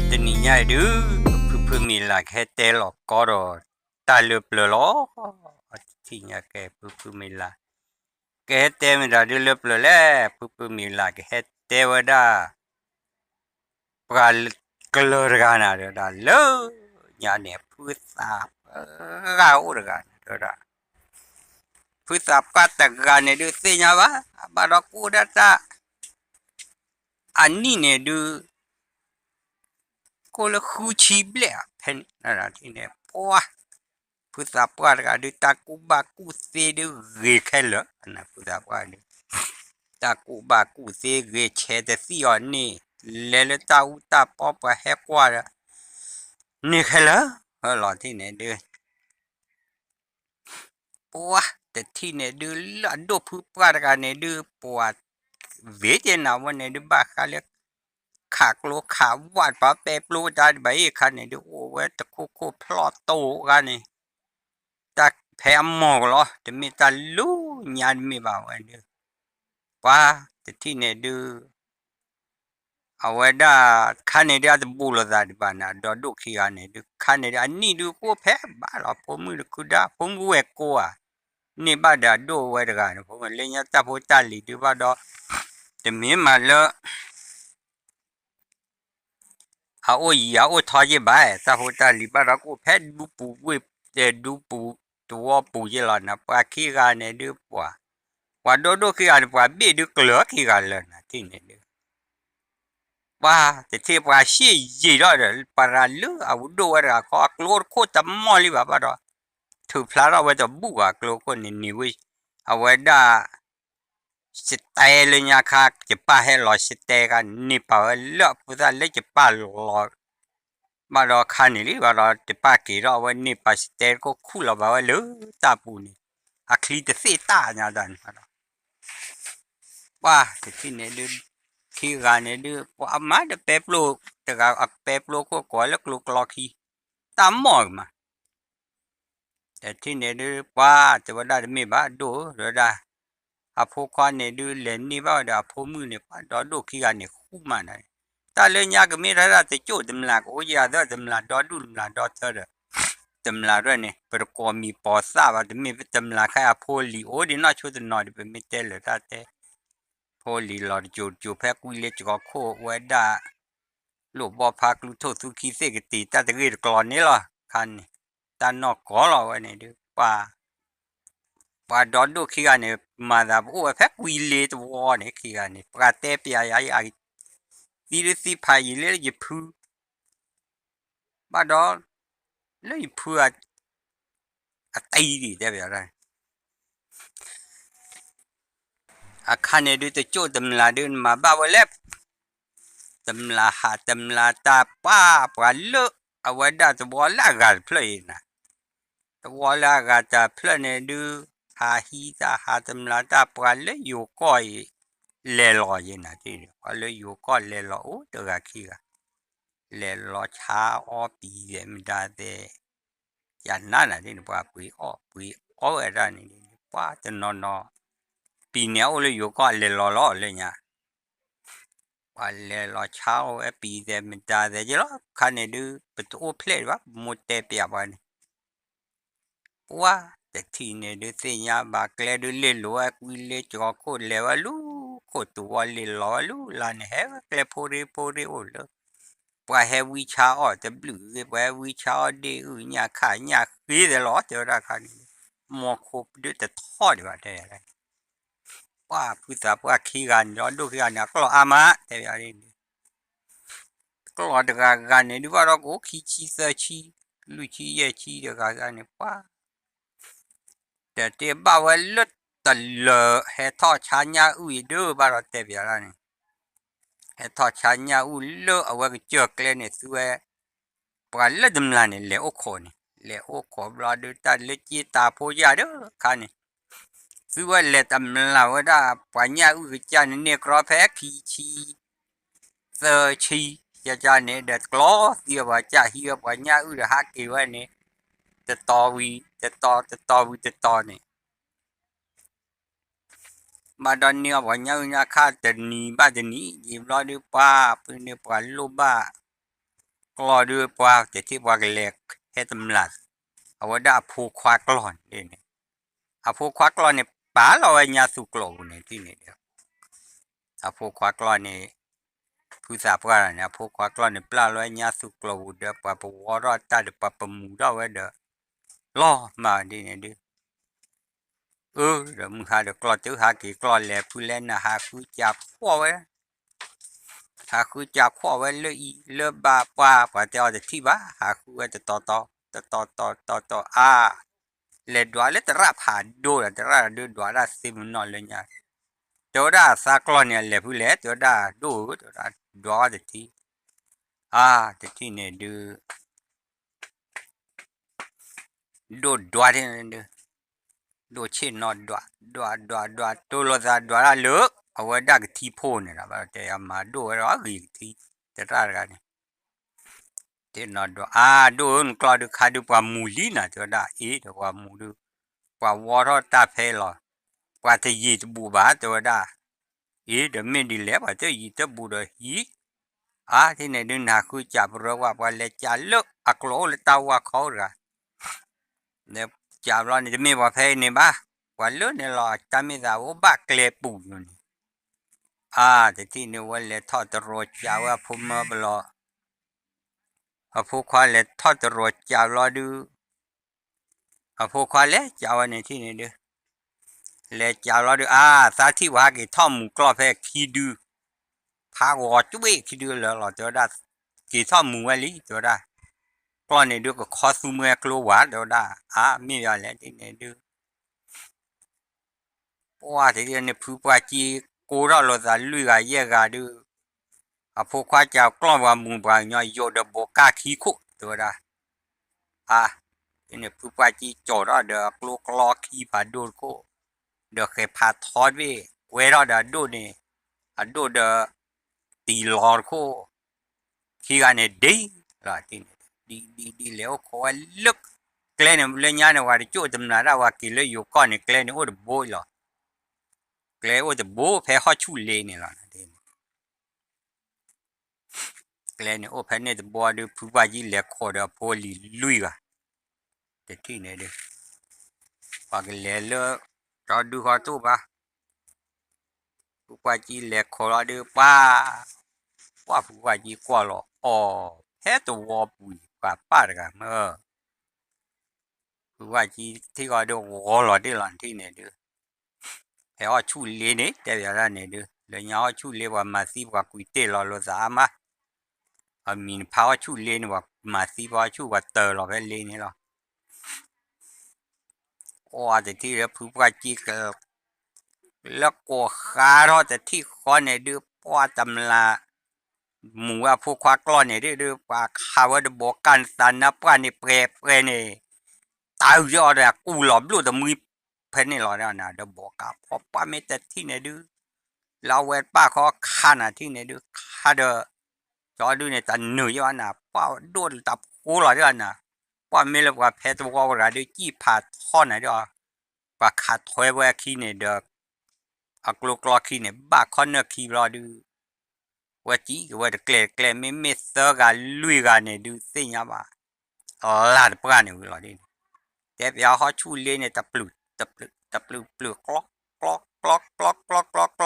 ตนี่ยดูเพื่อมีหลักแค่เตลอกก็รอตาเลือบเลยล้อที่เนี่ยแกเพื่อมีหลักแกเตมีได้เลือบเลยแหละเพื่อมีหลักแค่เตวดาปลากลอร์กันอะไรได้เลยเนี่ยพูดสาบเราเรื่องกันเด้อพูดสาบกัตกันเนี่ยดูสิเนี่ยว่าบารักูดาตาอันนี้เนี่ยดูก็เลยคู่ชีพเลยเพนนั่นที่เนี่ยปัว Pusa puarga de tacubacu se de recele. Ana pusa puarga. Tacubacu se reche de sione. Lele ta uta popa hequara. Nicela. Hello, tine de. Pua. The tine de la do pu puarga ne de pua. Veje na wane de bakale. ขากโลขาวาดปะเปปลูดาใบคันนี่ดูโอ้เวตะคุพลอตโตกันนี่ ta phải mò lo thì mi ta lu nhà mi bảo anh đi qua thì này đưa à vậy đó khán này đã bù lô ra đi bạn nào đó đôi khi anh này đưa khán này anh đi đưa cô phải bảo là phụ nữ được cứ đã phụ nữ cô à nè bà đã đôi vậy đó cái phụ nữ lên nhà ta phụ ta lì đưa vào đó thì mi mà lỡ à ôi thôi chứ bà ta phụ ta lì bà đó cô phải đu bù quê để đu bùตัวปูเจริญนะปาขี้กันเนี่ยดูปัวว่าโดดขี้กันปัวบีดูเกลือขี้กันเลยนะที่เนี่ยดูว่าแต่ที่ปัวชี้ยีรอดปาราลูเอาดูอะไรก็กลัวโคตรมอลิบะปะดอถูกพลาดเอาไว้จะบุกกลัวคนนี่วิเอาไว้ได้สเตลเนี่ยค่ะจะป้าให้รอสเตกันนี่ป่าวเลือกผู้ชายเล็กจะป้ารอมาดอคันนี่ว่าเราจะป้ากี่รอวันนี้ป้าสเตก็คู่เราบ่าวเลยตาปูนี่อะคลีจะเสียตาเนี่ยดันว่าที่เนี่ยดูขี้กันเนี่ยดูว่ามาเดเปปโลแต่ก็เปปโลก็ก่อนแล้วกลูกลอขี้ตามหมอกมาแต่ที่เนี่ยดูว่าจะว่าได้ไม่บ้าดูหรือได้อาพวกคนเนี่ยดูเล่นนี่บ้าเดี๋ยวพวกมือเนี่ยป้าดอดูขี้กันเนี่ยคู่มาได้แต่เรื่องยากก็ไม่ได้แต่โจ้ตำลักโอ้ยาได้ตำลักดอดูตำลักดอเธอเด้อตำลักด้วยเนี่ยประกอบมีปอซ่าว่าจะมีตำลักแค่อาพวกลีโอ้ดีน่าช่วยตัวหน่อยเป็นไม่เตลเลยท่าเต้พอลีหลอดจูแพ้กุยเล็กก็โคไว้ได้ลูกบอพักลูกโทษสุขีเสกตีตาตะกี้กรอนนี้หรอคันตานอกก่อเราไว้เนี่ยดูป่าดอนดูขี้กันเนี่ยมาดาโอ้แพ้กุยเล็กตัวเนี่ยขี้กันเนี่ยปลาเตะปียายตีรสิพายเลยจะพูมาดอนเลยพูดตีดีได้แบบไรอาคารเนี่ยดูแต่โจ้ตำลาเดินมาบ้าวันเล็บตำลาหาตำลาตาป้าปลาเลือเอาไว้ได้ตัวละกันเพลินนะตัวละกันจะเพลินเนี่ยดูหาฮีตาหาตำลาตาปลาเลืออยู่ก้อยเล่ลอยนะที่ปลาเลืออยู่ก้อยเล่ลอยโอ้ตัวกันขี้กันเล่ลอยช้าอ้อปีเดียไม่ได้แต่ยันนั่นนะที่ปลาปุยอ้ออะไรนี่ปลาจะนอนปีเนี้ยโอ้เลยอยู่ก้อยเล่ลอยเลยเนี่ย Wale lo chao e pi de menta de jelo kane du but o play wa mote pia ba ni wa de ti ne de se nya ba kle du le lo a ku le cho ko le wa lu ko tu wa le lo lu la ne he kle pore o lo wa he wi cha o de blue de wa wi cha de u nya kha nya fi de lo de ra kha ni mo ko de de tho de ba deว่าผู้สาวว่าขี้กันย้อนดูขี้กันเนี่ยก็รออามาแต่อย่างนี้ก็รอเด็กกันเนี่ยดูว่าเราก็ขี้ชี้เสือชี้ลุยชี้เย่ชี้เด็กกันเนี่ยว่าแต่เดี๋ยวบ่าวเลิศตลอดให้ทอดชันยาอุ้ยดูบ่าวเราแต่อย่างนี้ให้ทอดชันยาอุ้ยเลิศเอาไว้ก็เจอเกลเนี่ยสวยปลาเลิศดำลาเนี่ยเลี้ยโอโคเนี่ยเลี้ยโอโคเราดูตาเล็กจีตาโพยาเด้อคันนี่คือว่าเล็ดตำลาวได้ปัญญาอุจจาระเนี่ยกรอแพ้ขี้ชีเซอร์ชีจะจานเนี่ยเด็ดกล้อเดียวว่าจะเฮียปัญญาอุจฮักกี่วันเนี่ยจะต่อวีจะต่อเนี่ยมาดอนเนี่ยปัญญาอุจคาจะหนีบ้าจะหนียิ้มรอดีป้าเป็นเนี่ยปันลูบ้า กลอดูปว่าแต่ที่ว่าเล็กเฮตมลัดเอาว่าได้ผูกควากลอนเนี่ยอาผูกควากลอนเนี่ยป่าเราไอ้ยาสุกลอเนี่ยที่เนี่ยเดียวอาผูกควากลอนเนี่ยผู้สาวพวกนั้นเนี่ยผูกควากลอนเนี่ยปลาเราไอ้ยาสุกลอเดียวปะปวอรอดตาเดียวปะปมูเราไว้เดียวล่อมาดีเนี่ยเดียวเดี๋ยวมึงหาเดี๋ยวกลอตื้อหากี่กลอแหลผู้เล่นนะหาคือจับขั้วไว้หาคือจับขั้วไว้เลยเลยบาปว่าปะเจ้าจะที่บ้าหาคือจะต่อle dua le tra pa do la tra do dua la sim no le nya to da sa colonia le pu le to da do to da dua de ti de ti ne do dua de do che no dua to lo da dua la le awa da ti po ne la ba te ma do ra gi ti te tra ga ne te no do do un kla du kha du pa mu li na to da to pa mu du pa wa ro ta phe lo pa te yi tu bu ba to da de min di le pa te yi te bu do yiที่ไหนดึงหาคุยจับเราว่าวันเลยจะเลิกอักโลเลยตาว่าเขาเหรอเนี่ยจับเราเนี่ยจะมีว่าเพย์เนี่ยบ้าวันเลิกเนี่ยเราจะมีแต่ว่าบ้าเกลียปูอยู่นี่แต่ที่นี่วันเลยทอดตรวจจับว่าพุ่มมาบลอผู้ควาเลยทอดตรวจจับเราดูผู้ควาเลยจับวันนี้ที่นี่ดูเลยจับเราดูสาธิตว่ากี่ท่อมูกรอบเพย์คีดูพาวัวจุ้ยคีดูแล้วเราจะได้กี่ท่อมูอะไรจะได้ก็เนี่ยดูก็คอสูเมื่อกลัวว่าเดี๋ยวได้ไม่ยอมแล้วที่เนี่ยดูว่าที่เนี่ยผู้ป่วยจีกูเราเราจะลุยกันเยอะกันดูพวกข้าเจ้ากล้องว่ามุงไปเนี่ยโยดบกาขี้คุเดี๋ยวได้ที่เนี่ยผู้ป่วยจีโจเราเดี๋ยวกลัวกลอขี้ผ่าดูก็เดี๋ยวเคยผ่าทอดเวลาเดี๋ยวดูเนี่ยดูเดี๋ยวตีหลอดก็ขี้กันเนี่ยดีละที่เนี่ยดีแล้วเขาเลิกเกลเนี่ยเรื่องนี้เนี่ยว่าจะโจทย์ตำนานว่ากิเลสอยู่ก้อนเนี่ยเกลเนี่ยโอ้เดบอยหรอเกลโอ้เดบอยแพ้ข้อชูเลเนี่ยหรอเกลเนี่ยโอ้แพ้เนี่ยเดบอยดูผู้ว่าจีเล็กขอเดบโพลีลุยกันแต่ที่เนี่ยเดว่าเกลเลยเราดูเขาตัวปะผู้ว่าจีเล็กขอเราดูว่าผู้ว่าจีกว่าหรอแพ้ตัววอปุยกว่าป้าเด็กันผู้ว่าจีที่เขาดูวอหรอที่หลังที่เนี่ยดูแพ้ข้อชูเลเนี่ยแต่เวลาเนี่ยดูเลยเนี่ยข้อชูเลว่ามาซีว่ากุยเตะเราสามารถมีพาวชูเลนว่ามาซีพาวชูว่าเตอร์เราไปเลนนี่หรอแต่ที่เราพูดว่าจีก็แล้วก็ขาเราแต่ที่คนเนี่ยดูว่าตำลาหมูว่าผู้คว้ากล้อนเนี่ยดูว่าข่าวว่าจะบอกกันสันนะป้าเนี่ยเปรเนี่ยตายยอดเลยกูหลอมรู้แต่มือเพนนี่หรอเนี่ยนะจะบอกกับเพราะป้าไม่แต่ที่เนี่ยดูเราเวทป้าเขาขานะที่เนี่ยดูขาเดอจอดูเนี่ยแต่เหนื่อยว่านะป้าโดนตับกูหรอเนี่ยนะป้าไม่รู้ว่าเพชรว่าอะไรดูจี้ผ่าท่อนไหนด้วยป้าขาดถอยว่าขี้เนี่ยเด็กกลัวกลัวขี้เนี่ยบ้าคอนเนอร์ขี้รอดูว่าจีว่าเกลไม่เสือกันลุยกันเนี่ยดูสิ่งนี้บ้าลาดปราเนี่ยหรอดิแต่เดี๋ยวเขาชูเล่นเนี่ยตะปลุกกลอก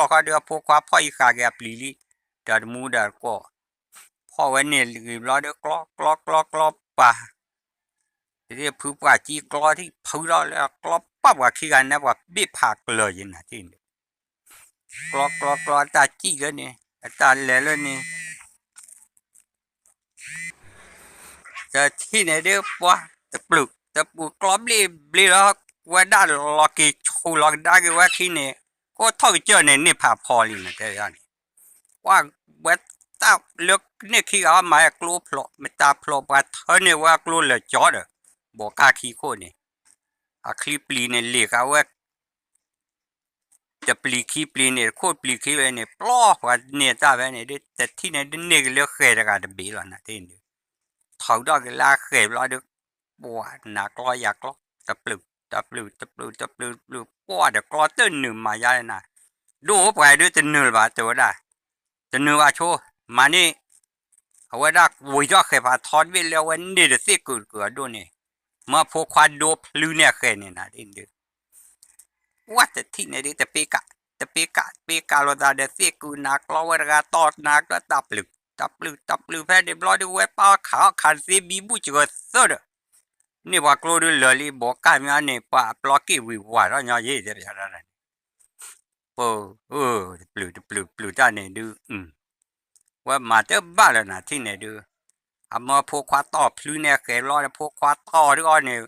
เขาเดี๋ยวพวกเขาพ่ออีกาแกปลีลีเดี๋ยวมูเดี๋ยวก็พ่อวันนี้รอเดี๋ยวกลอกป่ะเดี๋ยวผู้ป่าจีกลอที่พูดแล้วกลอปั๊บว่าขี้กันนะว่าบีบผักเลยนะที่นี่กลอตาจีแล้วเนี่ยตาเล่แล้วเนี่ยแต่ที่ไหนเดี๋ยวป่ะตะปลุกกลอบลีแล้วว่าได้ล็อกกี้ชูล็อกได้ก็ว่าขี้เนี่ยก็ท่อเจอเนี่ยผ่าพอเลยนะแต่ยังว่าเวทตาเลือกเนี่ยขี้เอามาคลูพลไม่ตาพลว่าเธอเนี่ยว่าคลูเลยจอดบอกกาขี้โคเนี่ยคลิปลีเนี่ยเรียกเอาว่าจะปลีขี้ปลีเนี่ยโคตรปลีขี้เลยเนี่ยปลอกว่าเนี่ยตาแบบเนี่ยแต่ที่เนี่ยเนี่ยเลือกเคยจะการเบี้ยแล้วนะที่นี่เขาดอกลาเคยรอดูบัวหนักลอยอยากลอตะปลุกปัวเดี๋ยวกลอตื่นหนึ่งมาใหญ่นะดูไปด้วยตื่นหนึ่งบาทตัวได้ตื่นหนึ่งบาทโชมานี่ เอาไว้ดักวุ้ยจะเคยพาทอดไปแล้ววันนี้เดี๋ยวสิกูกูดูนี่มาพวกควาดดูพลูเนี่ยเคยเนี่ยนะดินดูว่าแต่ที่ไหนดิแต่ปีกาเราได้เดี๋ยวสิกูนักเราเวลาตอดนักก็ตับลือแพ้เดี๋ยวรอดูเว็บป้าขาวขันซีบีบุจก็สุดนี่ว่ากลัวดูเลยบอกกันงานนี่ป้าปลอกกี้วิวว่าเราเนี่ยยี่เดี๋ยวอะไรโอ้ปลือจ้าเนี่ยดูว่ามาเจอบ้านแล้วนะที่ไหนดูอามาพวกควาต่อพลูเนี่ยเคยรอดพวกควาต่อด้วยเนี่ย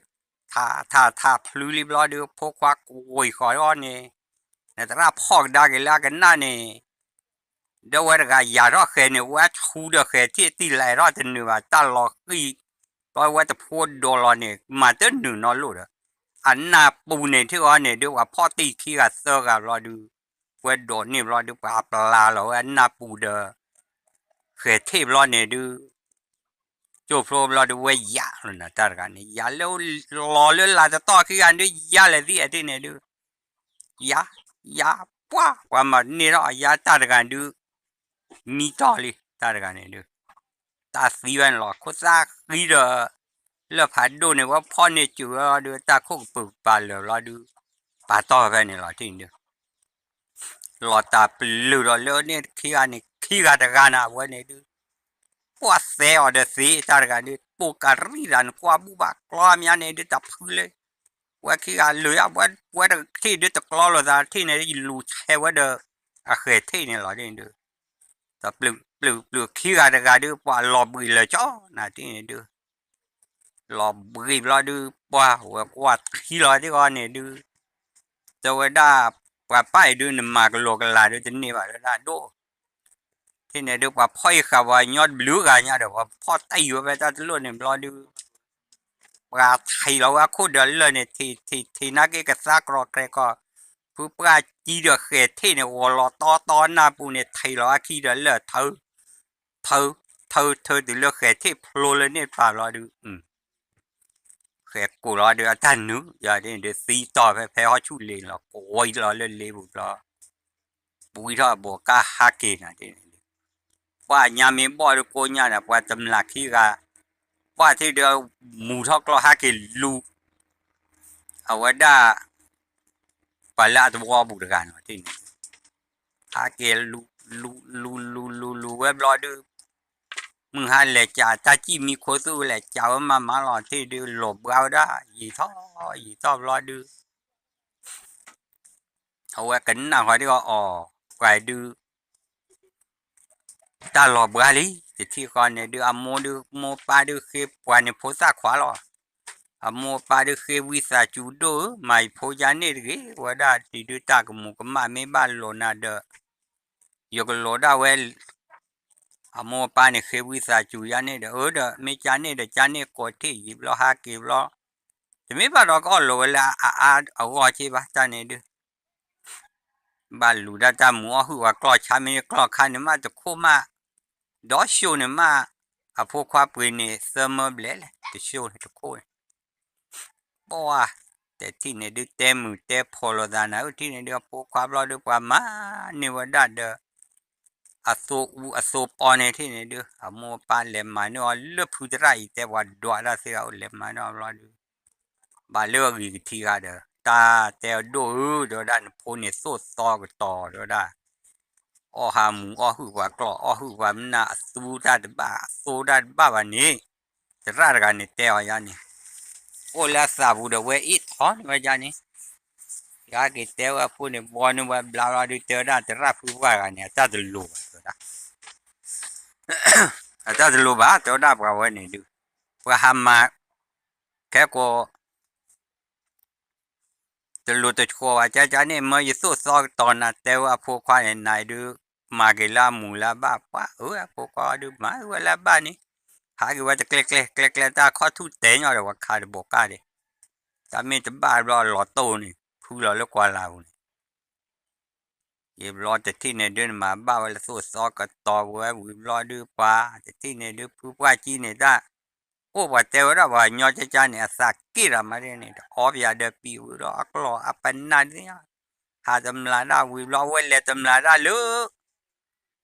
ถ้าพลูรีบรอดูพวกควากุยขอรอดเนี่ยแต่ถ้าพอกได้กันแล้วกันนั่นเนี่ยเดี๋ยววันก็ยาเราเคยเนี่ยว่าชูเดือเคยที่ตีไหลรอดจนเหนือตลอดคือตอนว่าจะพูดโดนเนี่ยมาเจอหนึ่งนอนรู้เลยอันน่าปูเนี่ยที่ว่าเนี่ยเดี๋ยวว่าพ่อตีขี้กับเสือกับรอดูว่าโดนนี่รอดูปลาเราอันน่าปูเด้อเคยเทพรอเนี่ยดูโจโปรเราดูว่ายาเลยนะตากันนี่ยาแล้วรอเลยลาจะต่อคือกันด้วยยาเลยที่ไอ้ที่เนี่ยดูยาป้ากว่ามันนี่เรายาตากันดูมีต่อเลยตากันนี่ดูตาสีวันหรอโคตรขี้เด้อแล้วผ่านดูเนี่ยว่าพ่อเนี่ยจูเราดูตาคุกปุบปลาเลยเราดูปลาต่อไปเนี่ยเราที่นี่เราตาปลือเราเลยเนี่ยขี้กันตะกันอ่ะวันนี้ดูพวกเสียอเดสีตากันดูพวกการีรันกว่าบุบกกล้ามยันเนี่ยดูตับเลย ว่าคือการเหลือว่าที่เดือดตะกลอเราที่ในรูใช่ว่าเด้อเคยที่เนี่ยหรอเนี่ยเด้อแต่ปลือขี้การการเด้อว่าหลอบบุยเลยจ้อนะที่เนี่ยเด้อหลอบบุยเราเด้อว่าขี้เราที่ก่อนเนี่ยเด้อแต่ว่าได้ว่าไปเด้อเนี่ยมากโลกันลาเด้อจะนี่ว่าได้ดูที่เนี่ยเด้อว่าพ่อยข่าวว่ายอดบลูกันเนี่ยเด้อว่าพ่อไตอยู่ไปตาตลุเนี่ยเราเด้อว่าไทยเราว่าคู่เดินเลยเนี่ยที่นักเอกสารกรอกก็ ผู้ปราจีเดือเขตที่เนี่ยวอลตอหน้าปูเนี่ยไทยเราขี้เดือเลยเธอถึงเลือกเขตที่โผล่เลยเนี่ยป่าเราดูเขตกูเราดูท่านนึกอย่าเนี่ยเดี๋ยวซีต่อไปแพ้เขาชุดเลยเราโอ้ยเราเล่นเลยบุเราปุยท่าบอกกาฮักเกนะเดี๋ยวว่ายามีบ่อยกูเนี่ยนะว่าจำหลักที่กาว่าที่เดียวหมูทอกเราฮักเกลูเอาไว้ได้ปลาตัวบุกกันที่นี่ฮักเกลูเว็บรอดูมึงหาเหล็กจ่าตาจีมีโคสู้เหล็กจ่ามาหล่อที่ดูหลบเราได้ยีท่อรอดูเอาไว้กันนะหอยที่ก็อ๋อไกดูตาหลบเราลิที่ก่อนเนี่ยดูอโมดูโมปาดูคือปวนเนี่ยโพสต์ขวาหรออโมปาดูคือวิสาจูโดไม่โพยานี่ดิว่าได้ที่ดูตากมุกมาไม่บ้านโลนาเดอยกโลได้เวลอโมปาเนี่ยคือวิสาจูยานี่เดอเดไม่จานนี่เดจานนี่กดที่ยิบล้อฮักยิบล้อจะไม่บ้านเราก็โลละเอาว่าใช่ปะจานนี่ดูบ้านลูดาตาหมัวหัวกลอชามีกลอคันเนี่ยมาจะคู่มาดอชูเนี่ยมาพวกความปืนเนี่ยเสมอเบลเลยจะชูเนี่ยจะคู่บัวแต่ที่เนี่ยดูเต็มมือเต็มพอลดานะที่เนี่ยดูพวกความรอดูความมาเนี่ยว่าได้เด้ออโศปอนเนี่ยที่เนี่ยดูอโมปานเล็มมาเนี่ยเลือพูดไรแต่ว่าดวละเสียเอาเล็มมาเนี่ยรอดูบาเลือกอีกทีก็เด้อตาแต่ดูเดี๋ยวด้านพวกเนี่ยโซ่ต่อก็ต่อเดี๋ยวได้อ้อหาหมูอ้อหือว่ากลออ้อหือว่ามันน่ะสู้ได้บ้าสู้ได้บ้าวันนี้จะร่ากันเนี่ยแต่ว่าอย่างนี้โอ้แล้วสาบูเดเวอีทอนว่าอย่างนี้ยากิแต่ว่าพูดเนี่ยบอลว่าบลาบลาดูเจอได้จะร่าพูดว่ากันเนี่ยจะจะรู้ว่าจะจะรู้ว่าจะได้ว่าวันนี้ดูว่าหามาแค่ก็จะรู้ตัวชัวว่าจะเนี่ยเมื่อยิ่งสู้ซอกตอนนั้นแต่ว่าพวกควายไหนดูมาเกล้ามูลาบ้าว่าพวกควายดูมาเวลาบ้านี่หากิว่าจะเกล็กตาข้อทุเตะเนาะว่าขาดบอกกันดิแต่ไม่จะบ้ารอหลอดโตนี่พูดเราเลิกกว่าเราเย็บรอแต่ที่ในเดือนมาบ้าเวลาสู้ซอกก็ต่อไว้วิบรอดูป่าแต่ที่ในเดือนผู้ว่าจีเนี่ยได้โอ้ว่าเจ้าเราว่าญาติจานเนี่ยสักกี่รามาเนี่ยออฟยาเดปิวรออักลออปันนันเนี่ยหาจำลาได้วิบรอเวลจำลาได้เลย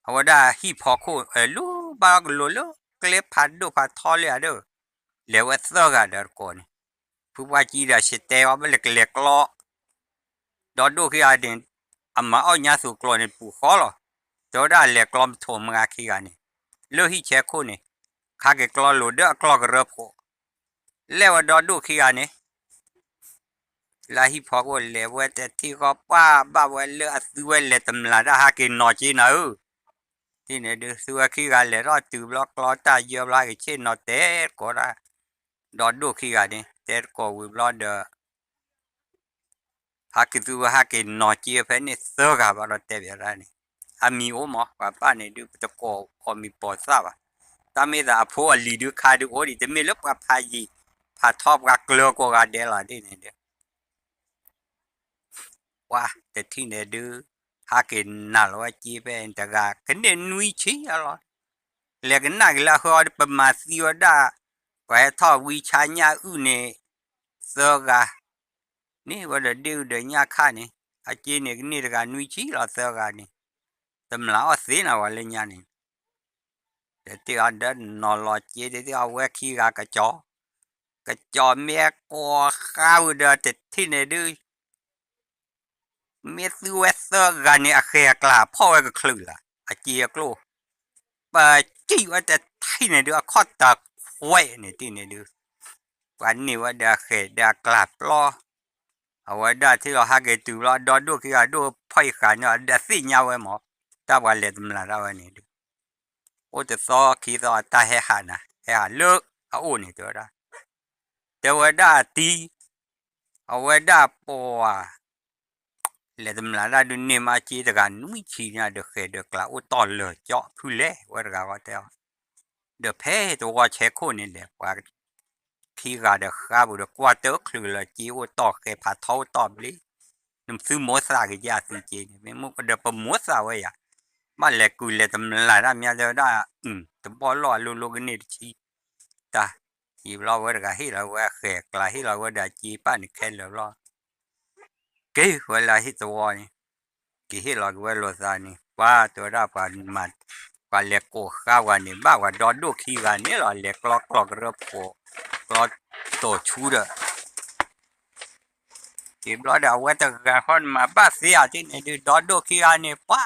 เอาว่าได้ฮีพอโคลูบ้าก็รู้เลย le padu pa thole ado le wa thoga dar kon pu wa ji da shite wa le le klo do do ki adin amma o nya su klo ne pu kholo do da le klom thom nga ki ga ni lo hi che ko ne kha ke klo lo de klo ga ro pho le wa do do ki ga ne la hi pho ko le wa te ti ko pa ba wa le a su wa le tam la da ha ke no chi na u ti ne de su wa ki ga le ro tu block klo ta yo la ke che no te ko da do do ki ga ne te ko wi blo de ha ke tu ha ke no chi fe ne so ga ba ro te bia ra ni a mi o mo pa ne du to ko mi po sa ba ta me da pho a li du kha du o di te me lo pa pha yi pha top ga klo ko ga de la ti ne de wa te ti ne du ha ke na lo chi pe ta ga ke ne nui chi a lo le ke na la ho de pa ma si o da wa tho wi cha nya u ne so ga ni wa de du de nya kha ni a chi ne ni ga nui chi lo so ga ni tâm la o si na wa le nya ni de ti a de no lo chi de ti a we ki ga ka cho me ko kha u de te ti ne du me su we so ga ni a khe kla pho ga khlu la a chi a klo ba chi wa te ti ne du a kho ta we ne ti ne du wa ni wa da khe da kla plo a wa da ti lo ha ge tu lo do do ki ga do phai kha no da si nya we mo ta wa le tâm la ra wa ni du o te so ki so ta he ha na he ha lu a o ni to da te wa da ti a wa da po le tâm la ra du ni ma chi da ga nu chi nya de khe de kla o to le cho phu le wa da ga wa te de phe to wa che ko ni le wa ki ga de kha bu de kwa te khlu le chi o to khe pha tho to bli num su mo sa ge ja su chi ni me mo de pa mo sa wa ya ma le ku le tâm la ra mya de da te bo lo lo lo ge ni chi ta hi lo wa ga hi lo wa khe kla hi lo wa da chi pa ni khe lo ke wa la hi to wa ni ki hi lo wa lo sa ni pa to da pa ma pa le ko kha wa ni ba wa do do ki ga ni lo le klok klok ro po klok to chu da ki lo da wa ta ga hon ma ba si a ti ni do do ki ga ni pa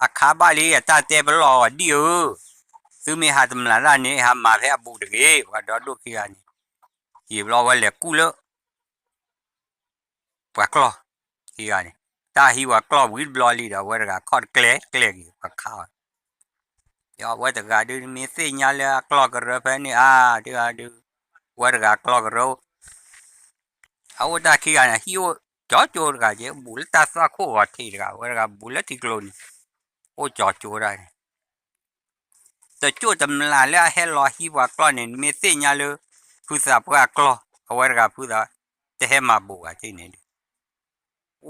a kha ba li ta te ba lo di u su mi ha tâm la ra ni ha ma phe bu de ge wa do do ki ga ni ki lo wa le ku lo pa klo ki ga ni ta hi wa klo wi blo li da wa ga khot kle kle ki pa kha ya wa ta ga du mi si nya le klo ga ro phe ni a di ga du wa ga klo ga ro a wa ta ki ga na hi o cho cho ga je bu la ta sa ko wa thi ga wa ga bu la ti klo ni o cho cho ra ta cho tâm la le he lo hi wa klo ni mi si nya le phu sa pa klo wa ga phu da te he ma bu ga ti ni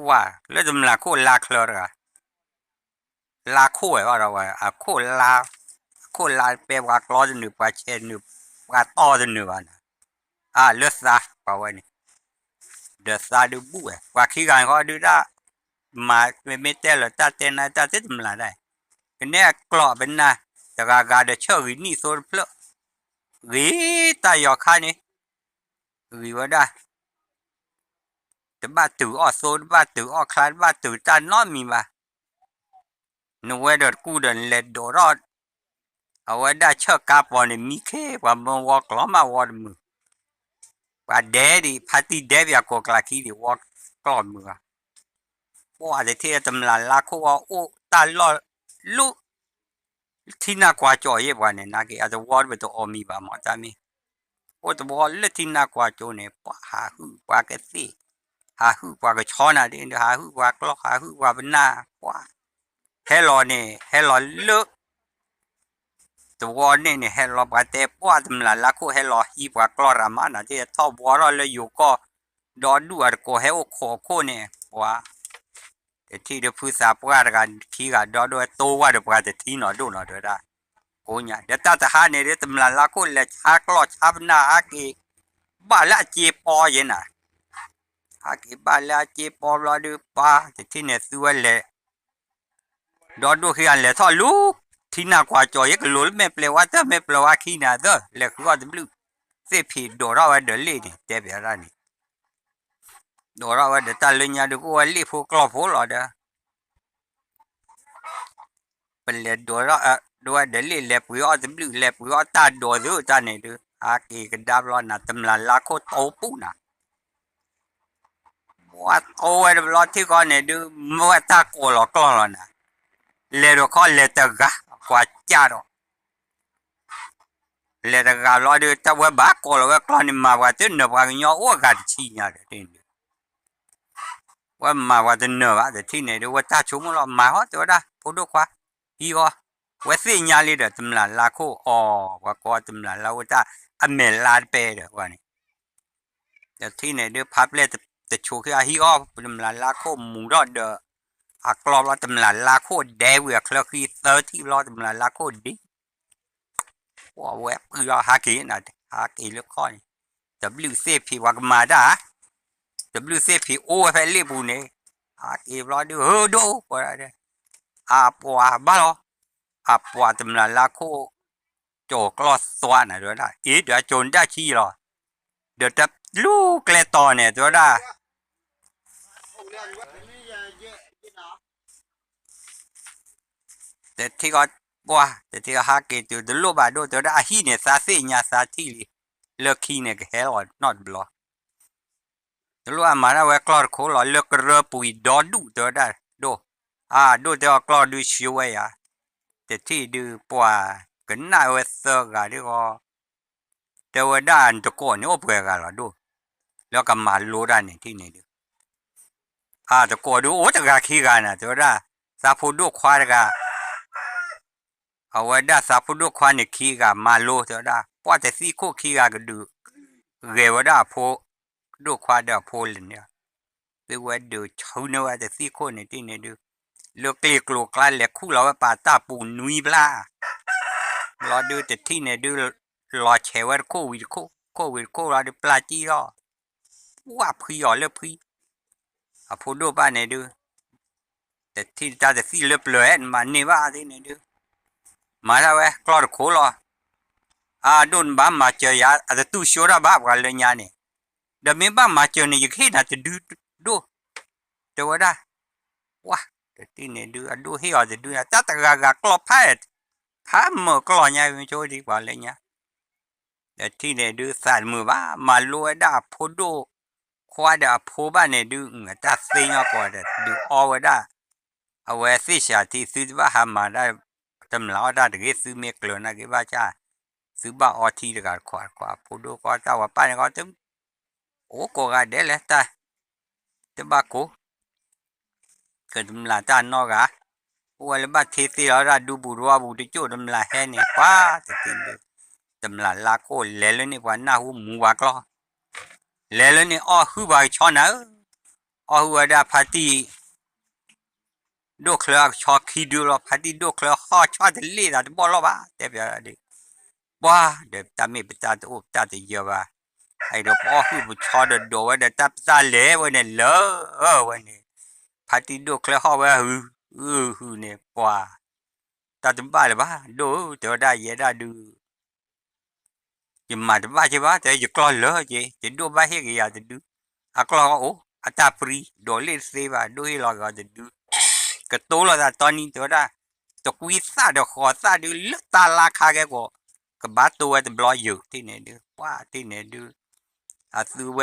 wa le tâm la ko la klo ra la ko wa ra wa a ko la pe wa klo ni pa che ni wa to ni wa na a le sa pa wa ni de sa du bu wa ki ga ko du da ma me te la ta te na ta te tâm la dai ke ne klo ben na ta ga de che ri ni so plo ri ta yo kha ni ri wa da te ba tu o so ba tu o kla ba tu ta no mi ba no we de ku de le do ro a wa da che ka po ni mi ke wa mo wa klo ma wa mu wa de di pa ti de ya ko kla ki di wa klo mu wa de te tâm la ko wa o ta lo lu ti na kwa cho ye wa ne na ke a the word with the o mi ba mo ta mi o the word le ti na kwa cho ne pa ha hu wa ke si ha hu wa ke cho na de ha hu wa klo ha hu wa na wa hello ne hello lu the word ne hello ba te pa tâm la ko hello hi wa klo ra ma na de to wa ro le yu ko do du ar ko he o ko ne wa ti de phu sa pa ga ki ga do to wa de pa de ti no do no de da ko nya de ta ta ha ne de tâm la ko le cha klo cha na a ki ba la chi po ye na a ki ba la chi po lo de pa de ti ne su le do ki an le tho lu ที่น่ากว่าจอยก็รู้ไม่เปลว่าเธอไม่เปลว่าขี้น่าเด้อแล้วก็จะบลูเสพีโดราว่าเดลี่นี่เจ็บอะไรนี่โดราว่าเดตาลุญญาดูกูว่าลีฟูกรอบหัวหลอดเป็นเลยโดราดูว่าเดลี่เล็บวิวจะบลูเล็บวิวตาโดดูตาเนี่ยดูอากีกันดับล้อน่ะตำลาลาโคโตปูน่ะว่าโตไอ้ล้อที่ก่อนเนี่ยดูว่าตาโกหลอกล้อน่ะเลโดข้อเลตกะกว่าจ้าดเลตกะล้อดูตาว่าบ้าโกหลอกล้อนี่มาว่าจะเนบว่าเงาโอ้กัดชี้เนี่ยเด้ว่ามาว่าจะเนบว่าจะที่เนี่ยดูว่าตาชุ่มล้อมาฮะตัวด้าพูดดูกว่าอีก็ว่าสิ่งยาลีเดตำลาลาโคอ๋อว่าก็ตำลาลาว่าตาอเมลาเปเดว่านี่แต่ที่เนี่ยดูพับเลตชูคือฮีก็ตำลาลาโคมุงรอดเดอกรอบล้อตำลาลาโคเดวิคลอคือ30ล้อตำลาลาโคดีว่าเว็บคือฮากีนะฮากีลูกข้อนี่ WCP ว่ากมาได้WCP โอ้เฟลิบูเนี่ยฮากีล้อดูเฮดูว่าอะไรปัวบ้าล้อปัวตำลาลาโคโจกล้อสวานะด้วยนะเดี๋ยวโจนได้ขี้หรอเดี๋ยวจะลูกเลตอเนี่ยด้วยนะแต่ที่ก็ว่าแต่ที่ก็ฮาเกตอยู่เดี๋ยวลูกบาดูเดี๋ยวได้ฮีเนี่ยซาซีเนี่ยซาที่เลือกขี้เนี่ยก็เฮลล์นอตบล็อกเดี๋ยวลูกมาแล้วเวกลอดโคลอเลือกเรือปุยดอดูเดี๋ยวได้ดูดูเดี๋ยวกลอดดูชิวไว้แต่ที่ดูปัวกันน่าเวสเซอร์กันที่ก็เดี๋ยวได้อันตะโกนนี่โอ้เพื่อกันหรอดูแล้วก็มาลูด้านนี่ที่นี่ดูตะโกนดูโอ้ตะกาขี้กันนะเดี๋ยวได้ซาพูดูควายกันเอาไว้ได้ซาพูดูควายนี่ขี้กันมาลูเดี๋ยวได้เพราะแต่ซี่โคขี้กันก็ดูเกวได้พอดูควายได้พอเลยเนี่ยดูว่าดูชาวเนื้อแต่ซี่โคนี่ที่นี่ดูเลือกเกลียกลูกลายเหล็กคู่เราว่าป่าตาปูนุยปลารอดูแต่ที่นี่ดูรอเชว่าโควิดโครอดูปลาจีรอว่าพี่หยอเลยพี่พอดูบ้านนี่ดูแต่ที่ตาแต่ซี่เล็บเลยมันนี่ว่าที่นี่ดูมาแล้วเว้ยกลอดโคลโดนบ้ามาเจอยาแต่ตู้ชัวร์บ้ากันเลยเนี่ยนี่เดี๋ยวมีบ้ามาเจอเนี่ยยังแค่น่าจะดูเดี๋ยวได้ว้าแต่ที่นี่ดูให้เราจะดูนะแต่กากลอบแพทย์ถ้ามือกลอเนี่ยไม่ช่วยดีกว่าเลยเนี่ยแต่ที่นี่ดูสารมือบ้ามาลัวได้พอดูควายได้พอบ้านเนี่ยดูแต่สิ่งก็ได้ดูเอาไว้ได้เอาไว้สิชาที่ซื้อว่าหามาได้จำเราได้ถึงซื้อเมกเลยนะกี่บ้าจ้าซื้อบ้าออทีเลยกันกว่าพอดูก็เจ้าว่าป้าเนี่ยก็ถึงโอ้ก็ได้เดี๋ยวเลยแต่บ้ากูเกิดมลาจานนอกอะวันละบ้าเทสีเราดูบุรัวบุตรโจดมลาแห่เนี่ยป้าจะกินเดือดมลาลาโคเล่นนี่ว่าหน้าหูมูวากล้อเล่นนี่อ้อหูบายชอนเอาอ้อหูได้พาตีดูเคลือชอคีดูรอพาตีดูเคลือข้อชอจะเลี้ยดบอลบ้าเดี๋ยวอะไรบ้าเดี๋ยวตามีเป็นตาตัวตาจะเยอะบ้าไอ้ดอกอ้อหูบุชอเดือดว่าเดี๋ยวตาตาเล่วันนี้เลอวันนี้พาตีดูเคลือข้อว่าหือเนี่ยป้าตาจะบ้าเลยบ้าดูเดี๋ยวได้เยอะได้ดูยิ่งมาจะบ้าใช่บ้าแต่ยิ่งกลัวเลยจะดูบ้าเฮียจะดูกลัวโอ้ตาฟรีดูเล่นเสียบ้าดูให้เราก็จะดูก็โตแล้วตอนนี้ตัวได้ตกวิสาเดี๋ยวขอซาดูเลือกตาลาคาแกก็บ้าตัวจะบล็อกอยู่ที่ไหนดูว่าที่ไหนดูซื้อเว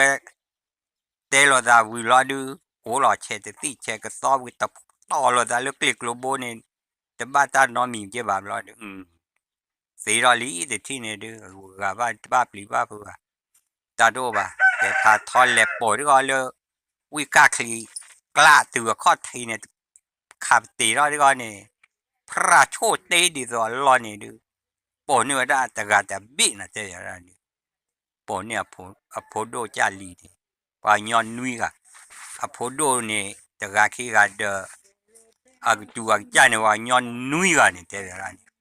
เตลอดาวิลาดูโอ้หล่อเชตติเชก็ซ้อวิตาต่อหล่อดาเลือกคลิกโลโบเนี่ยแต่บ้าตานอนมีเจ็บบ้าหล่อดูสีรอลีแต่ที่เนี่ยดูว่าบ้าปลีบ้าเพื่อตาโดบ้าแต่พาทอนเล็บปวดก็เลยวิกาคลีกล้าตัวข้อทีเนี่ยขับตีรอดก็เนี่ยพระโชดเตดีตัวรอเนี่ยดูปนเนี่ยได้แต่ก็จะบินะเจ้าอะไรเนี่ยปนเนี่ยพอโดจาลีเนี่ยว่าย้อนนุยก็พอโดเนี่ยแต่ก็ขี้ก็เดอตัวจาเนี่ยว่าย้อนนุยก็เนี่ยเจ้าอะไรเนี่ย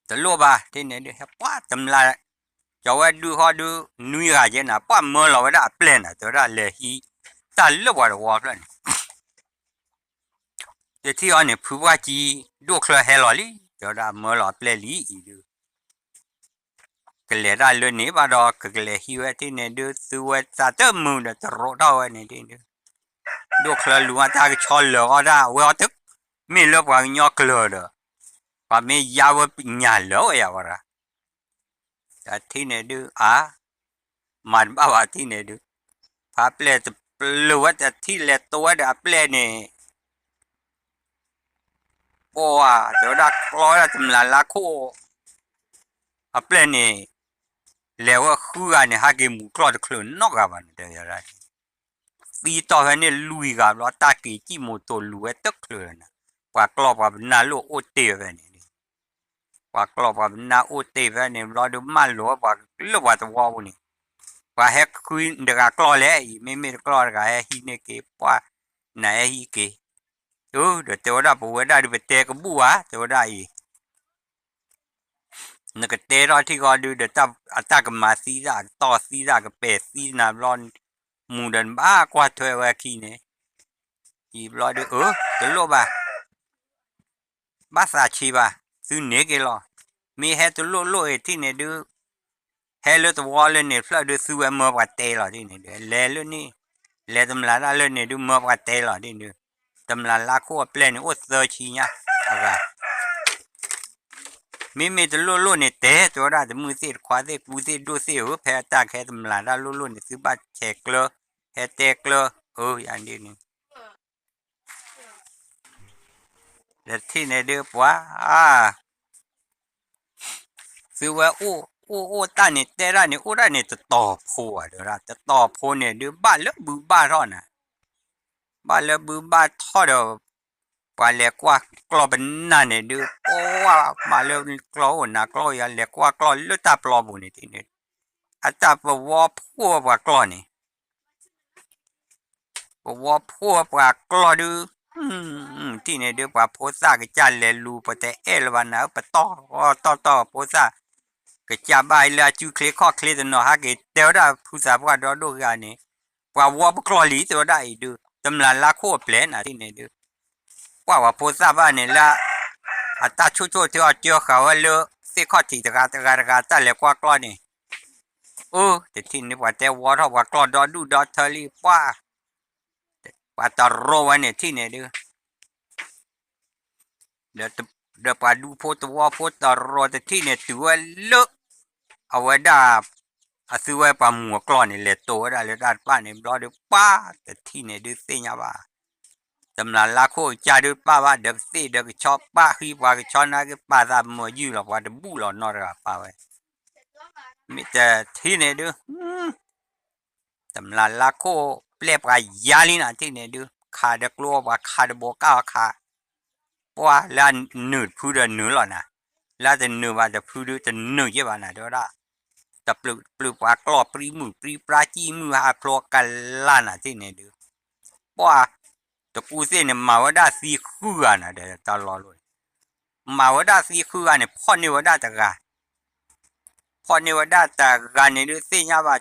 แต่รู้ป่ะที่เนี่ยดูป้าตำลาจะว่าดูเขาดูนุยก็เจนะป้าเมื่อเราได้เปลี่ยนตัวได้เลยฮีแต่รู้ว่าเราว่ากัน这天啊呢，普瓦基多克海老里，叫他没老来里伊就，个来他了呢吧着，个来希望天呢就所谓咋这么的这roda啊呢天的，多克路啊他个桥了啊da，我要得没了把鸟克了的，把没压我伢了呀我啦，啊天呢就啊，蛮巴哇天呢就，把不来这路啊这天来多的不来呢。哇，这那老了怎么啦？拉酷啊，不然呢？来我喝啊，你还给木搞的可能那个吧？这样啦，飞到那里路一个，老大给几木多路的可能呢？ว่ากรอบว่าน่าลูโอเตวันนี้ว่ากรอบว่าน่าโอเตวันนี้เราดูมาลูว่าลูว่าตัววันนี้ว่าให้คุยเด็กกรอเลยไม่กรอก็ให้ฮีเนี่ยกี่ว่าไหนฮีกี่เดี๋ยวตัวได้ปวดได้ดูไปเตะกับบัวตัวได้那个带到ที่ก็ดูเดี๋ยวจะอาตาก็มาซีซ่าต่อซีซ่าก็เป็ดซีน่าร้อนมูดันบ้ากว่าถ้วยว่าขี้เนี่ยอีบลอดูตัวโลบ้าบ้าสาชีบ้าซื้อเนื้อกี่ลอมีให้ตัวโลที่เนี่ยดูให้เลือดวอลเลยเนี่ยฟลอดูซื้อมาว่าเตะหรอที่เนี่ยดูเล่เลยนี่เล่ตำลาเลยเนี่ยดูมาว่าเตะหรอที่เนี่ยตำลาคู่เปลี่ยนโอ้เซอร์ชีเนี่ยโอเคมีตัวโลเนี่ยเตะตัวได้แต่มือเสียขวาเสียกูเสียดูเสียแพ้ตาแค่ตำลาโลเนี่ยซื้อบ้าเช็คเลยแค่เตะเลยอย่างนี้นี่แต่ที่เนี่ยดูว่าซื้อว่าตาเนี่ยแต่ละเนี่ยได้เนี่ยจะต่อพัวเดี๋ยวละจะต่อพัวเนี่ยดูบ้านเลิกบือบ้านร้อนนะบ้านเลิกบือบ้านทอดเดี๋ยวว่าเรียกว่ากลอเป็นนั่นเนี่ยดูว่ามาเลิกกลอหัวหน้ากลออย่าเรียกว่ากลอเลือดตาปลอบุนี่ทีเนี่ยอาจจะบอกว่าพัวว่ากลอนี่บอกว่าพัวว่ากลอดูที่เนี่ยดูว่าโพสต์ก็จะเลลูปแต่เอลวันนะปะต่อโพสต์ก็จะบายละจูเคลข้อเคลตัวเนาะฮะก็เดี๋ยวได้ผู้สาวว่าดอดูกันนี่ว่าวัวบกลอลีตัวได้ดูตำลาละโคเปลนอ่ะที่เนี่ยดูว่าโพสต์บ้านนี่ละอัตราชั่วที่ว่าเจอเขาว่าเลอะเสียข้อที่ตะการแต่เล็กว่ากลอนี่แต่ที่นี่ว่าแต่วัวเขาว่ากลอดอดูดอทะเลว่าตอโรวันเนี่ยที่เนี่ยดูเดี๋ยวไปดูโพสต์ว่าโพสต์ตอโรแต่ที่เนี่ยตัวเลอะเอาไว้ได้ซื้อไว้ปลาหมูกรอนนี่เลยโตได้เลยด้านป้าเนี่ยรอดูป้าแต่ที่เนี่ยดูเสียบ้าตำนานลาโคจ่าดูป้าว่าเดี๋ยวเสียเดี๋ยวชอบป้าคือว่าชอบนะก็ป้าตามมัวยื้อหรอกว่าเดี๋ยวบู้หรอกนอร์ป้าไว้มีแต่ที่เนี่ยดูตำนานลาโคเปรียบกับยาลีนะที่เนี่ยดูขาเด็กลัวว่าขาเด็กโบก้าขาว่าแล้วหนืดพูดเดินหนืดหรอนะแล้วจะหนืดว่าจะพูดจะหนืดยี่บ้านะเดี๋ยวได้แต่ปลุกว่ากรอบปรีมือปรีปลาจีมือหาพลอกันล้านอ่ะที่เนี่ยดูว่าตะกูเส้นเนี่ยมาว่าได้ซีคืออ่ะนะเดี๋ยวตลอดเลยมาว่าได้ซีคืออ่ะเนี่ยพ่อเนี่ยว่าได้แต่กาพ่อเนี่ยว่าได้แต่กาเนี่ยดูเส้นยาว่า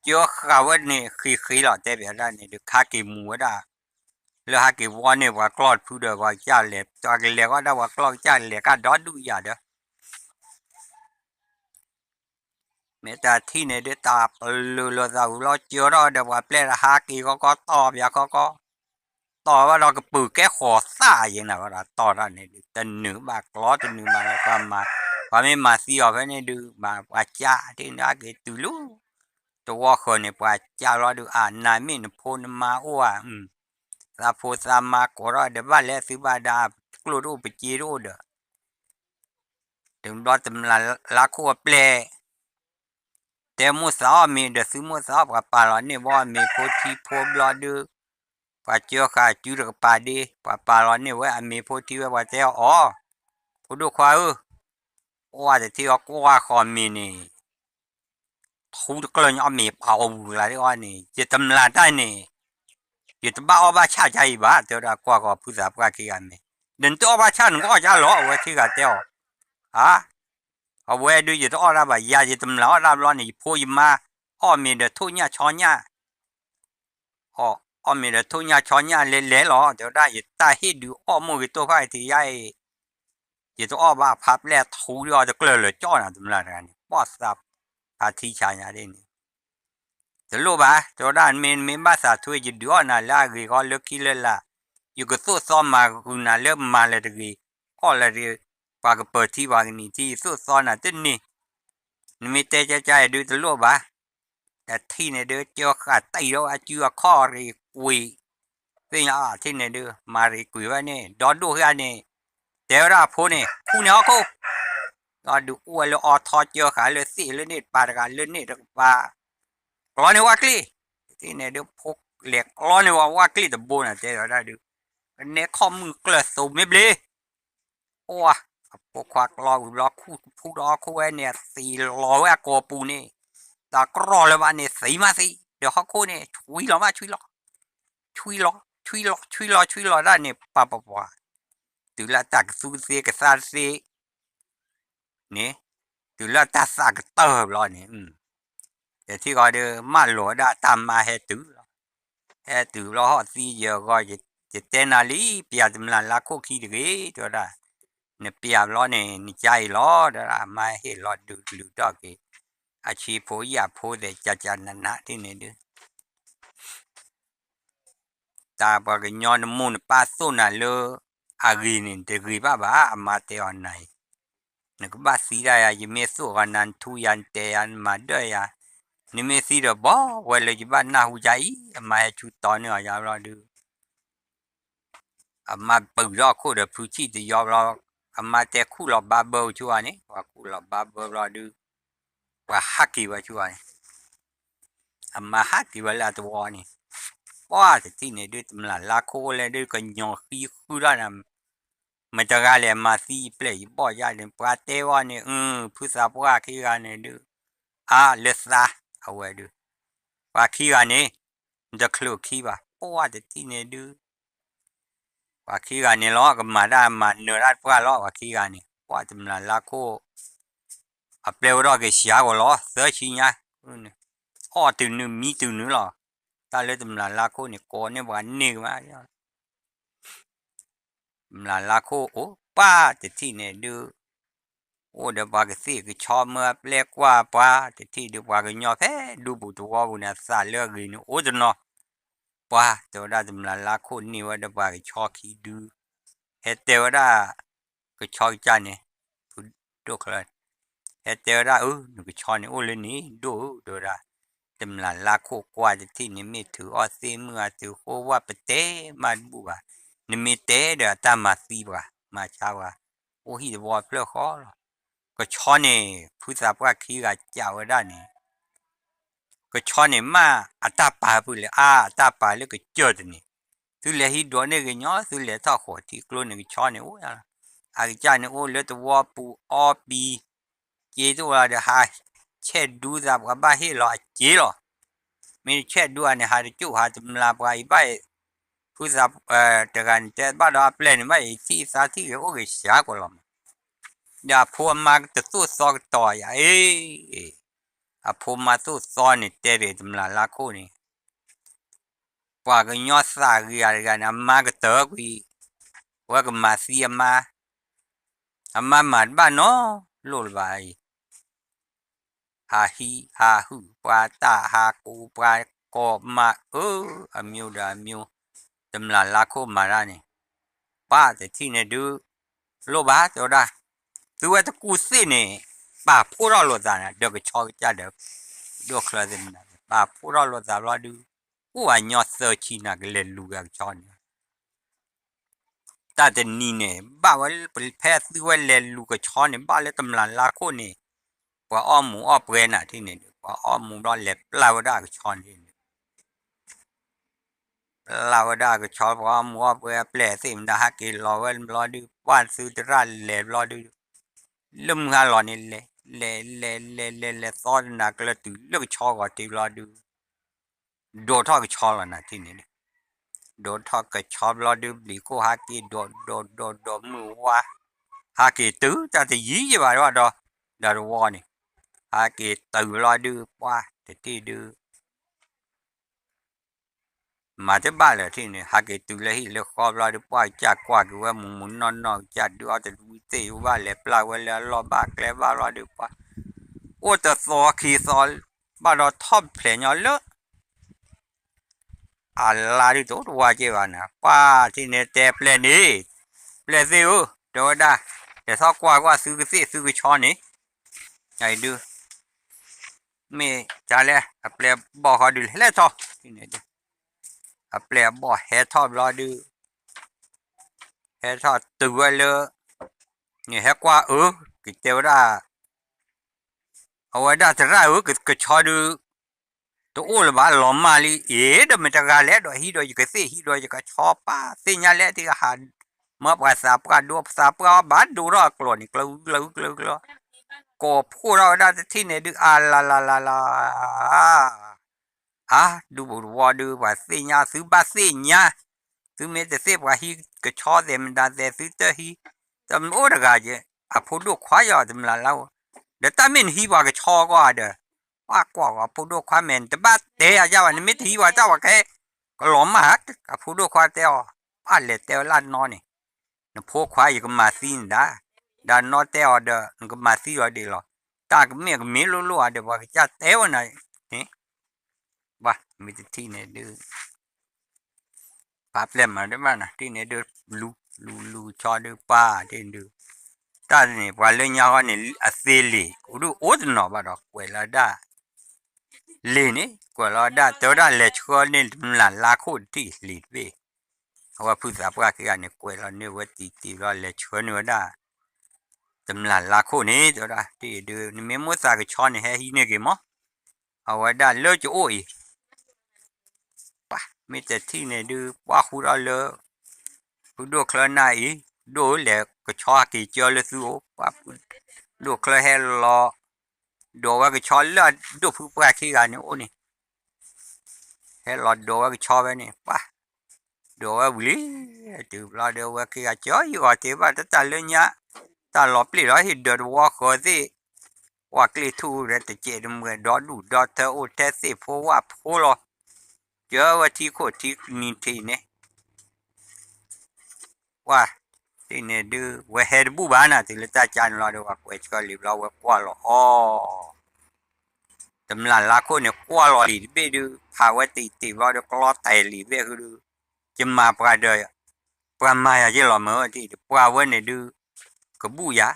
เจ้าข้าวเนี่ยคือหล่อแต่แบบนั้นเนี่ยดูข้ากินหมูได้แล้วข้ากินวันเนี่ยว่ากรอดพูดว่าเจ้าเล็บจากเล็กก็ได้ว่ากรอดเจ้าเล็กก็ดอดดูอย่าเด้อเมื่อแต่ที่เนี่ยได้ตาปลือเราเจอเราเดี๋ยวว่าเปลี่ยนหากีก็ตอบอย่าก็ต่อว่าเราก็ปือแก้ขอซ่าอย่างนั้นว่าต่อได้เนี่ยแต่หนึ่งบาทล้อแต่หนึ่งบาทก็มาพอไม่มาซีออกไปเนี่ยดูมาว่าจ้าที่น่าเกิดตุลูตัวคนเนี่ยว่าจ้าเราดูนายมินพูนมาอ้วถ้าพูดซ้ำมาก็รอเดี๋ยวบ้านแล้วซื้อบาดากลัวรูปไปจีรูเด้อถึงรอตำลาลักขัวเปลแต่มูสาวมีเดี๋ยวซื้อมูสาวกับปลาหลอนเนี่ยว่ามีโพธิโพบลอดูป่าเจ้าข้าจุดกับป่าดีป่าหลอนเนี่ยว่ามีโพธิว่าเจ้าผู้ดูควายว่าแต่ที่ว่าคอมีนี่ทุกคนเอามีเผาอะไรที่ว่านี่จะทำลายได้นี่จะบ้าบ้าชาใจบ้าเจ้าละกว่าก็ผู้สาวก็ขี้กันนี่เดินตัวบ้าชาหนึ่งก็จะหล่อว่าที่กันเจ้าเอาไว้ดูจะต้องอะไรบ้ายาจะทำแล้วอะไรร้อนนี่พูดมามีเดี๋ยวทุ่งเนี่ยช้อนเนี่ย ở mình là thôi nhà cho nhà lẻ lẻ lo cho đã vậy ta hết được ở một cái tôi phải thì ai vậy tôi ở ba pháp lẻ thú rồi cho cái lời cho là tụi là này bỏ sập à thi chả nhà đi từ lúc ba cho đã mình ba sa thôi chỉ đứa nào là cái gọi là kia làอยู่ก็สู้ซ้อมมาคุณน่ะเริ่มมาเลยตะกี้ก็เลยว่าก็เปิดที่ว่านี่ที่สู้ซ้อนน่ะตึ้นนี่มีแต่ใจใจดูตะลุบะแต่ที่เนี่ยเด้อเจ้าขาตีแล้วอาจือข้อรีกุยเป็นอ่ะที่เนี่ยเด้อมารีกุยว่านี่ดอนดูกันนี่เดี๋ยวราพูนี่คู่เนี่ยเขาดอนดูอ้วนแล้วออทอเจ้าขาเลยสิเลยนี่ปาดกันเลยนี่ตะปาร้อนนี่ว่ากลีที่เนี่ยเด้อพกเหล็กร้อนนี่ว่ากลีตะโบน่ะเจ้าได้ดูเนี่ยข้อมือเกลือสูบไม่เบลโอ้พวกควักรอคู่ผู้รอคู่ไอ้เนี่ย400กว่าปูนี่แต่ก็รอเลยว่าเนี่ยสีมาสิเดี๋ยวเขาคู่เนี่ยช่วยเรามาช่วยเราช่วยเราช่วยเราช่วยเราช่วยเราได้เนี่ยป่าถึงละตักซูเซียกับซาเซีเนี่ยถึงละตักซากเตอร์เราเนี่ยแต่ที่ก็เดือมาหลวได้ตามมาให้ตื้อเราหอดซีเยอะก็จะเต้นอะไรเปียจำนวนละคู่ขี้ดีตัวได้เนี่ยเปียเราเนี่ยนี่ใจเราเดี๋ยวมาให้เราดูดอกกี้อาชีพผู้ยาผู้เด็กจะนั่นนะที่นี่ดูตาบอกย้อนมุนป้าสุนันเลยอากีนี่เด็กบ้ามาเตอไหนนึกบ้าสีได้ยังไม่สู้กันนั้นทุยันเตยันมาด้วยนี่ไม่สีระบ้าเวลาจีบ้านน่าหูใจมาให้ชุดตอนนี้อย่าเราดูมาปืนรอคู่เดือผู้ชี้จะยอมเรามาแต่คู่เราบ้าเบลชัวนี่ว่าคู่เราบ้าเบลเราดูว่าฮักกี้ว่าชัวนี่มาฮักกี้เวลาตัวนี่ว่าแต่ที่นี่ดูตำรวจลาโคเลยดูกันยองขี้คู่แล้วนะมันจะการเลยมาซีเปลย์บ่อยอย่างปาเตว่านี่ผู้สาวว่าขี้กันนี่ดูเลสซาเอาไว้ดูว่าขี้กันนี่จะคลุกขี้ป่ะว่าแต่ที่นี่ดูว่าขี้กันนี่ล้อกับมาได้มาเนื้อรัดว่าล้อว่าขี้กันนี่ว่าตำรวจลาโคเปลวรอก็เสียกว่าล้อเสือชี้เนี่ยตื่นนึงมีตื่นนึงหรอตาเลยตำรวจลาโคนี่ก่อนเนี่ยว่านี่มาตำรวจลาโคโอ้ป้าแต่ที่นี่ดูโอ้เดี๋ยวว่าก็สิก็ชอบเมื่อเรียกว่าป้าแต่ที่เดี๋ยวว่าก็ยอแท้ดูบุตรว่าบุญสาเลือกเลยโอ้จนเนาะป้าเดี๋ยวได้ตำรวจลาโคนี่ว่าเดี๋ยวว่าก็ชอบขี้ดูเฮ็ดเดี๋ยวได้ก็ชอบจันเนี่ยดูครับเฮ็ดเดี๋ยวได้นึกชอบเนี่ยโอ้เลยนี่ดูเดี๋ยวได้ตำรวจลาโคกว่าจะที่นี่ไม่ถือออซีเมื่อถือโคว่าไปเตะมาบุว่านี่ไม่เตะเดี๋ยวตามมาซีว่ามาเช้าว่าโอ้ฮิเดี๋ยวว่าเปล่าขอก็ชอนี่ผู้สาวว่าขี้กะเจ้าได้นี่ก็ชอนี่มาอัตตาปาพูเลยอัตตาปาเลยก็เจอดนี่สุเลยฮิดวนเนี่ยก็ย้อนสุเลยท่าหัวที่กลัวเนี่ยก็ชอนี่โอ้ยอาจารย์เนี่ยโอ้เลยตัวว่าปูออปีเจตัวเดี๋ยวหาเช็ดดูสับกับบ้าเฮลอเจหรอไม่เช็ดดูอันเนี่ยหาจู่หาจำลาไปไปผู้สาวแต่กันแต่บ้านเราเปลี่ยนไปที่สาธิตโอ้ยเสียกว่าลำอย่าพูดมาจะสู้ซอกต่ออย่าพูดมาสู้ซ้อนนี่เตะจำลาลาคู่นี่ว่าก็ย้อนสาเรียกันมาก็เตะกุยว่าก็มาเสียมาหมาบ้านเนาะโลลไปฮาฮีฮาฮูปาตาฮากูปากอมามิวดามิวจำลาลาคู่มาได้นี่ป้าแต่ที่เนี่ยดูโลบ้าตัวได้ตัวตะกูสิเนี่ยป้าพูดเราโลดานะเดี๋ยวก็ชอบจ้าเดี๋ยวดูคลาสมันป้าพูดเราโลดาเราดูกูว่าย้อนเซอร์ชีนักเล่นลูกอย่างจอนแต่แต่นี่เนี่ยบ้าว่าเป็นแพทย์ด้วยเล่นลูกกับชอนเนี่ยบ้าเลยตำรานลาโคเนี่ยว่าอ้อมหมูอ้อมเปรน่ะที่เนี่ยว่าอ้อมหมูร้อนเล็บลาวด้ากับชอนที่เนี่ยลาวด้ากับชอนว่าหมูอ้อมเปรแปลสิมันได้ฮักกินรอไว้รอดูบ้านซื้อจะร้านเล็บรอดูลุ่มงานรอนี่เลยซ้อนนักเลยตื่นเลือกชอก่อนที่รอดูโดนทอดกับชอแล้วนะที่นี่โดนทอดกับชอรอดูบลีโคฮักกี้โดนมือว่าฮักกี้ตื้อจะจะยี่ยี่ว่าดอดารวอนี่ฮักกี้ตื้อรอดูว่าแต่ที่ดู mà thế ba là thì này hai cái từ lấy lấy kho ra được qua chả qua cáiว่าmuốn non chả đượcแต่ดูเตะว่าเลยปลาว่าเลยรอบ้าแกล้บ้ารอđược quaโอ้แต่ซอขี้ซอบ้าเราทอมเพลงเยอะอะไรที่ตัวว่าเจ้านะป้าที่เนี่ยแต่เพลงนี้เพลงซิวเดี๋ยวได้แต่ซอกว่าซื้อก็ซื้อก็ช้อนนี่ไอ้ดูไม่จ่าเลยเพลงบอกเขาดูเลยท้อที่เนี่ยดูเพลงบอกให้ท้อรอดูให้ท้อตัวเลยนี่ให้กว่าcái tiêu raเอาไว้ได้แต่ละcái cho đượcตัวอ้วนบ้าหลอมมาลีเดี๋ยวมันจะกาเล่ดฮีดอยก็ซีฮีดอยก็ชอบป้าซีญาเล่ที่หันมาภาษาปกาดูภาษาปกาบ้านดูรอกลอนี่กลัวก็พูดเราได้ที่ไหนดูดูว่าดูว่าซีญาซื้อบ้าซีญาซื้อเมื่อแต่ซีว่าฮีก็ชอบเดมันได้แต่ซื้อเตอฮีแต่มันโอ้ระกาเจพูดดูควายอ่ะแต่มันแล้วเดี๋ยวตามินฮีว่าก็ชอบก็เด้อว่ากว่าพูดดูความเหม็นแต่บ้าเตะเจ้าวันนี้ไม่ทีว่าเจ้าว่าแค่ก็หลอมมาฮักพูดดูความเตะบ้านเล็ดเตะล้านนอนนี่นพวกควายก็มาซีนด้านนอเตะเด้อก็มาซีว่าดีหรอตาก็เมียก็มีรู้ๆเดี๋ยวว่าจะเตะวันไหนนี่บ้ามีที่ไหนดูภาพเล่มมาได้บ้างนะที่ไหนดูลูชอดูป้าที่ดูตาเนี่ยว่าเรื่องยาวนี่อาเซลีดูโอ้ดนอบ้าดอกเวลาได้ลีนี่กว่าเราได้ตัวได้เลยชัวนี่มันลาคู่ที่ลีดเว้ว่าผู้สาวก็คือเนี่ยกว่าเราเนี่ยว่าตีเราเลยชัวเนื้อได้ตำลาคู่นี้ตัวได้ที่ดูนี่ไม่มั่วสากชอนนี่ให้ฮีเนี่ยกี่มั้งเอาไว้ได้เลิกจะโอ้ยป่ะไม่แต่ที่เนี่ยดูว่าคู่เราเลยคู่ดูคลานายดูเลยก็ชอกี่เจอเลยสู้ป่ะดูคลาให้รอดูว่าก็ชอนเลยดูผู้ป่วยขี้กันเนี่ยโอ้นี่ให้รอดูว่าก็ชอบไปนี่ป่ะดูว่าบุรีดูรอดูว่าขี้กันเจออยู่ว่าที่ว่าแต่เรื่องเนี้ยแต่หลบปลีเราเห็นเดือดว่าเขาสิว่ากลีทูเรตเจดเมื่อดอดูดอเธอโอเทสิเพราะว่าพวกเราเจอว่าที่โคที่นี่ที่เนี่ยว่าที่เนี่ยดูว่าเฮดบูบานะที่เราจะจานเราดูว่าคุยกันลิบเราว่ากว่าเราอ๋อตำนานละคนเนี่ยกว่าเราลีบดูภาวะตีว่าดูกลอดไตลีบคือดูจะมาปลาเดียปลามาอย่างที่เราเมื่อที่ปลาวันเนี่ยดูกบูยา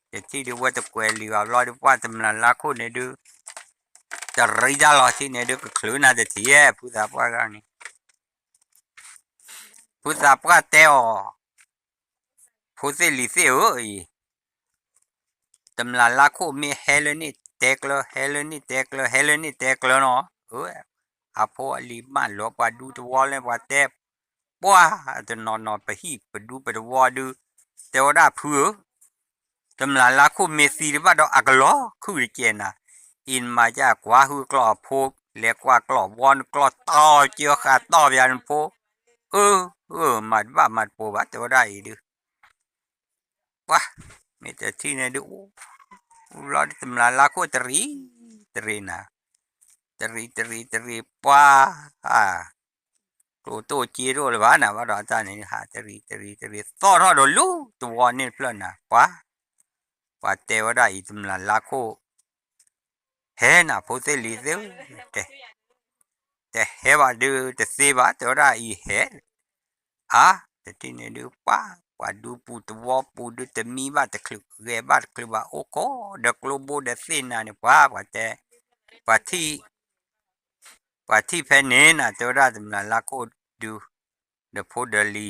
แต่ที่ดูว่าตะกวยลีบเราดูว่าตำนานละคนเนี่ยดูจะรีดาลอที่เนี่ยดูก็คลื่นน่าจะที่ผู้สาวปลากันนี่ผู้สาวปลาเต๋อผู้เสลีเสียตำลาลาคูมีเฮเลนี่เต็กเลยเฮเลนี่เต็กเลยเนาะอาพอลีมันลบว่าดูตัวเลยว่าเต็บว่าจะนอนไปฮีไปดูไปดูว่าดูแต่ว่าได้เพื่อตำลาลาคูมีสีว่าดอกอักล้อคือเจนะอินมาจากกว่าคือกลอบพกเรียกว่ากลอบวอนกลอบต่อเจียวขาดต่อยันโพมันว่ามันโปว่าแต่ว่าได้ดูว่าไม่แต่ที่ไหนดูเราทำลายลาโคตรีนะตรีป้าตัวจีโร่เลยว่านะว่าเราตอนนี้หาตรีต่อเราดูตัวนี้เพลินนะป้าเทวดาอีทำลายลาโคเห็นนะพูดเสียลีเดียวแต่เฮว่าดูแต่เสียว่าเทวดาอีเห็นแต่ที่นี่ดูป้าดูปูตัวปูดูแต่มีบ้าแต่คลุกเรียบ้าคลุกว่าโอ้โหเด็กลูกบูเด็กสินะเนี่ยป้าแต่ป้าที่เพนเนนะเทวดาทำลายลาโคดูเดอะโพเดลี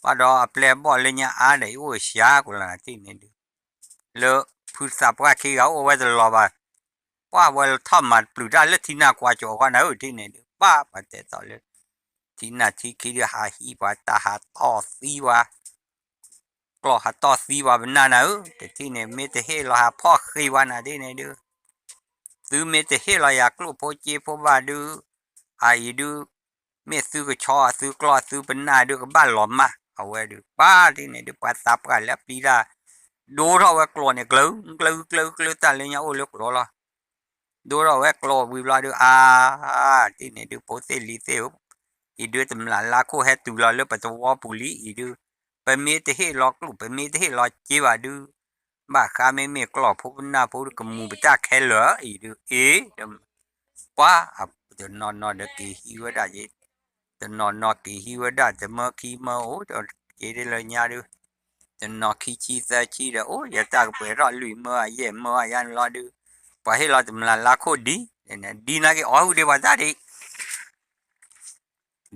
ป้าดออัปเลบอลเลยเนี่ยอะไรโอ้เสียกูละที่นี่ดูแล้วพูดสับว่าขี้เขาเอาไว้ตลอดว่าวันทำมันปลุกได้แล้วที่น่ากว่าจอกันนะที่นี่ดูป้าแต่ต่อเลยที่น่าที่คิดหาฮีป้าตาหาต่อซีว่ากลัวหาต่อซีว่าเป็นน่านะแต่ที่นี่ไม่แต่ให้เราหาพ่อเคยวันนะที่นี่ดูซื้อไม่แต่ให้เราอยากรู้พอเจ็บพอว่าดูไอ้ดูไม่ซื้อก็ชอซื้อกลอซื้อเป็นหน้าดูก็บ้านหลอมมาเอาไว้ดูป้าที่นี่ดูป้าสับกันแล้วปีละดูเราว่ากลัวเนี่ยกลือแต่เลยเนี่ยโอ้เลือกรอละ ดูเราแวกโลวิบลาดูที่เนี่ยดูโพสต์ลิเซลอีดูตำลาลาโคเฮตุลาเลปตัววอปุลีอีดูไปมีแต่ให้ล็อกลูไปมีแต่ให้ล็อกจีว่าดูบ้าข้าไม่มีกรอบพวกหน้าพวกกมูไปจ้าแค่เหลืออีดูเดมว่าจะนอนเด็กฮิวได้ยังจะนอนกี่ฮิวได้จะเมื่อกี้เมื่อโอ้จะเจได้เลยเนี่ยดูจะนอนขี้ชี้ซะชี้เด้อโอ้ยาตากไปรอลุยเมื่อเย่เมื่อยันรอดูพอให้เราตำลาลาโคดีเนี่ยดีนะก็อ๋อเดี๋ยวว่าได้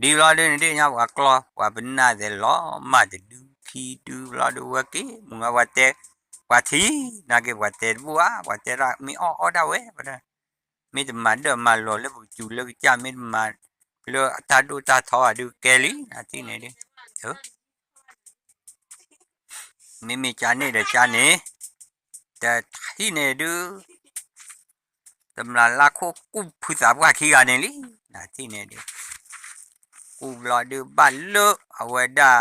ดีรอดูนี่เนี่ยว่ากลัวว่าเป็นน่าจะล้อมาจะดูขี้ดูรอดูว่ากี่มึงว่าแต่ว่าที่นักว่าแต่บัวว่าแต่ละมีอ้อได้เว้ยไม่จะมาเดินมาหล่อแล้วจู่แล้วจะไม่มาแล้วตาดูตาทอดูแกลี่นะที่ไหนดิไม่จานนี่เดี๋ยวจานนี้แต่ที่ไหนดูตำราลาโคกูผู้สาวว่าขี้กันนี่นะที่ไหนดิกูรอดูบ้านเลิกเอาไว้ได้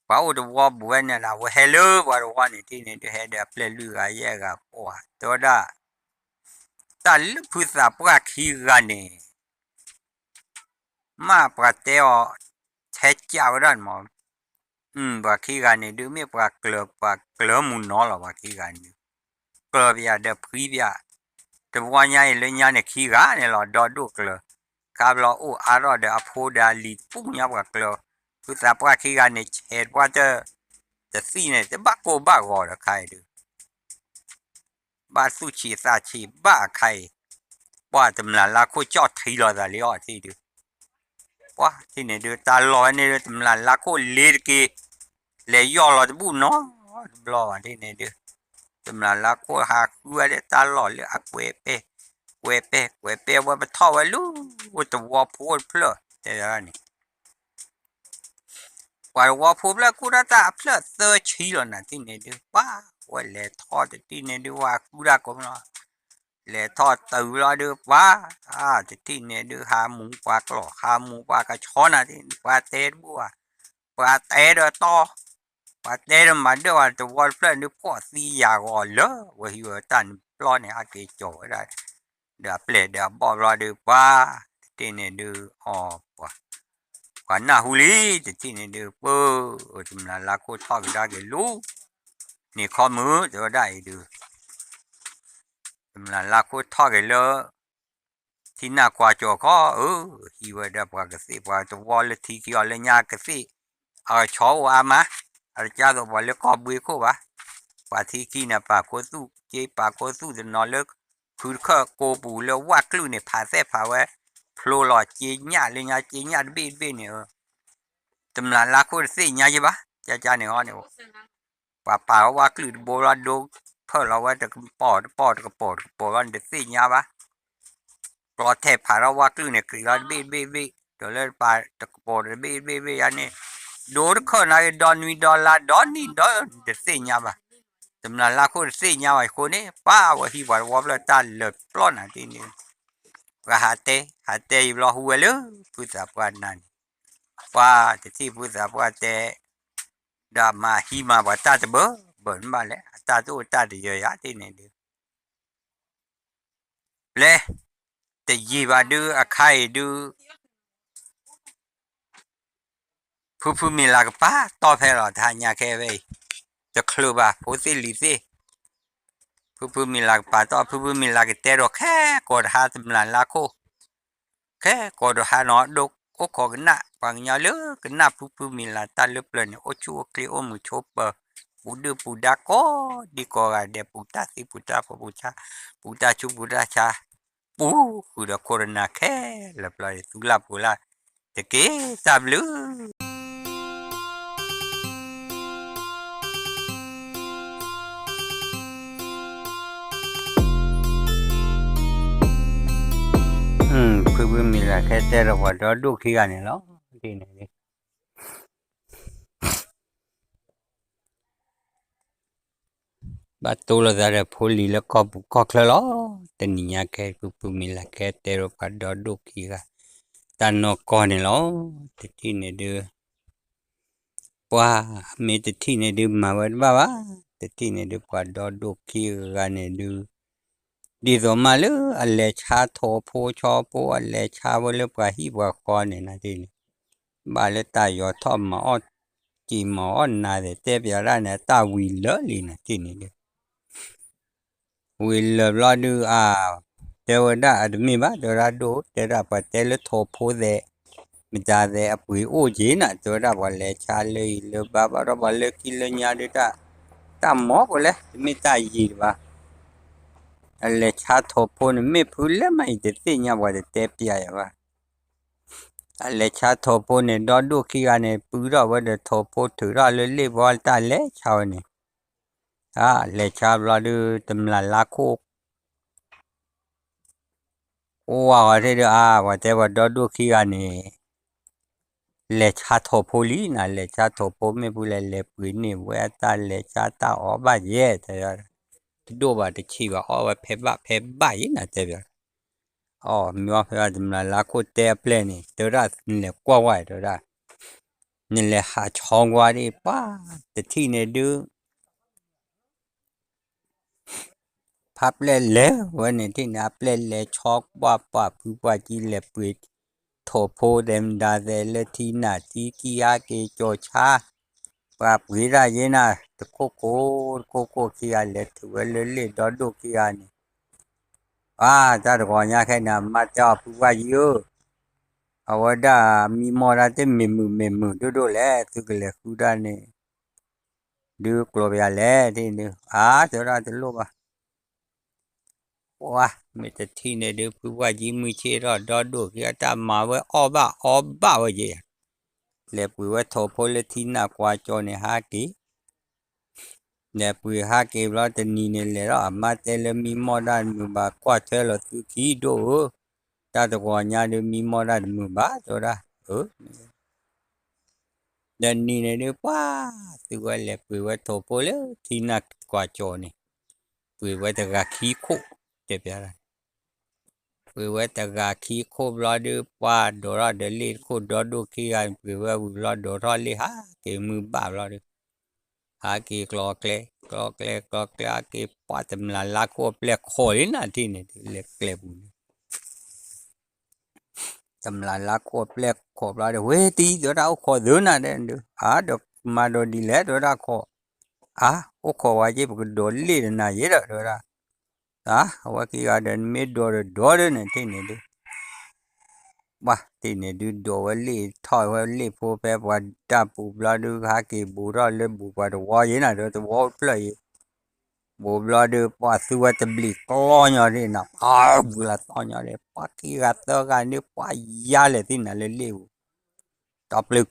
ว่าอุดว่าบัวเนี่ยนะว่าเฮลโลว่านี่ที่ไหนดิเฮเดเปลือยอะไรกับว่าตัวได้แต่ลูกผู้สาวว่าขี้กันนี่มาประเดี๋ยวเทเจ้าด้านหมอว่าขี้กันนี่ดูไม่ปากเกลือมุนนอหรอว่าขี้กันนี่เกลือเบียเดพรีเบียแต่วันนี้เลยเนี่ยขี้กันนี่เราดอดูเกลือครับเราโอ้อารอเดอโพดาลีปุ๊บเนี่ยว่าเกลือผู้สาวว่าขี้กันนี่เห็ดว่าจะซีเนี่ยจะบ้าโกบ้ากอหรอใครดูบ้าสุชีซาชีบ้าใครว่าจำนวนละโคจอดทีเราแต่เลี้ยวที่ดูว่าที่เนี่ยดูตาลอยเนี่ยจำนวนละโคเลี้ยกีเลยย่อเราจะบุญเนาะรอที่เนี่ยดูจำนวนละโคหาคัวเดตาลอยเลยอักเวเป้ว่าไปท่อไว้ลูว่าจะว่าพูดเพลอแต่ละนี่ว่าพูดแล้วกูน่าจะเพลอเซอร์ชีแล้วนะที่เนี่ยดูว่าเลยท่อที่เนี่ยดูว่ากูรักกูเนาะเลยทอดตือเราดูว่าที่เนี่ยดูหาหมูปลากรอกหาหมูปลากระชอนที่ปลาเต้บัวปลาเต้เด้อต่อปลาเต้เด้อมาเด้อว่าจะวอลเฟลนึกพอสียาก่อนเลยว่าหิวตันปล้อนเนี่ยอาเกจโจ้ได้เดี๋ยวเปลี่ยนเดี๋ยวบอกเราดูว่าที่เนี่ยดูว่าหน้าหูลีที่เนี่ยดูเปิ้ลจุดนั้นละโคทอดได้กี่ลูกนี่ข้อมือจะได้ดูจุดนั้นละโคทอดกี่เลยที่น่ากว่าจอก็ฮิวได้ปากสิปากตัววอลที่ที่อะไรเงี้ยกสิชอว่ามาจ้าตัววอลก็บุยก็ว่าว่าที่ที่น่ะปากโคสู้เจ็บปากโคสู้จะนอนเลิกคือข้อโกปูแล้วว่าคลื่นเนี่ยผ่าเส้นผ่าไว้โผล่หลอดเจียญ่าเลยเงี้ยเจียญ่าบีเนี่ยตำนานละโคสิเงี้ยใช่ปะจ้าเนี่ยอ๋อเนี่ยป่าว่าคลื่นโบราณดูเพื่อเราไว้แต่ปอดกันเด็ดสิเงี้ยปะปลอดเทพผ่าเราว่าคลื่นเนี่ยคือการบีเดี๋ยวเล่นไปตะโกนบีอันนี้ดูคนไหนดอนมีดอลลาร์ดอนนี่ดอนเด็ดสิเงี้ยปะตำนานละโคสิเงี้ยไอ้คนนี้ป้าว่าที่ว่าเลยตาเลิศปล้อนที่นี่ก็หาเตอยู่รอหัวเลยผู้สาวกันนั่นว่าที่ผู้สาวกันแต่ดามาฮีมาว่าตาจะเบิ่นมาแล้วตาตัวตาจะเยอะที่นี่ดูเลยแต่ยีบาดูอาใครดูผู้มีหลักป้าต่อเพลอทานยาแค่ไว้จะคลูบะผู้สิลิสิผู้มีหลักป้าต่อผู้มีหลักเตโรแค่กดหาตำนานละโคแค่กดหาเนาะดกโอ้ขอกันนะฟังยาเลือกันนะผู้มีหลักตาเลือเปล่าเนี่ยโอชูคลีโอมือชบปูดูปูดาโกดีกว่าเดปูตาสิปูตาปูตาชูปูตาชาปูudah corona ke la playa sulap pula teke sablu คือมีละแค่แต่เราว่าเราดูขี้กันเนี่ยเนาะที่นี่บัดตัวเราจะพูดลีแล้วก็คลอแต่เนี่ยแค่คือมีละแค่แต่เราว่าเราดูขี้กันแต่นกก่อนเนี่ยเนาะที่นี่ดูว่ามีแต่ที่นี่ดูมาว่าแต่ที่นี่ดูว่าเราดูขี้กันเนี่ยดู đi rồi mà lỡ alle cha thô po cho po alle cha vô lỡ bà hi bà con này nè thì bà lỡ ta yo thom mà ở chỉ mà ở nà để té bia ra nè ta quỳ lỡ liền nè thì nè quỳ lỡ lo đưa à theo đó à mi bác rồi ra đố để ra bà té lỡ thô po để mình ta để à quỳ ô gì nè rồi ra bà lỡ cha lỡ bà đó bà lỡ kia lỡ nhà đi ta ta mỏ bà lỡ mi ta gì bà alle cha thô po nè mi phu lỡ mày để tí nhà bà để té bia bà alle cha thô po nè đó đôi khi anh nè bự đó bà để thô po thử ra lỡ lỡ bà ta lỡ chào nè à lỡ cha lo đưa tầm là lá khô wow thế đó à và thế và đó đôi khi anh nè lỡ cha thô po lý nè lỡ cha thô po mi phu lỡ bự nè với ta lỡ cha ta ở bà dễ thế đó đôi bà để chi bà ở phê bà gì nè thế đó mi phải tầm là lá khô té ple nè thế đó lỡ qua ngoài thế đó nên lỡ hạ chong qua đi ba thế thì nè đưa pháp lỡ lỡ và nè thì nè ple lỡ chọc ba phu ba chi lỡ bự thô po đem đa dễ lỡ thì nè thì kia cái cho cha và bữa ra vậy nè cô kia lệ thua lệ lệ đó đồ kia nè à ta được gọi nhà cái nào mà cho phụ qua yêu ở đó mi mò ra tới mềm đồ đồ lệ tôi cái lệ khu ra nè đưa cô về lệ thì nè à cho ra từ lúc à wow mấy cái thi này đưa phụ qua gì mới chơi đó đó đồ kia ta mà với ở ba vậy lệ phụ qua thổ phô lệ thi nào qua cho nè ha kỹ nè bùi ha kê lo tên ni nè lẽ đó mà tên là mi mò đan mù bà qua chơi là thứ khí đồ ta được qua nhà được mi mò đan mù bà rồi đó dan ni nè được quá từ qua lẽ bùi qua thổ bồ lẽ thì nè qua cho nè bùi qua ta gà khí khô thế bây giờ bùi qua ta gà khí khô lo được qua đồ ra để lên khô đó đồ kia bùi qua lo đồ ra lên ha cái mù bà lo được aki klok le aki patem la ko ple kholi na tini le kle bu tam la ko ple ko bla de we ti do da ko do na de a do ma do di le do da ko a o ko wa je bu do le na ye do da a wa ki ga de me do de ne tini de ba tini du do wa le thoi wa le po pe wa da bu bla du ha ki bu ra le bu wa do wa ye na do wa ple bố lo đưa qua xưa tập lì to nhỏ đi nè vừa là to nhỏ đi bắt khi gạt tơ gà nước qua giá lên thì nè lên liu tập lực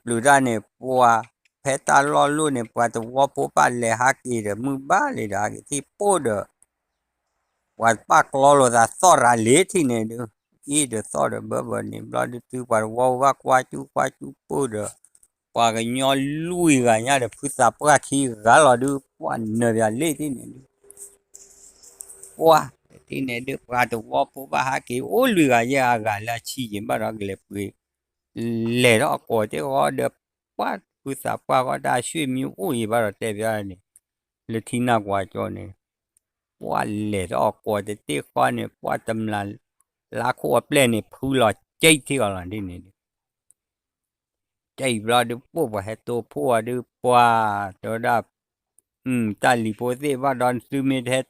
lù ra nè qua phê ta lo luôn nè qua tập qua phố ba lệ hạ kỳ rồi mưa ba lệ đã cái thì bố được qua bác lo ra so ra lệ thì nè được ý được so được bơ bơ nè lo được từ qua chú bố được qua cái nhỏ lui gà nhá được phức tạp qua khi gà lo được qua nè ra lệ thì nè哇，今年的话都我不把它给我绿个呀个了，起因把那个来不来了过的我的把不是把我大学米我也把它代表呢，来听那个叫呢，我来了过的这块呢，我怎么了？拉过来呢，铺了这条了的呢，这了的不把它多破的破，多大ta li po te va don su mi the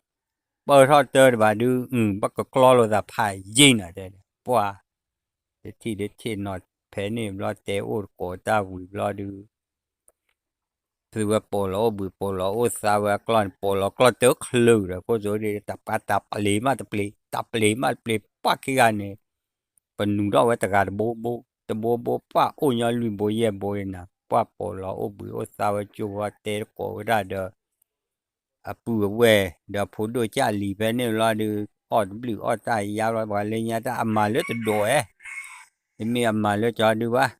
bơ tho tơ bà đưa bắt có clo lo da phải gì nè đây qua để thì để trên nó thế này lo té ô cổ ta vui lo đưa từ qua bộ lo ô sao qua clon tớ khử rồi có rồi đi tập lý mà bắt cái gan này phần nung đó với tất cả bố pa ô nhau lui bố nè pa bộ lo ô sao cho qua té cổ ra được à bùa về đợt phụ đôi cha lì về nên lo được ở bự ở tại giao rồi bảo lên nhà ta mà lết từ đồi ấy thì mình mà lết cho được quá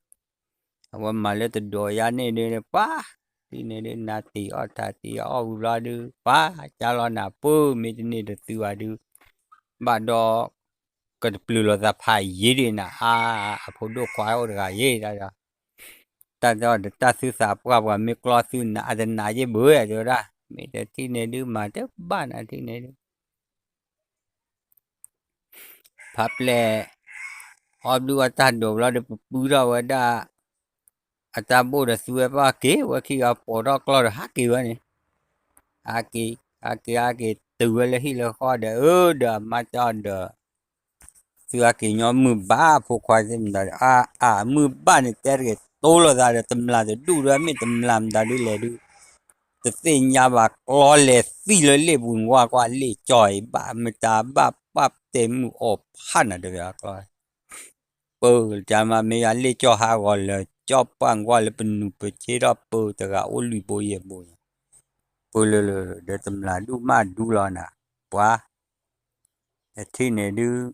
mà lết từ đồi ra nên nên quá thì nên là tí ở tại tí ở lo được quá cha lo nạp bơ mình nên được từ được bạn đó cái bự lo ra phải gì đi nè phụ đôi khoai ở cái gì đó ta đó ta sư sạp qua mình lo sư nãy giờ nãy giờ bữa rồi đó mình thì nên đưa mà tới ba nãy thì nên Paple Abdu atado la de pura wada atabo da sueva ke waki apora klor haki wani haki tu le hi le kho de da mata da tu haki nyo mu ba pho kwa sim da mu ba ni terge to lo da de tamla de du ra mi tamlam da du le du te se nya ba klo le si le bun wa kwa le choi ba mata ba pap te mu op hana de ya klo bơ chama me ale cho ha gọi là cho bang gọi là bình nụ chế đó bơ ta gà ô lì bơ ye bơ lơ để tầm là đu mà đu lo nè quá thì này đu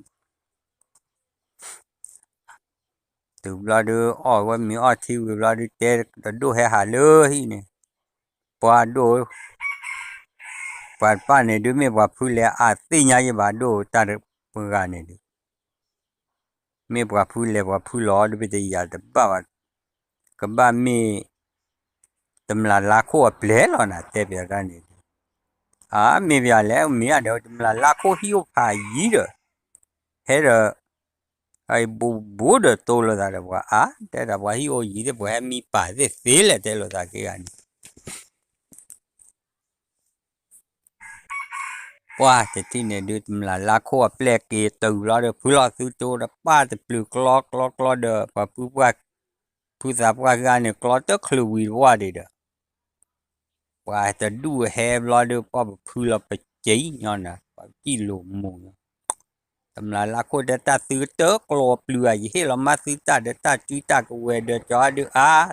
từ lo đu ở qua mi ở thiêu lo đu chế đu hè hà lơ hi nè quá đu quá này đu me quá phu lẹ tí nhà ye bà đu ta được bơ gà này đu me quá phu lẹ quá phu lo đu bây giờ đu bà cái bà me tầm là lá khô ple lo nè thế bây giờ này mi bia le mi a de la ko hiu pa yi de he de ai bu de to lo da de wa de da wa hi o yi de wa mi pa de se le de lo da ke ga ni wa te ti ne de la ko a ple ke tu lo de pu lo su to da pa de plu klo de pa pu wa pu sa wa ga ne klo te khlu wi wa de wa te du he lo de pa pu lo pe chi nyo na pa chi lo mu tầm là cô đã ta tứ tớ lọp lừa gì hết là mà tứ ta để ta chú ta cái quê để cho được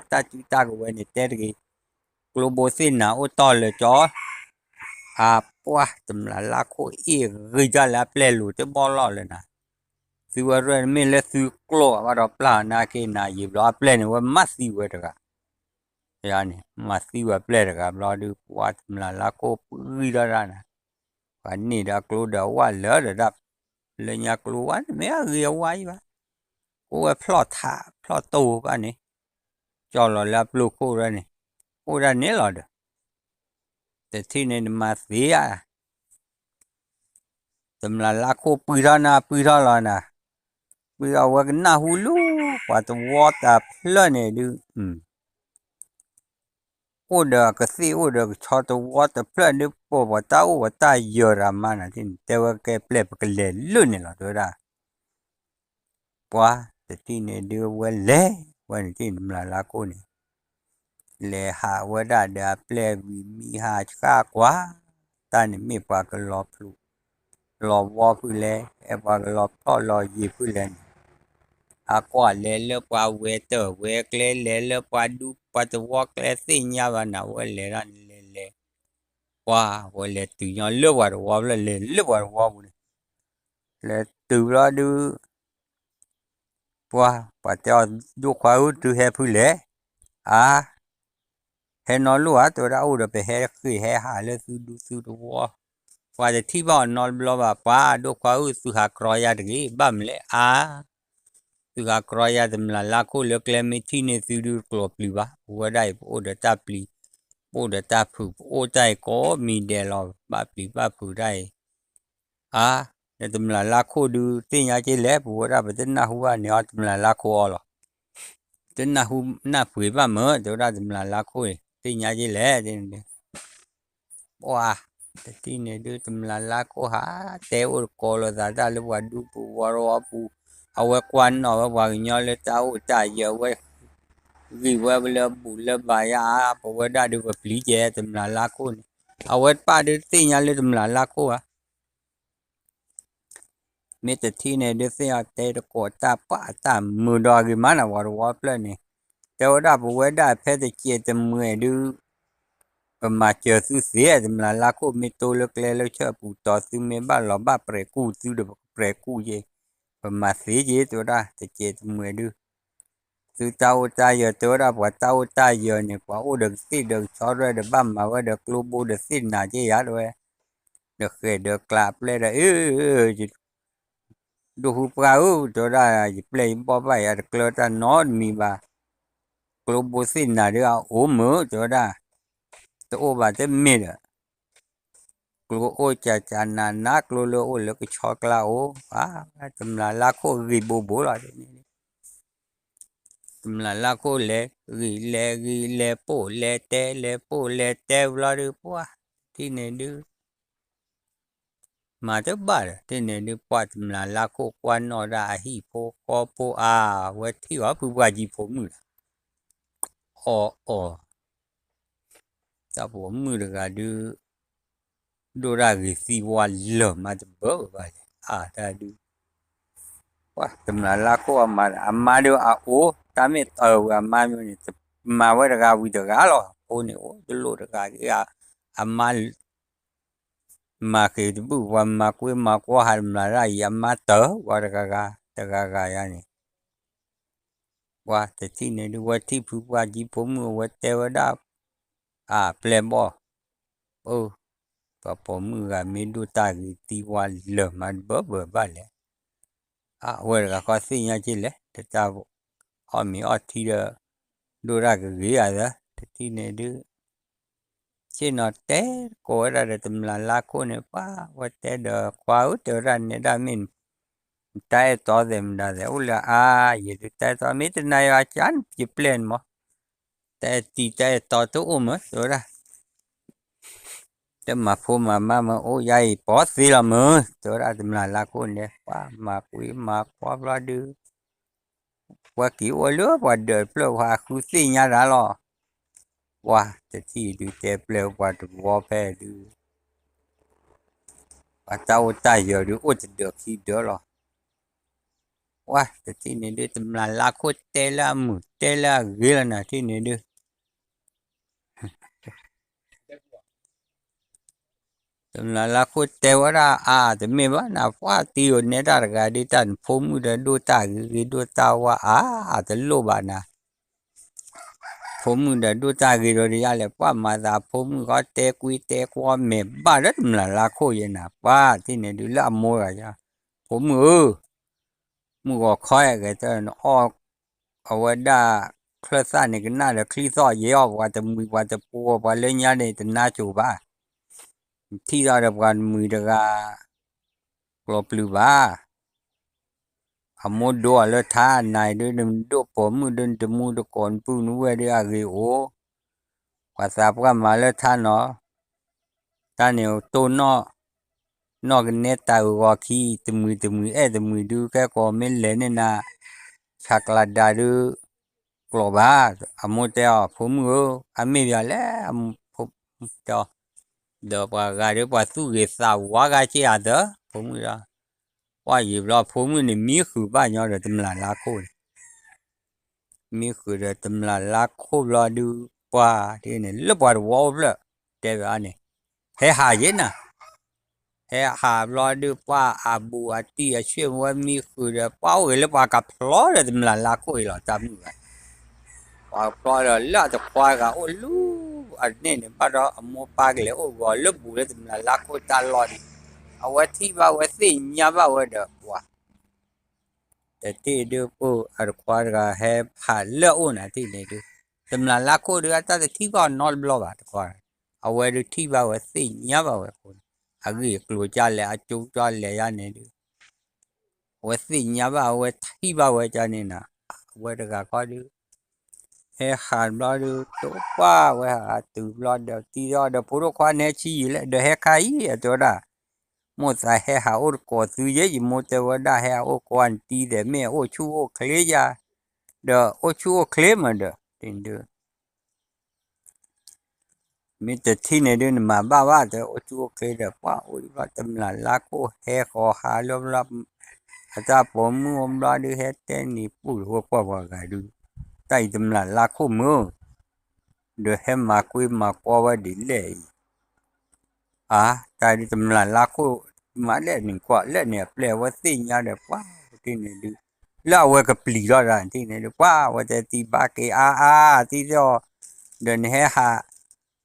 ta chú ta cái quê này tết cái global xin nào ô to là cho quá tầm là cô ý gửi ra là ple lù tới bao lo lên nè từ vừa rồi mình là từ klo và đó là na cái na gì đó ple này và mất gì vậy đó yani mất gì vậy ple đó đó được quá tầm là cô gửi ra nè và nè đã klo đã qua lỡ rồi đó le nya keluar me ria wai ba ko plot tha plot tu ba ni cho lo la plu ko ra ni ko ra ni lo de te thi ne ma sia tam la ko pi ra la na pi ra wa na hu lu wa to water pla ne du order ka si order cho to water pla ni po wa ta yo ra ma na tin te wa ke ple ka le lu ni la do ra quá te ti ne du wa le wa ni tin la ko ni le ha wa da ple mi ha ka quá ta ni mi pa ka lo wa pu le e pa ka lo to lo yi pu le a kwa le pa we to we kle le pa du pa to wa kle si nya ba na wa le ran le wa wa le tu nya le wa le wa le tu lo du wa pa te du kwa u tu he pu le he no lu to ra u de pe he khi he ha le su du wa qua de thi ba no lo ba pa do qua u su ha kroya de bam le su ha kroya de la ko le kle mi thi ne su du klo pli ba wa dai o de ta pli o de ta phu o dai ko mi de lo ba pli ba phu dai de tum la ko du ti nya che le bu ra ba de na hu wa ne tum la ko lo de na hu na phu ba mo de ra tum la ko ti nya che le de wa ti ne du tum la ko ha te o ko lo da lu wa du pu wa ro pu a we kwan no wa nyo le ta o ta ye we vi we le bu le ba ya pu wa da du pli je tum la ko ni a we pa du ti nya le tum la ko me te ti ne de se a te ko ta pa ta mu do gi ma na wa ro wa ple ni te o da pu we da phe te che te mu e du mà chờ su xía thì là cô mi tô lực lẹ lực chờ phụ tỏ su mi ba lọ ba preku su được preku gì mà xía gì tôi ra thì chế thì mười đứa su tao ta giờ tôi ra và tao ta giờ này quả ô được xí được cho ra được băm mà được globo được xí nào chứ giá rồi được khề được clap lên là đồ hụp gạo tôi ra play bỏ vậy được lơ ta nói mi ba globo xí nào được ốm mỡ tôi ra tôi ô bà tới mệt lo o cha cha na nak lo o lo cái chocolate o tầm là cô ghi bố là tầm là cô ghi lẹ bố lẹ té là được quá thì nên được mà tới bà thì nên được quá tầm là cô quan nó ra hi po có po vậy thì ở phụ bà gì phụ mưa ta phụ mưa được à đưa đồ ra cái gì qua lỡ mà tới bớ vậy ta đưa wah temlala ko amado a o tame amado ni mawa daga wi daga lo o ni o dulu daga ya amal ma ke bu wa ma ko har mlara ya ma to wa daga ga ya ni wa te ti ne du wa ti pu wa ji po mu wa te wa da plan bo o pa po mu ga me du ta ti wa le ma bo ba le wa daga ko si nya chi le te ta mi o ti da đồ ra cái gì đó thì này đưa chỉ nó té cô ra được tầm là cô này quá và té được quá út được ra này đã mình tay to them đã thế là vậy thì tay to mấy tên này chán chụp lên mà tay to tôi á rồi ra thế mà phụ mà ô dây bỏ xí là mơ rồi ra tầm là cô này quá mà quý mà quá ra đưa qua kiểu qua lứa qua đời pleu hoa khu xí nhà ra lo wah jadi du te pleu qua du wo pe du và tao ta giờ du út được khi đó lo wah jadi này du tầm là cô te la mu te la ghê là thì này du tầm là cô te wa ra tầm me ba na fa tiêu ne ra ga đi tan phom du du ta ghê du ta wa tầm lo ba na phom du ta ghê rồi đi ale pa mà da phom có te quy te qua me ba rất là cô vậy nè pa thì này du la mua rồi ya phom mu go khoi cái đó nó ở ngoài đó khơi sa này cái nào là khi so dễ ở qua tầm po qua lên nhà này tận na chủ ba thì ra được gần 10 được global ba mua đồ là tha này đưa đừng đồ bỏ mua đừng đừng mua đồ còn pu nuôi đi cái ô qua sạp qua mà là tha nó ta nếu tôn nó cái nét tàu qua khi tầm 10 đưa cái còn mình lên nên là chắc là đã đưa global mua theo phụ mua mấy giờ lẽ phụ cho được và gà được và su cái sao quá gà chỉ đó phụ mua ra qua gì lo phụ mua này miếng khử ba nhau rồi tầm là khô miếng khử rồi tầm là khô lo đưa qua thì này lúc qua wow rồi để vào này hay hà vậy nè hay hà lo đưa qua bù ti xuyên qua miếng khử rồi bao người lúc qua cặp lo rồi tầm là khô rồi tầm người qua rồi là tập qua cả ô lu này bắt đầu mua ba cái ô gọi lớp bù đấy là cô ta lo đi ở thi vào thi nhà vào được quá thì được cô ở qua cái hè hà lỡ ôn thì này được tầm là cô được ta thi vào nó lo vào qua ở được thi vào thi nhà vào ở cái lúa cha lẹ chú cha lẹ ya này được ở thi nhà vào thi vào cho nên là ở được có được he han lo du to pa wa tu lo de ti lo de puro kwa ne chi le de he kai e to da mo sa he ha o ko tu ye ji mo te wa da he o ko an ti de me o chu o kle ya de o chu o kle ma de tin de mi te ti ne de ma ba de o chu o kle de pa o ba tam la ko he ko ha lo la ta po mu om la de he te ni pu ho pa wa ga du tay tầm là khô mưa được hem mà quy mà qua qua đi lệ tay đi tầm là khô mà lệ mình qua lệ nè lệ qua xin nhau được quá thì này được là qua cái pli đó ra thì này được quá qua thì ba cái thì do đền hè ha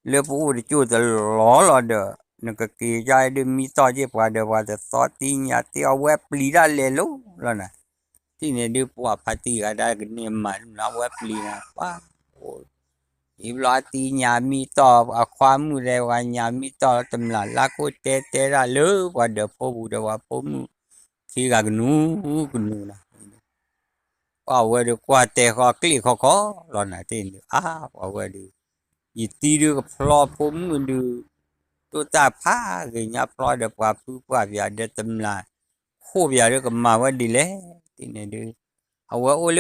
lệ phụ đi chú từ ló được nó cái kia dài đi mi to chứ qua được qua to thì nhà thì ở qua pli ra lệ luôn rồi nè thì này đi qua party ada cái niệm mà nó web li na quá อีบลอตีญามีต่อความมือเรวันญามีต่อตำลาลาโคเตระเลือว่าเดพบูเดว่าพมูที่กักนูนะว่าเวดกว่าเตะขอกลีขอหลอนนะที่นี่ว่าเวดอีตีดูกับพลอพมือดูตัวตาผ้าเกี่ยพลอเดว่าผู้ว่าวิอาเดตำลาโควิอาเดก็มาว่าดีเลยที่นี่ดูเอาว่าโอเล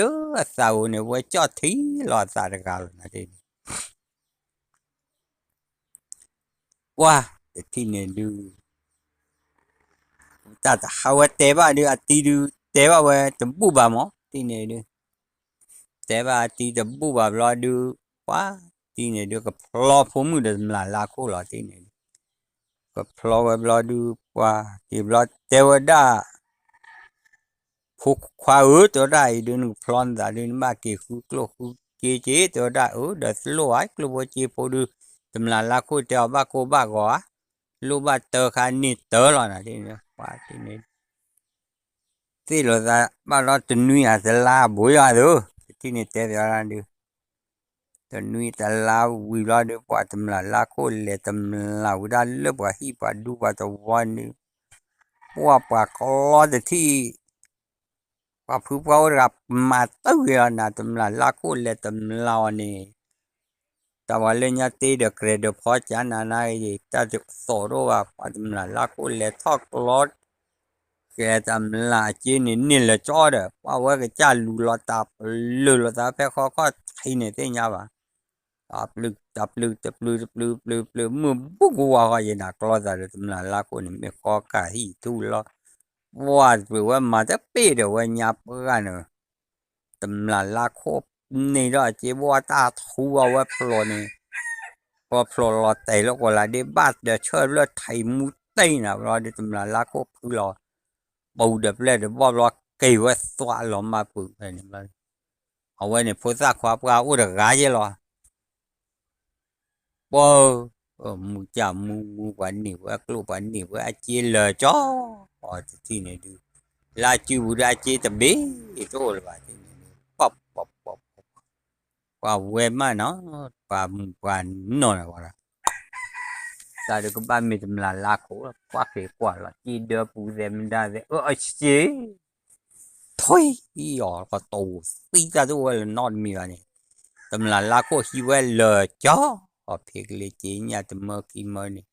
สาวเนี่ยว่าจอดที่หลอดสารกาลนะที่ว่าที่นี่ดู tata hawa teba de atidu teba we tembu ba mo tine de teba ati tembu ba lo du wa tine de ka plo phu mu de la ko lo tine ka plo we lo du wa ti lo tewa da phu kwa u to da I de nu plon da de ma ke khu klo khu ke che to da u de slo ai klo bo che po du tem la ko te ba ko ba go lu ba te kha ni te lo na tine wa tine tí lo ra ba lo tu nui à te la bui à do tí ni te ra đi tu nui te la bui lo de pa tem la ko le tem la u da le pa hi pa du pa to wa ni wa pa ko de thi pa phu pa rap ma tu ya na tem la ko le tem la ni ta wa le nya ti de kre de pho cha na na yi ta de so ro wa pa tem la ko le thok lo cái tầm là chỉ nên là cho đó qua cái cha lù lọt tạp phải khó thấy này thế nhau à tập lực mưa bút qua cái gì nào có ra được tầm là cô này mới khó cả hi tu lo qua vừa mà tập bê được qua nhập cái nữa tầm là cô này đó chỉ qua ta thu qua pro này qua pro lọt tay nó gọi là để bắt để chơi nó thầy mu tay nào rồi để tầm là cô cứ lo bầu đập lên để bỏ lo cây quá xóa lo mà bự này màเอาไว้เนี่ยพุทธะความกล้าอุดกายเหรอบ่มูจ่ามูวันนี้ว่ากลุ่มวันนี้ว่าจีเลยจ้ออ๋อที่นี่ดูลาจูบุราจีตะเบโตเลยว่าที่นี่ป๊อปว่าเวมาเนาะว่าโน่นว่า ta được có ba mươi tầm là khổ quá khỉ quả là chi đưa phụ em ra để chế thôi ý nhỏ có tù tí ra tôi là non mì này tầm là khổ khi về lờ chó ở phía lệ chế nhà tầm mơ khi mơ này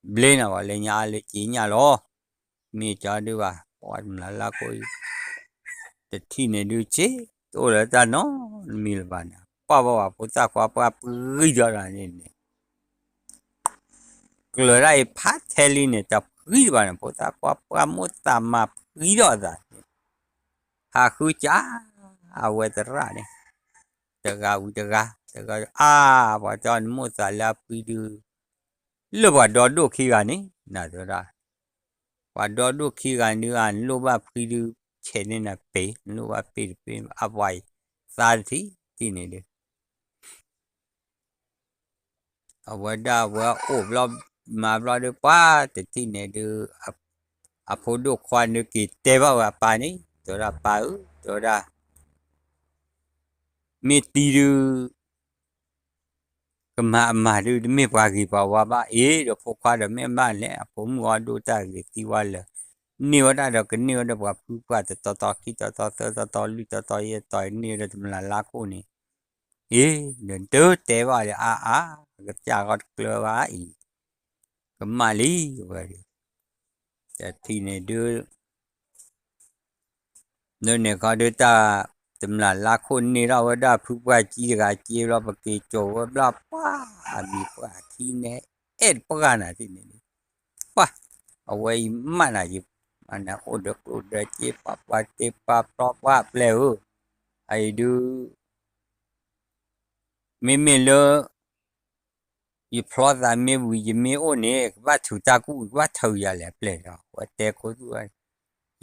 lên nào lên nhà lệ chế nhà lo mì cho đưa vào tầm là khổ để thi này đưa chế tôi là ta nó mì là bạn bao phụ ta qua bây giờ là nàyเลยได้พัดเทลีเนี่ยจะพื้นบ้านพอตาควาปามุตตามาพื้นได้หาคือจ้าเอาไว้ตระเนี่ยจะกาว่าตอนมุตตาลาพื้นดูเลือบว่าดอดูขี้กันนี่น่าจะได้ว่าดอดูขี้กันนี่อันลูกว่าพื้นดูเช่นนี้นะเป๋ลูกว่าเป๋เอาไว้สาธิที่นี่เด้เอาไว้ได้ว่าโอ้เรามาเราดูป้าแต่ที่นี่ดูà phố đồ khoan nước kỳ tế vào à bà này tôi là bà tôi là mẹ tì đưa cái mà đưa mẹ bà gì vào bà được phố khoan được mẹ bà này phố mua đồ ta cái tì vào là nhiều đã được cái nhiều đã vào phụ qua từ to khi to lư to ye to nhiều là là lá cô này đến tới tế vào là cái cha con cửa vá cái mà lý vậy thì này đưa nơi này có đứa ta tầm làคนนี่เราได้ผู้ว่าจีเราปกติโจว่าบลาป้ามีกว่าที่เนี่ยปะกันนะที่นี่ป้าเอาไว้มันอะไรมันนะโอดจีป้าเตป้าปลอบว่าเปล่าไอ้ดูไม่เลยอีพลอดแต่ไม่วิไม่โอเนี่ยว่าถูกตากูว่าเท่าอย่างไรเปล่าว่าแต่คนด้วย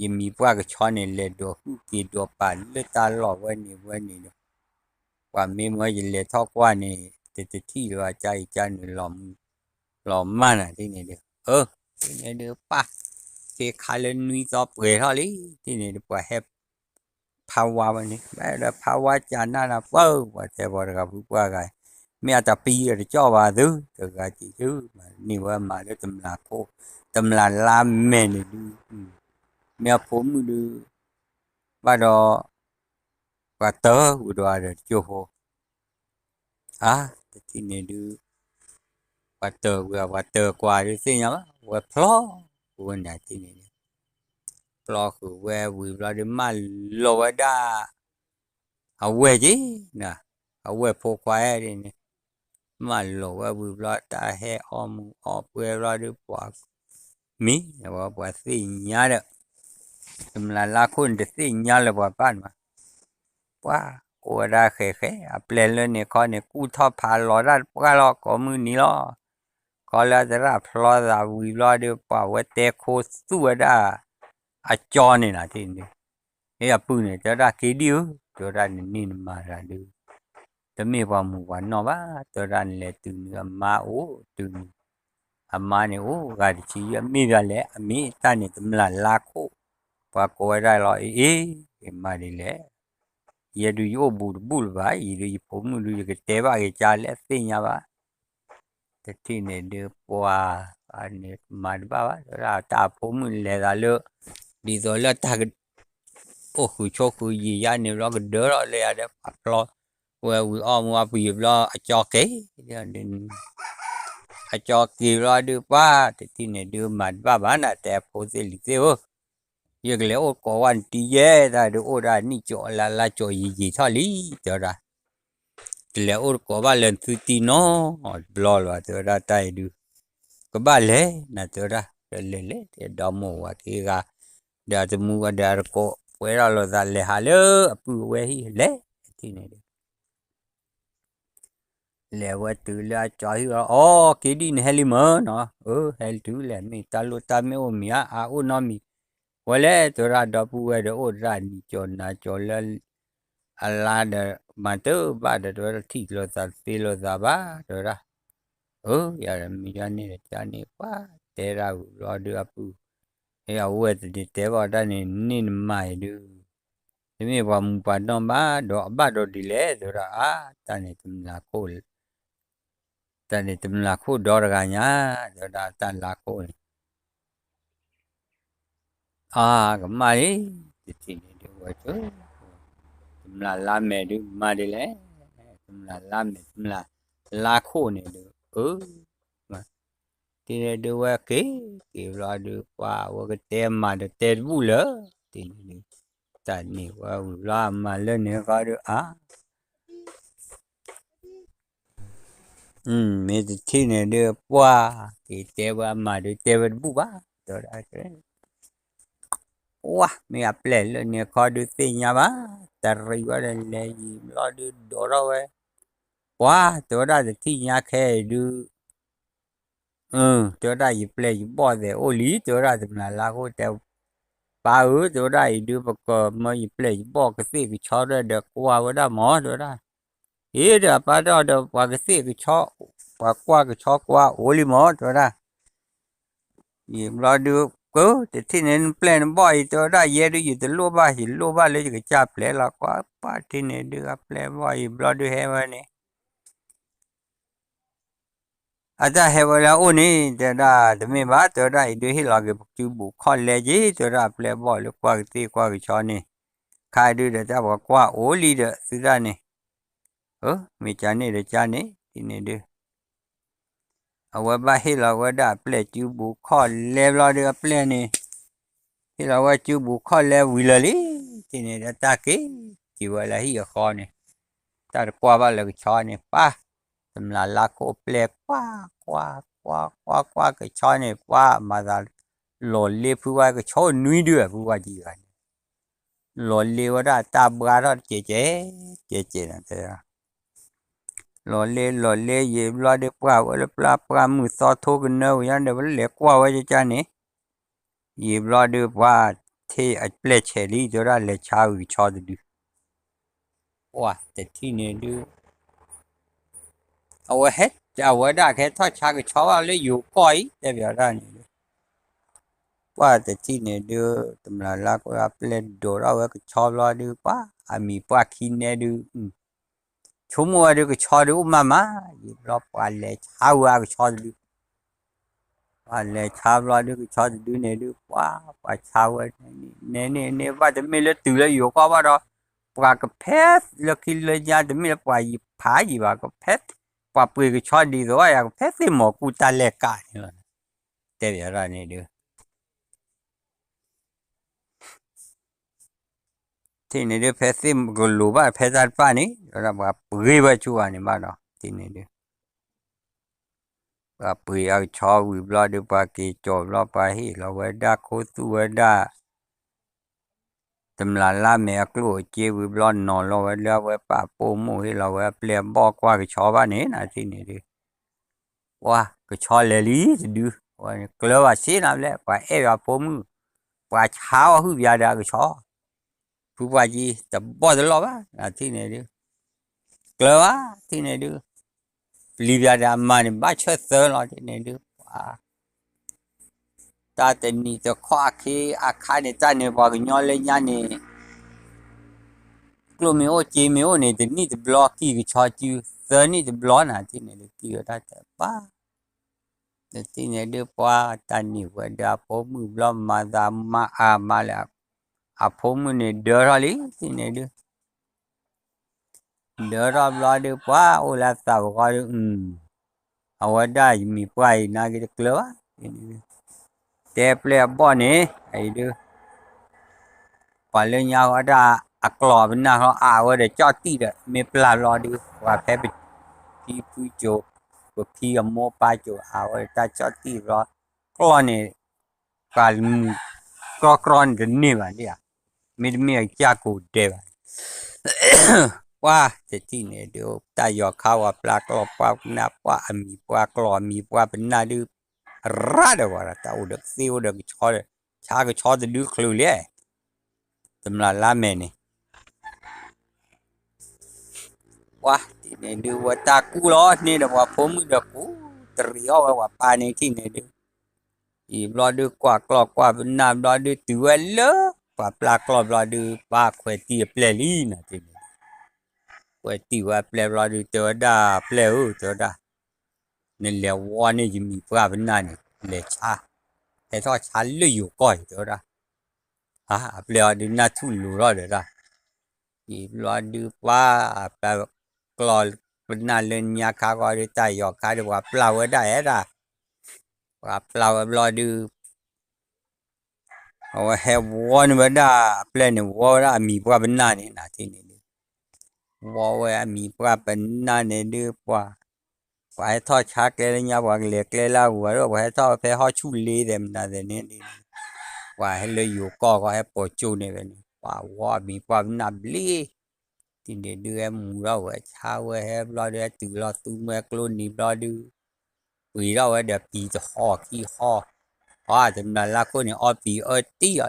ยังมีพวกชอนเนี่ยเลยดูกีดูป่านเลยตาหลอกวันนี้ว่าไม่เมื่อยังเลยทอกว่านี่แต่ที่ว่าใจนี่หลอมมันอ่ะที่นี่เดียวที่นี่เดียวป่ะเกี่ยขายเลยนุ้ยต่อเปลือยเท่านี้ที่นี่เดียวว่าแฮปภาวะวันนี้แม้แต่ภาวะจานนั่นนะว่าแต่บอกกับพวกว่าไง mẹ ta pi rồi cho vào thứ từ cái gì thứ mà nhiều mà để tầm là cô tầm là làm mẹ này đi mẹ phố mới đi bắt đầu và tớ vừa đòi rồi chưa hồ thì này đi và tờ qua đi xin nhau và plo vừa này thì này plo cứ về vừa ra đi mà lo đã à về chứ nè à về phố qua đi nè mà lo vừa ra ta he về ra đi qua mi và xin nhau đó tầm là con để xin nhau là bạn mà quá cô đã khé khé à ple lên này con này cú thọ phá lò ra quá lo cóมือนี้lo có làจะรับพลอดาวิลอเดียวป่าวแต่โคสุดาอาจอนี่นะที่นี่เฮ้ยปุ่นเนี่ยจะได้กี่เดียวจะได้นี่มาได้ดูแต่ไม่ว่าหมู่วันนอบ้าจะได้เลยตื่นมาโอ้ตื่นอามาเนี่ยโอ้กาดชีมีกันเลยมีตาเนี่ยตำลาลาโคว่าโคได้รอมาดีเลยयेดูโยบูลบ้าयेดูผมดูก็เตะบ้าก็จ่าเลยสิ่งบ้าแต่ที่เนี่ยเดือปัวอันนี้มาบ้าเราตาผมเลยละเลยดีตัวละตาโอ้คือโชคือยี่ยานี่เราก็เดือดเลยอะเดี๋ยวปักรอว่าวิอ้อมว่าปีบรอจอเก๋เดี๋ยวนี้จอกีรอดูป้าแต่ที่เนี่ยดูมันบ้าน่ะแต่พอเสร็จแล้วยังเหลือโอ้ก็วันที่เย่ได้ดูโอ้ได้นี่จ่อละจ่อยี่เท่านี้เดี๋ยวละแล้วโอ้ก็ว่าเล่นสุดที่น้องบลอว่าเดี๋ยวละตายดูก็บ้าเลยนะเดี๋ยวละเล่นเดี๋ยวดอมว่าที่ก็เดี๋ยวจะมัวเดี๋ยวก็เวลาเราจะเล่นฮัลโหลปุ๊บเว้ยเล่ที่เนี่ยแล้วว่าตื่นแล้วจ่อยว่าอ๋อกี่ดีนี่เฮลิมเนาะเฮลิตื่นแล้วมีตาลุตาไม่โอมีโอน้อมีว่าแล้วตัวเราดับปุ๊บเดี๋ยวโอ้ร้านนี้จนนะจนแล้วอะไรเดี๋ยวมาเตอบ้าเดี๋ยวเราที่เราจะไปเราจะบ้าเดี๋ยวละอย่ามีจานนี้จานนี้ป้าแต่เราเดือบปุ๊บเฮ้ยเอาไว้แต่ว่าด้านนี้นี่ไม่ดูที่มีความปั่นน้องบ้าดอดีเลยเดี๋ยวละตอนนี้ทำลาโคลตอนนี้ทำลาโคดอร์กันเนี่ยเดี๋ยวละตอนลาโคลก็มาดิที่นี่ดูว่าช่วยทำลาเมดูมาดิเลยทำลาเมทำลาโคเนี่ยดูมาที่นี่ดูว่ากี่รอดูว่าก็เต็มมาเต็มบุญเลยที่นี่ตอนนี้ว่ารามาเล่นเนี่ยก็ดูมีที่เนี่ยดูว่าที่เต็มว่ามาดูเต็มบุญบ้าตัวอะไรว้ามีอะไรเลยเนี่ยก็ดูสิ่งยังบ้าแต่เรื่องอะไรเลยเราดูดอร์เว้ยว้าตัวอะไรที่ยังแค่ดูตัวอะไรยิ่งเปลี่ยนยิ่งบ่อยเลยโอ้ลีตัวอะไรทำลายล้างก็แต่ป้าตัวอะไรดูประกอบมายิ่งเปลี่ยนยิ่งบ่อยก็สิก็ชอบเลยเด็กว่าได้หมอตัวอะไรเดี๋ยวป้าเดี๋ยวว่าก็สิก็ชอบว่าก็ชอบว่าโอ้ลีหมอตัวอะไรยิ่งเราดูแต่ที่นี่เปลี่ยนบ่อยตัวอะไรเยอะดูอยู่แต่รู้บ้าเลยก็จับเปลี่ยนละกว่าป้าที่นี่ดูเปลี่ยนบ่อยเราดูเห็นไหมเนี่ยอาจจะเห็นว่าโอ้นี่แต่ละแต่ไม่บ้าตัวละดูให้เราเก็บจูบุคอนเลยจีตัวละเปลี่ยนบ่อยแล้วกว่าที่กว่าก็ชอบนี่ใครดูเดี๋ยวจะบอกว่าโอ้ลีเดอร์สุดานี่มีจานนี่เดี๋ยวจานนี่ที่นี่ดูเอาไว้บ้าให้เราว่าได้เปลี่ยนจูบุคอนเลยเราเดี๋ยวเปลี่ยนนี่ให้เราว่าจูบุคอนเลยวิลลี่ที่นี่เดี๋ยวตาเก๋ที่ว่าอะไรที่คอนี่ตากว่าบ้าเลยก็ชอบนี่ป้าสำหรับลาโคเปลี่ยนกว่าก็ชอบนี่ว่ามาจากหล่อเลี้ยผู้ว่าก็ชอบนุ่ยด้วยผู้ว่าจีกันหล่อเลี้ยว่าได้ตาบาร์เจ๊นั่นเองหล่อเลี้ยเยี่ยมรอเด็กว่าว่าปลามือซอทุกันเนอะยันเดี๋ยวเลี้ยกว่าว่าจะนี่เยี่ยมรอเด็กว่าที่ไอ้เปลี่ยนเชลี่ตัวละเลี้ยชาววิชาดูว่าแต่ที่นี่ดูเอาไว้เฮ็ดจะเอาไว้ได้แค่ทอดชาก็ชอบเอาเลยอยู่ก้อยแต่เดี๋ยวได้นี่ว่าแต่ที่เนี่ยดูตำราลักว่าเปลี่ยนโดเราก็ชอบรอดูป้ามีป้าคินเนี่ยดู 초모아 그 쳐도 엄마마 이럽발래 차우아 그 쳐도 발래 차우아 그 쳐도 내도 와 차우아 네네네 봐도 밀려 들려 요가 봐라 qua cái pet là khi lên nhà thì mình qua gì phá gì vào cái pet qua bươi cái cho đi rồi cái pet thì một cụ ta lẹ cả nữa thế bây giờ này được thì này được pet thì cái lúa ba pet ăn pa này rồi qua bươi vào chú anh mà đó thì này được qua bươi ăn cho bươi lo được qua cái cho lo pa hi lo qua đã cố tu đã tầm là mẹ cái lúa chia bươi lo nó lo qua đã qua pa po mu hi lo qua ple bỏ qua cái cho ba này là thì này được哇，个炒来哩是的，我个老话谁那来，把爱要保姆，把炒后边的个炒，不把鸡这包的老吧，啊，听那的，个老话听那的，里边的嘛的把车死了听那的，啊，但是你这夸去啊，看的咱的把个鸟来伢呢，个没有见没有呢，的你的 block 个炒就，死你的 block 那听那的，这个他这吧。Nanti ni ada puan tani pada apa mu belum masa malah apa mu ni darah li sini ada darah belum ada puan olah tahu kalau awak dah mi puan nak kita keluar ini teple apa ni ada paling yang ada aklar benar kalau awak ada coti dah mi pelan lo dia wah pepet tipu jo cái khi mua ba chỗ áo ta cho tí rồi con này cả con cái này mà đi à mình cha cụ đẹp qua thế thì này điều ta giờ khao à plak lo qua na qua mi qua clo mi qua bên na đi ra được vào ta udah siêu được cho cha cái cho được khlu le tầm là mẹ này wah ini dia buat aku loh ni dah buat pom dah aku teriak buat panik ni dia belah dia kuat keluar kuat benar belah dia tua le kuat pelak keluar belah dia pak kuati pleli nanti kuati buat pleli belah dia tu dah pleli tu dah ni lewan ni jemi kuat benar ni lecha itu cale yuk koi tu dah pleli dia nak tulu lah dah belah dia pak keluar benar lenya kau ada tayo kau ada buat flower dah dah buat flower belah dia awak have one benar plan ni wah mi buat benar ni nanti ni wah mi buat benar ni dia buat phải thọ chắc cái lenya buat lek lela buat phải thọ phải họ chu le dem na ni wah le yu ko có hay po chu ni ni wah mi buat benar beli thì để đưa em mua đâu ở sao em lo đưa từ lo tu mẹ luôn đi lo đưa vì đâu ở đẹp thì họ khi họ thì là cô này ở thì ở tí ở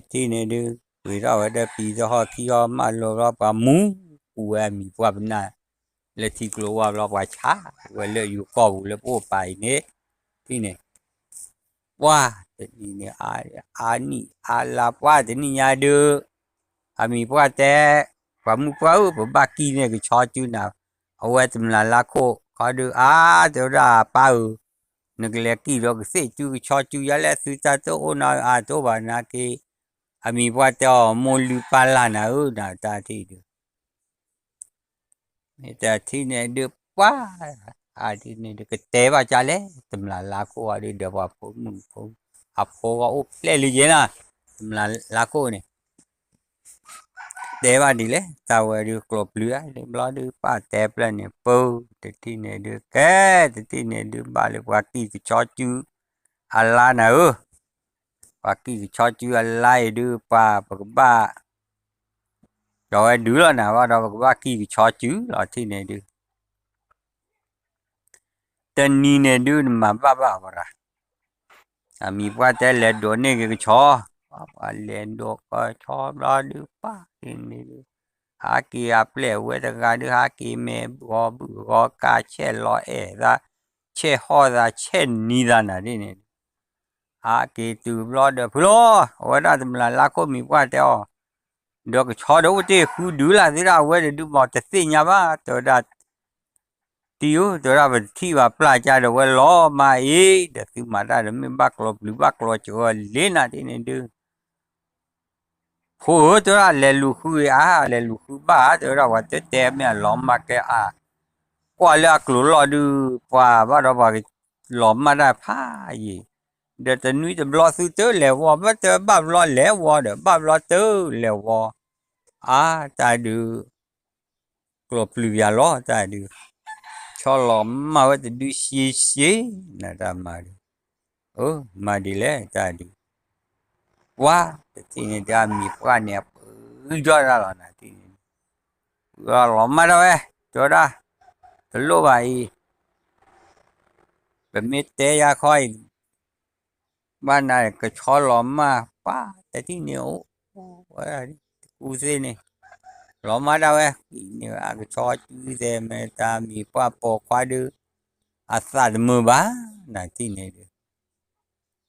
thì này đưa vì đâu ở đẹp thì họ khi họ mà lo bà mũ của em mình qua bên này là thì lo bà chả và lợi dụng cầu là bộ bài nè thì này wow thì này là qua thì nhà đưa mi buat kamu tahu berbaki ni ke cuaca nak awak temlala ko kada tu dah pau nak leki lo ke se tu cuaca ya le susah tu ona tu bana ke mi buat tu mulu pala na na ta ti tu ni ta ti ni de pa ti ni de ke te ba cha le temlala ko ada de ba pun apa ko le li je na temlala ko ni để vào đi lấy tàu được cột lửa để lo được ba tép lên nè bơ thì này được cái thì này được ba được qua kỳ thì cho chứ Allah nữa qua kỳ thì cho chứ Allah được ba rồi đứa là nào vào đó qua kỳ thì cho chứ là thì này được tên ni này được mà ba vào ra mi qua té lên đồ này cái cho lên đồ cái cho lo được ba thì này được haki aple weda gadu haki me go ka che lo da che ho da che ni da na ni haki tu lo de plo weda la ko mi kwa te o đó cái chó đâu thế khu đủ là thế nào vậy đủ bỏ cái gì nhà ba tôi đã tiêu tôi đã vật thi và playa cha đâu vậy lo mà ấy để thứ mà ra được mình bắt lo cho lên là thế này được khu tôi đã lấy lũ khu ba tôi đã vật thế tem mà lo mà cái qua là cứ lo được qua bắt đầu vào cái lo mà ra phá gì để tao nuôi tao lo thứ tới lèo bắt tao bắt lo lèo được bắt lo tới lèo ta được lo pluvia lo ta được cho lo mà vậy được xí nè ta mà được mà đi lẽ ta được quá thì này ta mi qua nè cho ra là nè thì lo mà đâu cho ra lo vậy bên mi té ya khói ban này cái cho lo mà quá thì nhiều u gì này lo mà đâu nhiều cái cho chứ thế mà ta mi qua bỏ qua được asal mưa bá nè thì này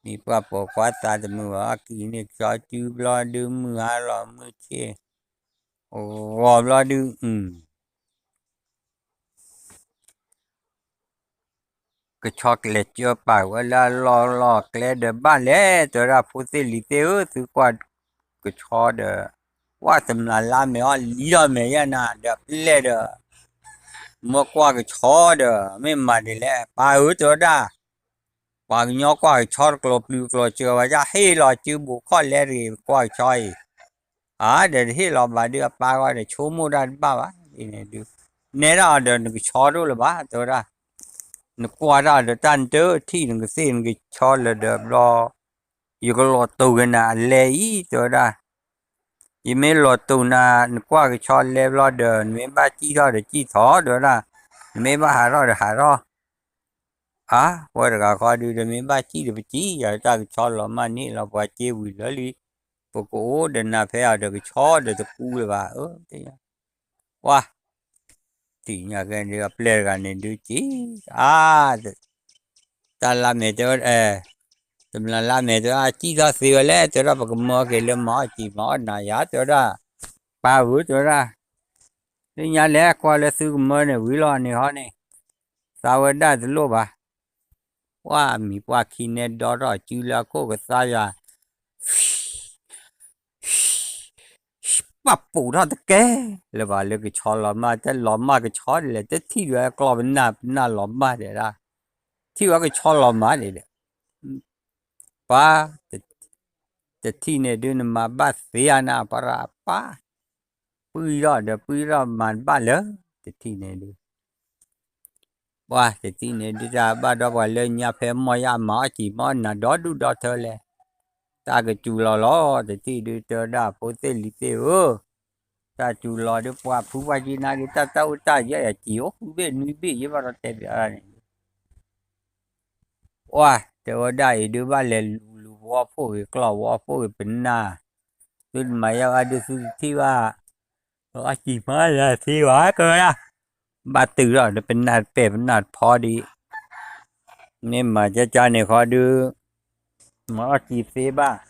ni pa po kwa ta de mưa kỳ này cho chú lo đưa mưa lo mưa che lo đưa cái chocolate cho bảo là lo cái de ba lẽ tôi ra phụ tế lý tế từ qua cái cho de qua tầm là làm mẹ lý do mẹ ya na de lẽ de mua qua cái cho de mẹ mà đi lẽ ba tôi ra qua nhỏ qua cho club lưu club chưa và ra hay là chưa bộ khó lẽ gì qua chơi để hay là bà đưa ba qua để chú mua ra ba á thì này được nếu là được cái cho đó là ba tôi ra nó qua ra được tan tới thì nó cái xem cái cho là được lo yêu cái lo tù cái nào lấy tôi ra vì mấy lo tù na nó qua cái cho lấy lo được mấy ba chi đó để chi thỏ được ra mấy ba hà đó được hà đó qua được coi đi rồi mấy ba chi được chi giờ ta cái cho là mà ní là qua chơi vui lắm đi bộ cổ để nào phải được cái cho để tập cu là thế wow thì nhà cái này player cái này được chứ ta làm mẹ tôi tụi mình làm mẹ tôi chỉ ra xíu lẽ tôi ra bậc mò cái lưỡi mò chỉ mò này giá tôi ra ba bữa tôi ra cái nhà lẽ qua là xíu mò này vui lo này họ này sao vậy đó tôi lo ba wow mi qua khi này đó rồi chú là có cái sao ya bắt phụ ra tất cả là bà lấy cái chó lò mà cái chó này là tất thi rồi có bên nào lò mà để ra thi vào cái chó lò mà để ba tất thi này đưa mà bắt xé na para ba bui ra mà ba lớn tất thi này đưa ba tất thi này đưa ra ba đó vào lên nhà phải mua ya mà chỉ mua là đó đủ đó thôi lẽ ta cái chú lò tất thi đưa cho ra phố tây lý tây ta chú lo được qua phú ba gì na cái ta vậy chịu không biết nuôi biết gì mà nó tệ này wow thế đây đưa ba lệ lù qua phố cái cỏ qua phố cái bên na tôi mà yêu ai được thì ba chỉ mới là thì quá cơ à ba từ rồi nó bên na phò đi nên mà cho này khó đưa mà chỉ phê ba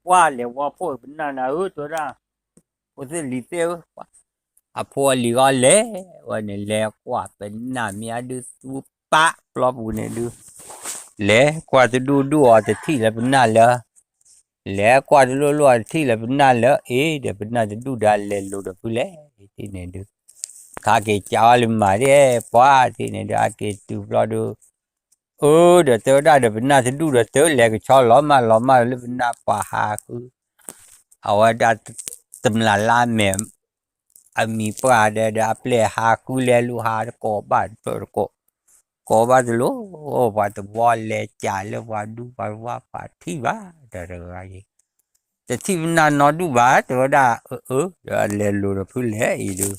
qua lệ qua phố bên na tôi ra tôi sẽ lý tiêu phò lý gọi lệ và này lệ qua bên na mi ai được su pa lo bu này được lẽ qua từ đu thì thi là bên nào lẽ lẽ qua từ lu thì là bên nào lẽ để bên nào từ đu đã lẽ lu được lẽ thì này được cả cái cháu lên mà đi qua thì này đã cái từ lo được để tới đây để bên nào từ đu được tới lẽ cái cháu lo mà lên bên nào qua hà cứ ở đây tầm là làm mẹ mi qua đây đã play hà cứ lẽ lu hà có bạn rồi có bao giờ lúc và từ bò lẹ chạy lên và đu và phải thi vả rồi thì thi nó đu vả rồi đã rồi lên luôn rồi cứ lẹ gì được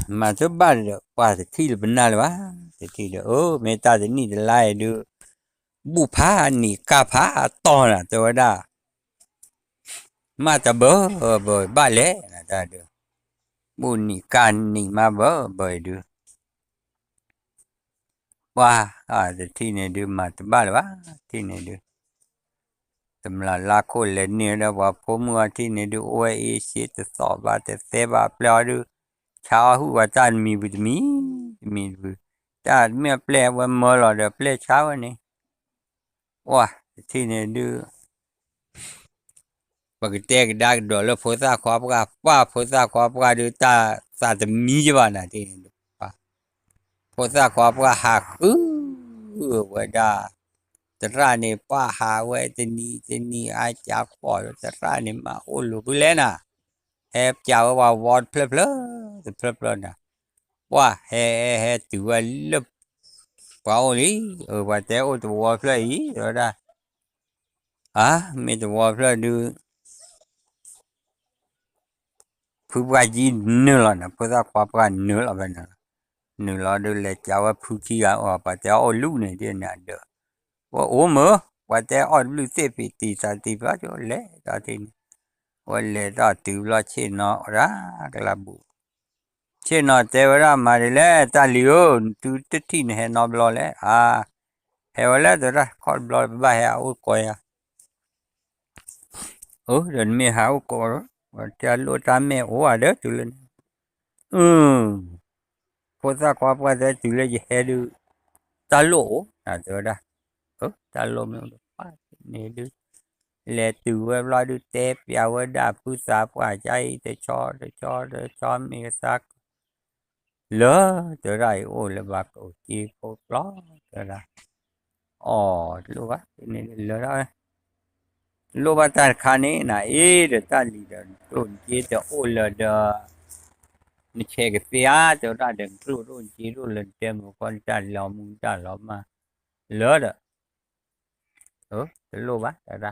mà thứ ba rồi qua thì thi là bên nào đó thì thi là mấy ta thì nhìn lại được bu phá nỉ cá phá to là rồi đã mà ta bơi ba lẹ là ta được bu nỉ cá nỉ mà bơi được thì thi này được mà thứ ba là thì này được tầm là cô lên nè đó và phố mưa thì nè được ôi ý xí tự sọ và tự xe và pleo được chào hú và tan mi bụt mi bụt ta mi pleo và mơ là được pleo chào này wow thì nè được và cái tag dag đó là phố xa khó bạc và phố xa khó bạc được ta ta tự mi chứ bạn thì phố xa khó bạc hạ và đãแต่ร้านนี้ป้าหาไว้ที่นี่อาจารย์ขอแต่ร้านนี้มาโอ้ลูกเล่นน่ะแฮปเจ้าว่าวอดเพลนะว่าแฮตัวเล็บเปล่าเลยว่าแต่โอ้ตัววอดเพลย์แล้วนะอ่ะไม่ตัววอดเพลย์ดูผู้ว่าจีนเนื้อละนะผู้ว่าควาปกันเนื้อละเป็นนะเนื้อละดูเลยเจ้าว่าผู้ขี้อ่ะว่าแต่โอ้ลูกเนี่ยเดี๋ยวนั้นเด้อว่าโอ้เมื่อว่าแต่โอ้ลูกเสพติดสารติดว่าจะเละตอนที่วันเละตอนติวละเช่นเนาะระกระบุเช่นเนาะแต่ว่ามาเลยตาลิโอตูติดที่เนี่ยนอบล้อเลยเฮวแล้วแต่ละคอร์บล้อบ้าเฮาอุกอยเดินไม่หาอุกอยว่าจะรู้ตามแม่โอ้เด้อจุลนพอสักว่าว่าจะจุลจะเฮดูตาโลแต่ละตาโลไม่รู้ป้าเนี่ยดูเลตัวว่าดูเตปยาวดาผู้สาวว่าใจแต่ชอมีสักเลอแต่ไรโอ้ละบักโอ้จีโคปล้อแต่ละอ๋อรู้ว่าเนี่ยเลอได้รู้ว่าตาขานี้นะเดตาลีเดนต้นจีแต่โอ้ละเดนี่เชกเสียแต่ละเดินรู้จีรู้เล่นเต็มคนจันเรามุงจันเรามาเลอเด้รู้ว่าแต่ละ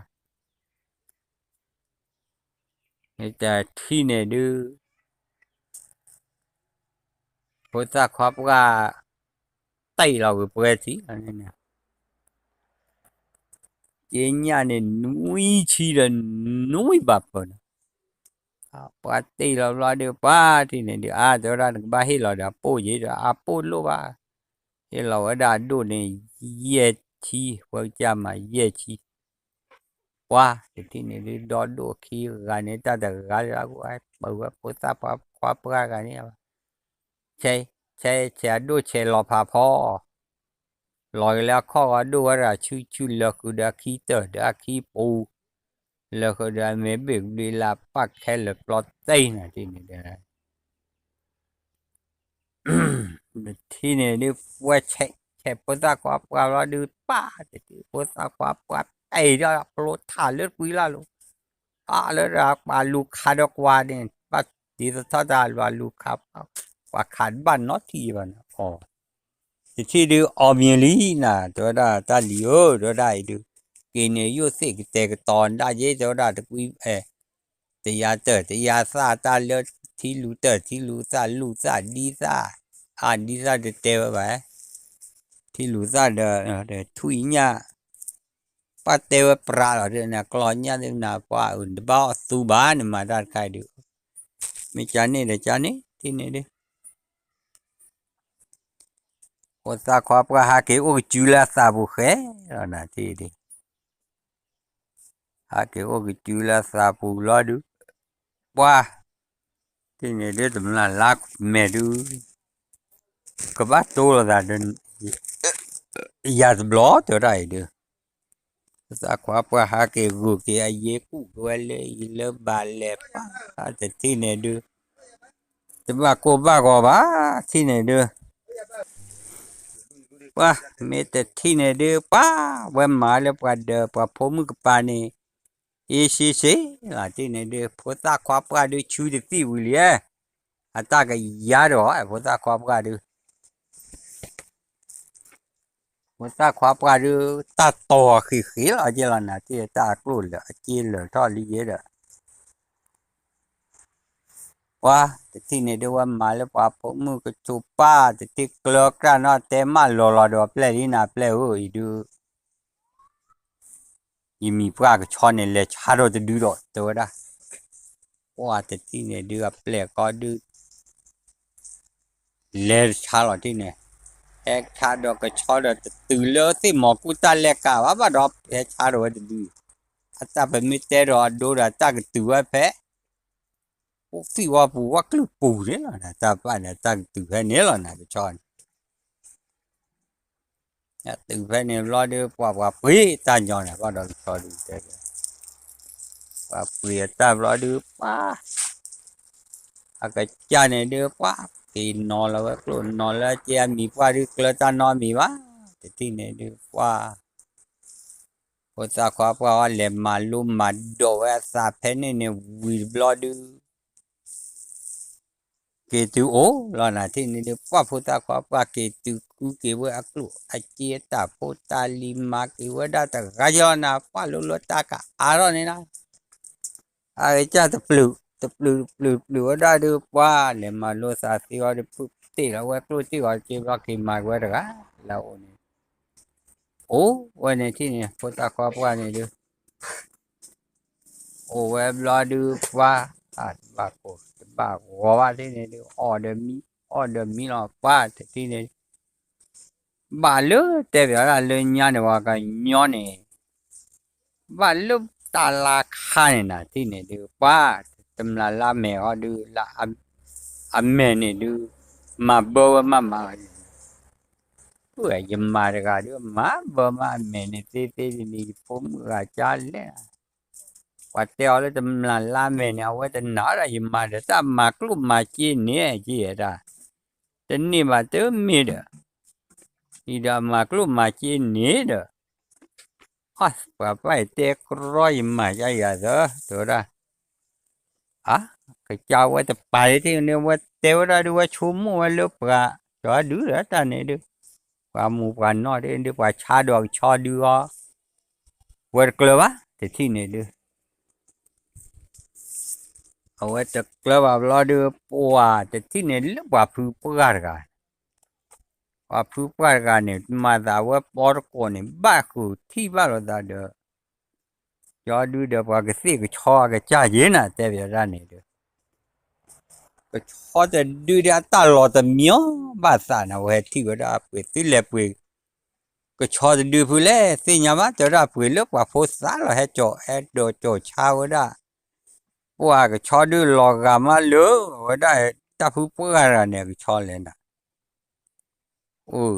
แต่ที่เนี่ยดูพอสักครับว่าไตเราเปิดสิอันนี้เนี่ยเจียนเนี่ยนุ้ยชีเรนนุ้ยบับปนปกติเราเดี๋ยวป้าที่เนี่ยเดี๋ยวเดี๋ยวเราบ้าให้เราเดี๋ยวปูยี่เดี๋ยวปูรู้ว่าให้เราได้ดูเนี่ยเยี่ยชีพวกจามาเยี่ยชีว่าที่เนี่ยเดี๋ยวดูขี้กันเนี่ยแต่กันแล้วว่าบอกว่าพุทธะความปรากันเนี่ยใช่ดูใช่รอพาพ่อลอยแล้วข้อดูว่าชื่อเลือกเดือขี้เตอเดือขี้ปูเลือกเดือไม่เบิกดีลาปักแค่เลือกปลอดใจนะที่นี่เดี๋ยวที่นี่ดูว่าใช่พุทธะความปราเราดูป้าที่พุทธะความปราไอ้เรื่องโปรดถ่ายเลือดกุยล่ะลูกแล้วรักมาลูกขาดกว่าเนี่ยปัดดีสุดท้ายว่าลูกครับว่าขาดบ้านนอที่บ้านอ๋อที่ดูออมีลีน่ะตัวได้ตาลิโอตัวได้ดูกินเนี่ยยูสิกแต่ตอนได้เยอะตัวได้ตะกุยแต่ยาแต่ยาซาตาเลือดที่รู้ซาดีซาดีซาเตะไปที่รู้ซาเดทุยเนี่ยป้าเตะปลาหรอเนี่ยกลอนเนี่ยเนี่ยนะป้าอุ่นบ้าสูบ้านมาได้ใครดูไม่จานนี่เดี๋ยวจานนี่ที่นี่ดิโอซาขวาปลาหาเกโอจูลาซาบุเขนะที่ดิหาเกโอจูลาซาบุลอดูว่าที่นี่ดิตำนานลักเมดูก็บ้าตัวละเดินยาสบล้อตัวไรดูซาขวาปลาหาเกกูเกอเยกูก็เลยเลบาเลป้าแต่ที่นี่ดูแต่ว่ากูบ้าก็บ้าที่นี่ดูว่ามีแต่ที่นี่ดูป้าวันมาแล้วป้าเดอป้าผมกับป้านี่เอล่ะที่นี่ดูพอตาขวาป้าดูชูดิที่วิลเลียตาก็ยาดอพอตาขวาป้าดูพอตาขวาป้าดูตาโตขี้ละเจริญนะที่ตากลุ่นละจีนละทอดลีเยอะว่าแต่ที่นี่ดูว่ามาแล้วป้าผมก็จูป้าแต่ที่กลัวกันนะแต่มาหล่อๆดอกเปล่านี่นะเปล่าโอ้ยดูยิ่งมีป้าก็ชอนเนี่ยเลยชาโรจะดูดอกตัวละว่าแต่ที่นี่ดูเปล่าก็ดูเลยชาโรที่เนี่ยชาดอกก็ชอดตื่นเลยที่หมอกูตาเล็กกะว่าบ้าดอกชาโรจะดู ta phải mi té rồi đồ là ta cái từ phải phi wa pu wa cứ pu đấy là ta phải là ta từ phải nhớ là cái cho từ phải nhớ lo được qua quý ta nhỏ này bắt đầu cho đi thế qua quý ta lo được quá cái cha này được quá thì nó là cái luôn nó là cha mi qua được là ta nó mi quá thì này được quá cô ta qua lên mà luôn mà đồ sa phê này này vi lo được cái từ ố là thì này được quá phụ ta qua cái từ cứ cái với ác lu ai chia ta phụ ta lima cái với đã ta gajo na qua lu ta cả aro này na ai cha tập lưu đã được qua để mà lu sa thì gọi được tí là với lu tí gọi chỉ vào cái mà với đó là ố với này thì này phụ ta qua này được ố với lo được qua bà qua thế này được order mi là qua thế này bà lỡ thế bây giờ lên nhà này vào cái nhỏ này bà lỡ ta là khai này thế này được qua tâm là mẹ họ được là mẹ này được mà bố mà ủa dùm mà ra được mà bố mà mẹ này thế này phun ra cha lên và theo lấy tâm là mẹ này ở trên nó là dùm mà để ta mà lúc mà chi nè chi ra tên này mà tới mi đó thì đó mà lúc mà chi nè đó và phải tê rồi mà cái gì đó rồi đó cái cháu ấy tập bài thì nếu mà tiêu ra được chú mua lớp cả cho đứa đó ta này được và một cái nó đi được và cha được cho đưa vượt club á thì này được ở cái club vào lo được qua thì này lúc và phụ cái này mà đã qua bỏ con này ba khu thì ba rồi đã được cho đứa được và cái gì cái cho cái cha gì nè tại vì ra này được cái cho thì đưa ra ta lo thì miếu ba sa nào về thì cái đó về thì lệ về cái cho thì đưa về lệ thì nhà má cho ra về lúc và phố xã là hết đồ chỗ chao đó qua cái cho đưa lo gà má lứa ở đây ta phụ ra này cái cho lên nè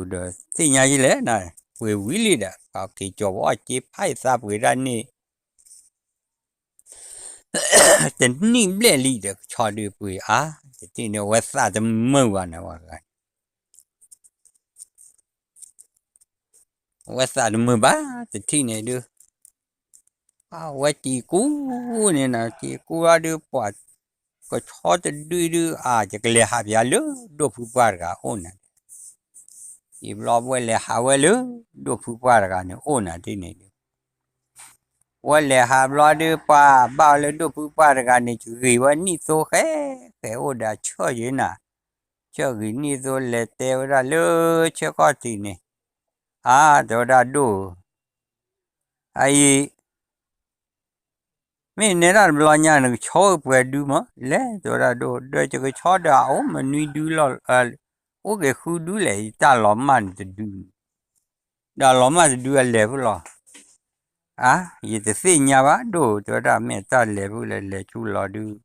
đó thì nhà gì lẽ này về quý lý đó cái chỗ võ chỉ phải sa về ra nè tên niệm lệ lý được cho đưa về thì nó vẽ sa thì mơ vào nào cái vẽ sa thì mơ ba thì này được vẽ chỉ cú này nè chỉ cú ra được bỏ cái cho thì đưa chỉ cái lệ hạ bia lứa đồ phụ ba cái ôn nè chỉ lo vẽ lệ hạ vẽ lứa đồ phụ ba cái này ôn nè thì này vẽ lệ hạ lo được ba lứa đồ phụ ba cái này chỉ ghi vẽ ní số cái ôn đã cho gì nè cho ghi ní số lệ teo ra lứa cho có gì nè đó đã đủ ai mình nên là lo nhà nó cho về đủ mà lẽ đó đã đủ để cho cái cho đó mà nuôi đủ lo cái khu đủ lại ta làm mà thì đủ đã làm mà thì đủ là vui lo vậy thì xin nhà bác đủ đó đã mẹ ta là vui là chú lo đủ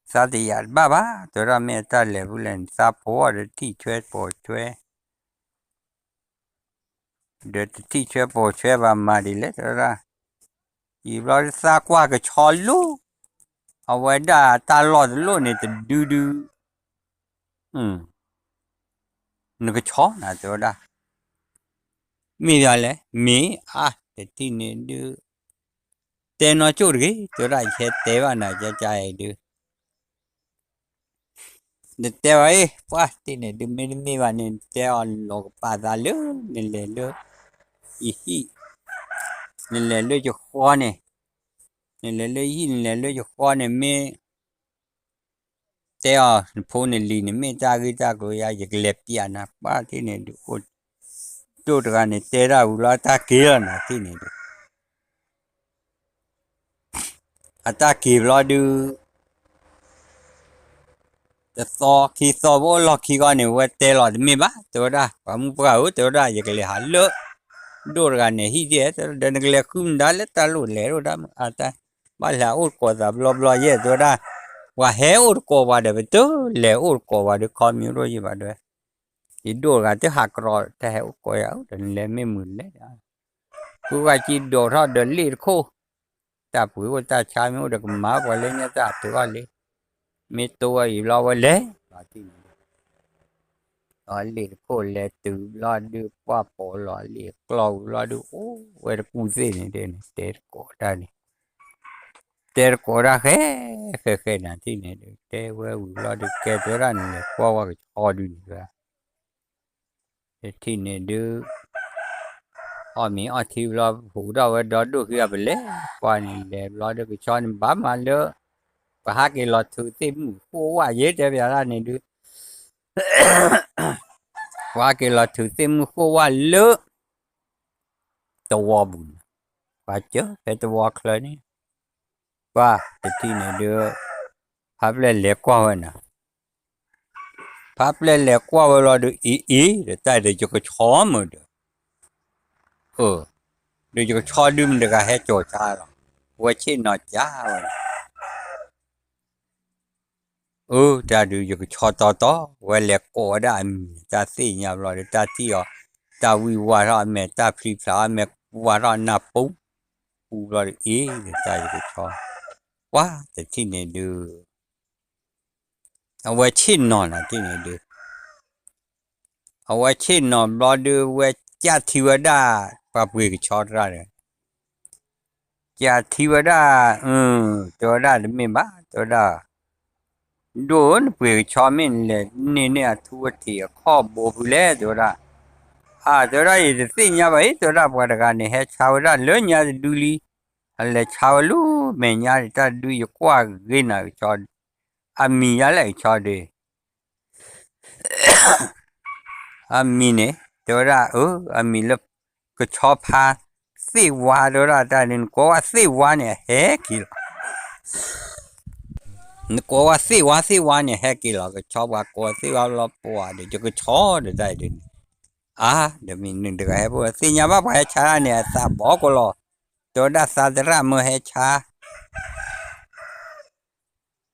sao thì ba đó đã mẹ ta là vui là sao bỏ được thì chơi để thì chơi bỏ chơi và mà đi lấy đó ra chỉ lo xa qua cái cho lú ở ngoài đó ta lo lú này thì đưa nó cái chó nào đó đó mi ra lấy mi thì này đưa tên nó chút cái đó là sẽ té vào này cho chạy đưa để té ấy quá thì này đưa mi vào này té on lò bà ra lú nên lên lú nên lên lú cho khoa này nên lên lú cho khoa này mi té phố này lì này mi ta cái cái lẹp tiền à ba thì này được chỗ đó này té ra ula ta kia nè thì này ta kia lo đưa khi vô lo khi coi này qua té lo mi ba chỗ đó và mua bảo chỗ đó vậy cái là lỡ dorgane hide dan gle kum dale talu lero dam ata bala ur ko da blo blo ye doda wa he ur ko wa de betu le ur ko wa de kon mi ro yi ba de i dorga te hakro te he ur ko ya dan le me mun le ku wa chi do ro de li ko ta pu wa ta cha mi de ma wa le nya ta tu wa le mi to wa i lo wa le lo li ko le tu lo du pa po lo li klo lo du o wa de ku se ni de te ko da ni ter ko ra he na ti ne de te wa u lo de ke te ra ni ko wa ko du ni ga te ti ne de o mi o ti lo hu da wa do du ki ba le qua ni le lo de ki cho ni ba ma le và hai cái lọt thứ tim của quả dễ cho bây giờ này được qua cái lọt thứ tim của quả lỡ tàu bùn và chứ phải tàu khơi này và thì này được pháp lên lẹ qua rồi nè pháp lên lẹ qua rồi được ý để tay để cho cái chó mà được để cho cái chó đâm được cái hết chỗ cha rồi qua trên nó cha rồi ta được cho cái chó to qua lẹ qua đã ta xí nhau rồi ta tiêu ta vi qua ra mẹ ta phi phá mẹ qua ra nạp bún u rồi ý để ta được cho quá thì này được ở ngoài trên nó là thế này được ở ngoài trên nó lo được ngoài cha thiêu đa và bùi cái cho ra rồi cha thiêu đa cho ra được mình bắt cho ra đồ nó bùi cái cho mình là nè thua thì khó bổ lẽ cho ra cho ra thì xin nhà vậy cho ra qua cái này hết sao ra lớn nhà đi đi là sao lu mẹ nhà ta đi qua cái nào cho ami lại cho đi ami này cho ra ami là cái cho pha xí hoa đó ra ta nên có xí hoa này hết kìa có xí hoa này hết kìa cái cho hoa có xí hoa là bỏ để cho cái chó để đây để để mình đừng được hay bữa xí nhà bác phải cha này ta bỏ có lo cho đã sa ra mới hay cha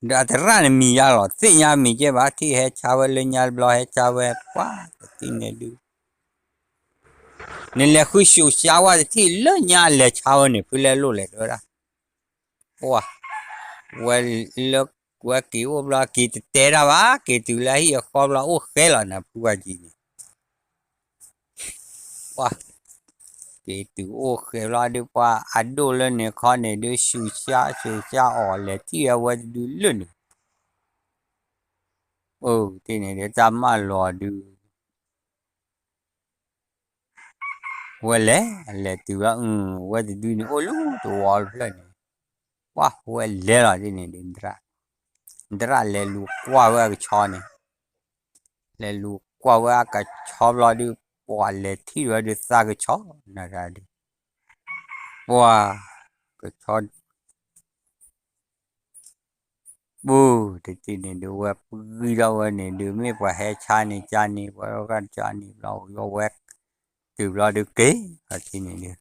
đã ra này mi ya lo xí nhà mi cái bác thì hay cha về lên nhà lo hay cha về quá thì này được nên là khi sưu xa qua thì lớn nhà là cha này phải lên luôn lại đó ra wow well qua kiểu là kỳ tệ ra quá kỳ từ lấy khó là ok là nè qua gì wow kỳ từ ok là đi qua ăn đồ lên này khó này đi sưu xa ở lại thì qua đi lên thì này để ta mà lo được well là từ là qua đi đi nữa luôn đồ lên wow well là đi này đến ra ndra le lu kwa wa cho ne le lu kwa wa ka cho lo du kwa le thi ro du sa ka cho na ra di wa ka cho bu ti ne du wa pu lo wa ne du me pa he cha ni wa ka cha ni lo yo wa tu lo du ke ha ti ne du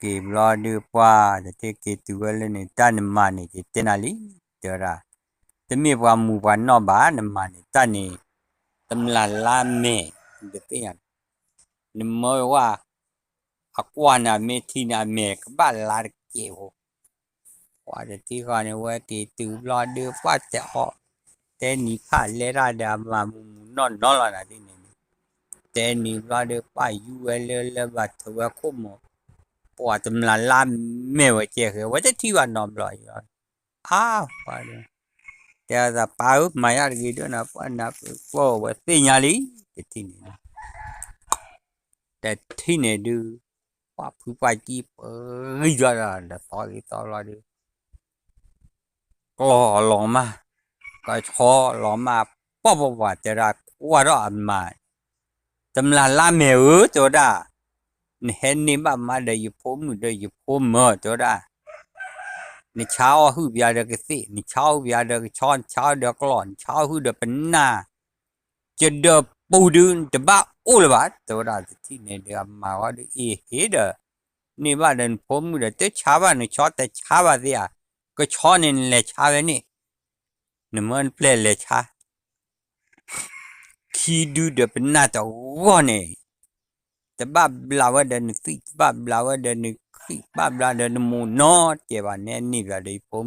ke lo du pa de ke tu wa le ne ta ne ma ne te na li de ra te me wa mu wa no ba ne ma ne ta ne tâm là la mẹ được cái nhận nên mới qua qua là mẹ thì là mẹ các bạn là kiểu qua để thì còn này qua thì từ lo đưa phát cho họ tên ní phải lấy ra để mà nó là thế này tên ní lo đưa phải UL và thừa không một qua tâm là la mẹ vậy chứ qua thì còn nó rồi qua đây giờ là bảo mày ăn gì đó là vô và tin nhà lý thì này đưa qua phụ vai chi bây giờ là to là đưa lo mà cái cho lo mà bỏ vào cho ra qua đó mà tâm là làm mèo cho ra hẹn niệm mà đây phốm mở cho ra ni chao hư bia được cái gì ni chao bia được cái chọn chao được lon chao hư được bên na chỉ được ปูดูจะบ้าโอ้เลยบ้าตัวเราที่เนี่ยเดี๋ยวมาว่าดูเฮ็ดนี่บ้านเดินผมเดี๋ยวเตะชาวบ้านเนี่ยชอบแต่ชาวบ้านเสียก็ชอบเนี่ยเลยชาวบ้านนี่เนี่ยมันเปลี่ยนเลยชาคีดูเดี๋ยวเป็นหน้าตัววัวเนี่ยแต่บ้าบลาวเดินสิบ้าบลาวเดินสิบ้าบลาวเดินมูนอเจ้าบ้านเนี่ยนี่แบบเดี๋ยวผม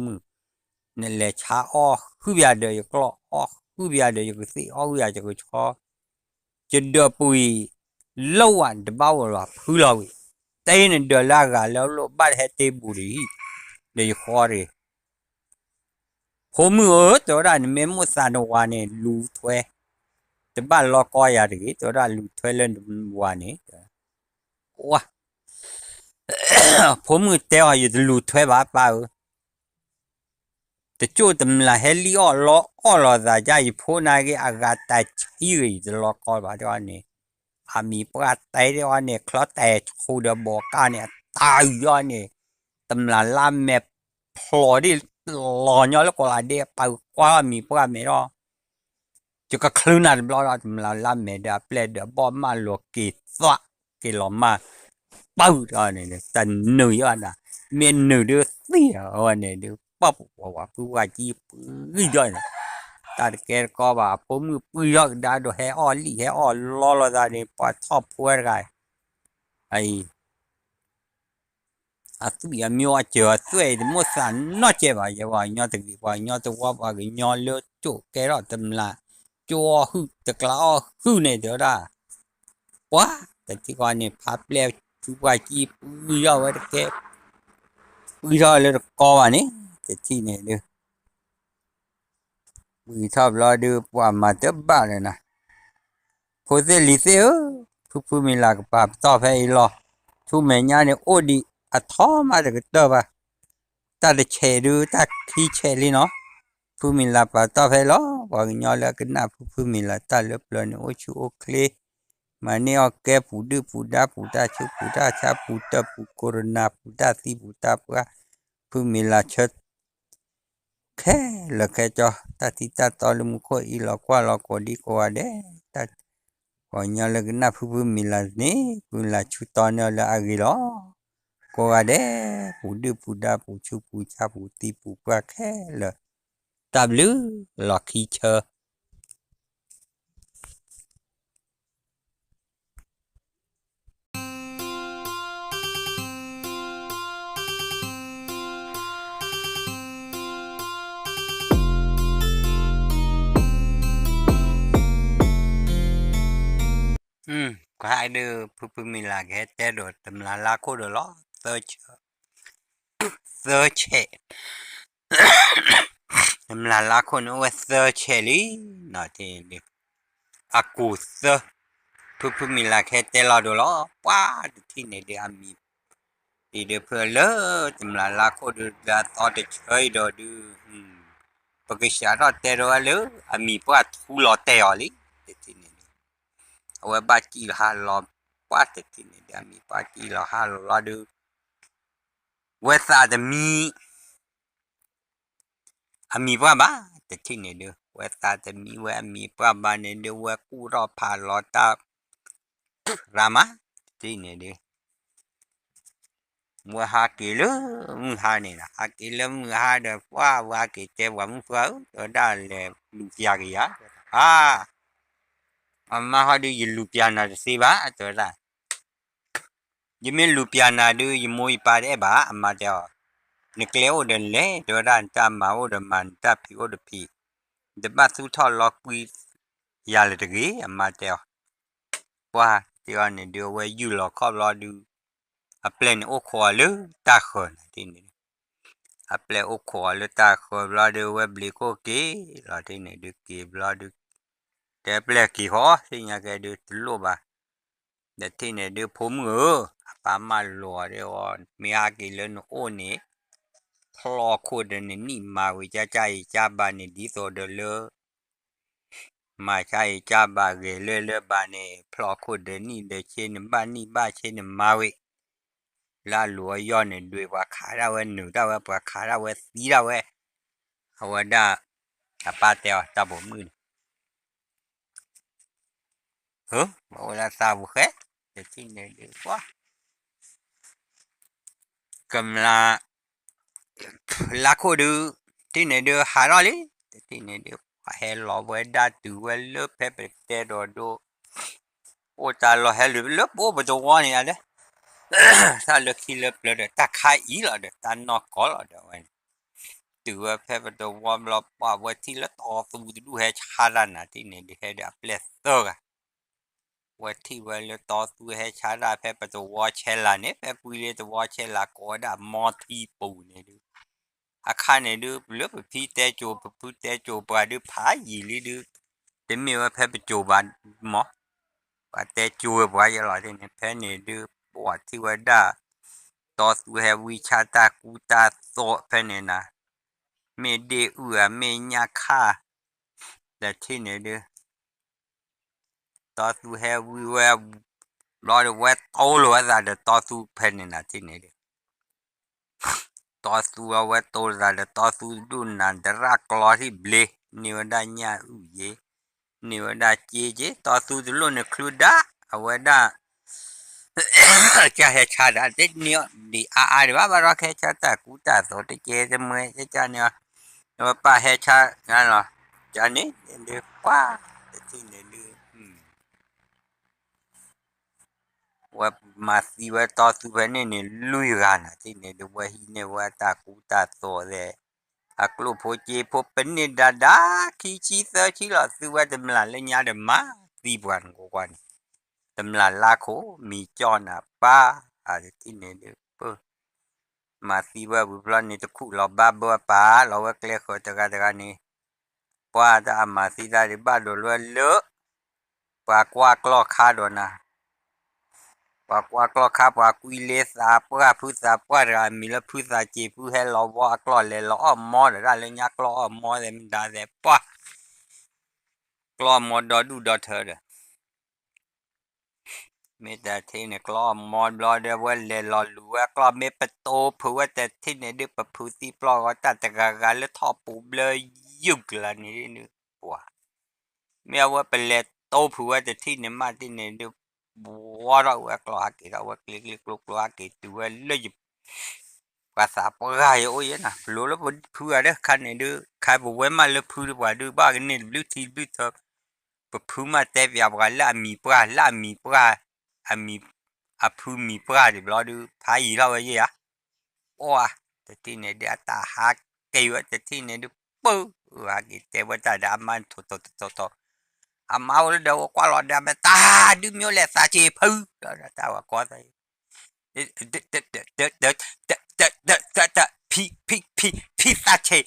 เนี่ยเลยชาอ้อคือแบบเดี๋ยวก็อ้อคือแบบเดี๋ยวก็สิอ้อคือแบบเดี๋ยวก็ชอจะเดือปุยเล่าวันเดบ้าว่าพูดเราแต่เนี่ยเดือดละกันแล้วโลบ้านเฮติบุรีเดี๋ยวขอเลย ผมตัวนั้นเมมุสานวานี่ลูถวยแต่บ้านลอกอยาดิตัวนั้นลูถวยเล่นวานี่ว้าผมเตะอยู่ลูถวยบ้าเปล่าแต่จู่ตำละเฮลิออลซาใจพูนักอากาศแต่ชี้อยู่ลอกอยบ้าตัวนี้อามีปลาไตเดียวนี่คลอแต่คูเดบอกกันเนี่ยตายย้อนนี่ตำละลามแม่พลอดีหลอนย้อนแล้วก็ลาเดียไปกว่ามีปลาไม่รอ จะก็คลื่นอะไรบล้อๆเราล่าเมดาเปลดบอมมาลวกกีสวะกีหลอมมาปุ๊บอันนี้แต่หนุ่ยอันน่ะเมียนหนุ่ยเดือดเสียอันนี้เดือดป๊อบว่าผู้ว่าจีปื้ยนะแต่แกก็ว่าผมมือปื้ยได้ดูแฮออลี่แฮออล้อได้เนี่ยปอดทอบพัวได้ไอ้อะตุยมีว่าเจอสวยมั่วสันนอเจ็บว่าอย่าว่าญอตะกี้ว่าญอตะว่าก็ญอเลือดจุแกรอตำละจัวฮึตะกลาฮึเนี่ยเดี๋ยวได้ quá tại chỉ còn này pháp leo chú qua chi bự ra vậy cái bự ra là co à nè cái chi này được bự tháp lo được qua mà tiếp ba này nè có thể lý thế thu mình là cái pháp to phải lo thu mình nhà này ô đi à thó mà được cái tờ ba ta để che được ta khi che đi nó thu mình là pháp to phải lo và nhỏ là cái nào thu mình là ta lớp lên ô chú ok mà neo ke phụ đưa phụ đa phụ đa chú phụ đa cha phụ đa phụ corona phụ đa si phụ đa phụ phụ mi là chết ke là ke cho ta ti ta to lu ko i lo ko đi qua đấy ta còn nhau là cái nào phụ phụ mi là nè phụ là chú to nữa là agi lo qua đấy phụ đưa phụ đa phụ chú phụ cha phụ ti phụ qua ke là ta lứ là khi chờ có hai đứa phụ phụ mi là cái té đồ tầm là la cô đồ lo search em là la con ở search đi nói thì được aku search phụ mình là cái tên là đồ lo quá thì này để ăn mì thì để phơi lỡ em là la con được đã to để chơi đồ được bởi cái sáng đó tên rồi lỡ ăn mì quá thu lọ tèo đi thì này ở ba chỉ là hà lọ quá thì này để ăn mì ba chỉ là hà lọ được với sao thì mì ami pa ba te chine de we ta te mi we ami pa ba ne de we ku ro pha lo ta rama chine de mu ha ki lu mu ha ne la ha ki lu mu ha de wa ki che wa mu fa do da le lu pia ki ya amma ha de lu pia na se ba to da yime lu pia na de yimo pa de ba amma de ni kleo de le do da ta ma o de man ta pi o de pi de ba su tho lo qui ya le de ge amma de wa ti on ne de we yu lo kho lo du a plan o kho lu ta kho na ti ni a plan o kho lu ta kho lo de we bli ko ke lo ti ne de ke lo de de plan ki ho ti nya ke de lo ba de ti ne de pho mu pa ma lo de o mi a ki le no o ne kho kho de ni ma we cha ba ne di so de le มาใช่จ้าบาเกเลเลบาเน่พลอคุเดนี่เดเชนบ้านนี่บ้าเชนมาเวลาหลัวย้อนเนี่ยด้วยว่าขาเราเวหนูเราเวปว่าขาเราเวสีเราเวเอาว่าได้อาป้าเตียวตาบ่มือ bảo là sao một hết để thì này được quá cầm là cô đưa thì này đưa hà rồi đi thì này được hay lo với đa từ với lớp phép để đồ đồ ô ta lo hay lớp ô bây giờ quan này đấy ta lớp khi lớp là ta khai ý là được ta nó có là được từ phép đồ quan lo bảo với thì là to tu đủ hay hà ra nè thì này được hay được plei sơ àว่าที่ว่าเราต่อสู้ให้ชาดาแพ้ประตูวอเชลาเนี่ยแพ้ปุยเลยตัววอเชลาก็ได้มอทีปูเนี่ยดูอาคารเนี่ยดูเลือกพี่แต่โจบพูดแต่โจบว่าดูผาหยีเลยดูแต่มีว่าแพ้ประตูบ้านหมอว่าแต่โจบว่าอย่างไรเนี่ยแพ้เนี่ยดูว่าที่ว่าได้ต่อสู้ให้วิชาตากูตาโตแพ้เนี่ยนะไม่ได้ไม่ยากค่าแต่ที่เนี่ยดูต่อสู้ให้วิว่ารอดว่าโตหรือว่าจะต่อสู้แพ้เนี่ยนะที่เนี่ยดูต่อสู้เอาไว้โตแล้วต่อสู้ดูนันทรักกลอที่เบลนิวดาญาอุเยนิวดาเจเจต่อสู้ดูโลนครูดาเอาไว้ได้จะให้ชาดาเด็กเนี่ยดีอาดีว่าบารอแค่ชาตากูตาโตที่เจจะเมื่อจะเนี่ยว่าป้าให้ชางั้นเหรอจานี้เดี๋ยวป้าที่เนี่ยดูว่ามาสิว่าต่อสู้ไปเนี่ยลุยกันนะที่เนี่ยดูว่าฮีเนี่ยว่าตากูตาโตเลย Aku poje po penni dada kici se chila suwa demla le nya de ma ti buan ko kwan demla la ko mi chona pa a de ti ne de po ma si wa bu plan ni to khu lo ba bo pa lo wa kle ko ta ga ni pa da ma si da de ba do lo le pa kwa klo kha do na pa kwa klo kha pa kui le sa pa phu sa pa ra mi le phu sa chi phu he lo wa klo le lo mo da le nya klo mo de da de pa klo mo do du do thơ de me da the ne klo mo lo de wa le lo lu wa klo me pa to phu wa te thi ne de pa phu ti plo wa ta ta ga le tho pu ble yu la ni ni wa me wa pe le to phu wa te thi ne ma ti ne de wa ra wa klo ha ki ra wa kli kli klo klo ha ki tu wa le yu pa sa pa ga yo ye na lo lo phu wa de khan ne de khai bu we ma le phu wa de ba ne lu ti lu tho pa phu ma te ya wa la mi pra a mi a phu mi pra de lo du pha yi lo ye ya wa te ti ne de ta ha ke wa te ti ne du pu wa ki te wa ta da man to a ma wo de kwa lo da me ta du myo le sa che phu da ta wa ko ta pi sa che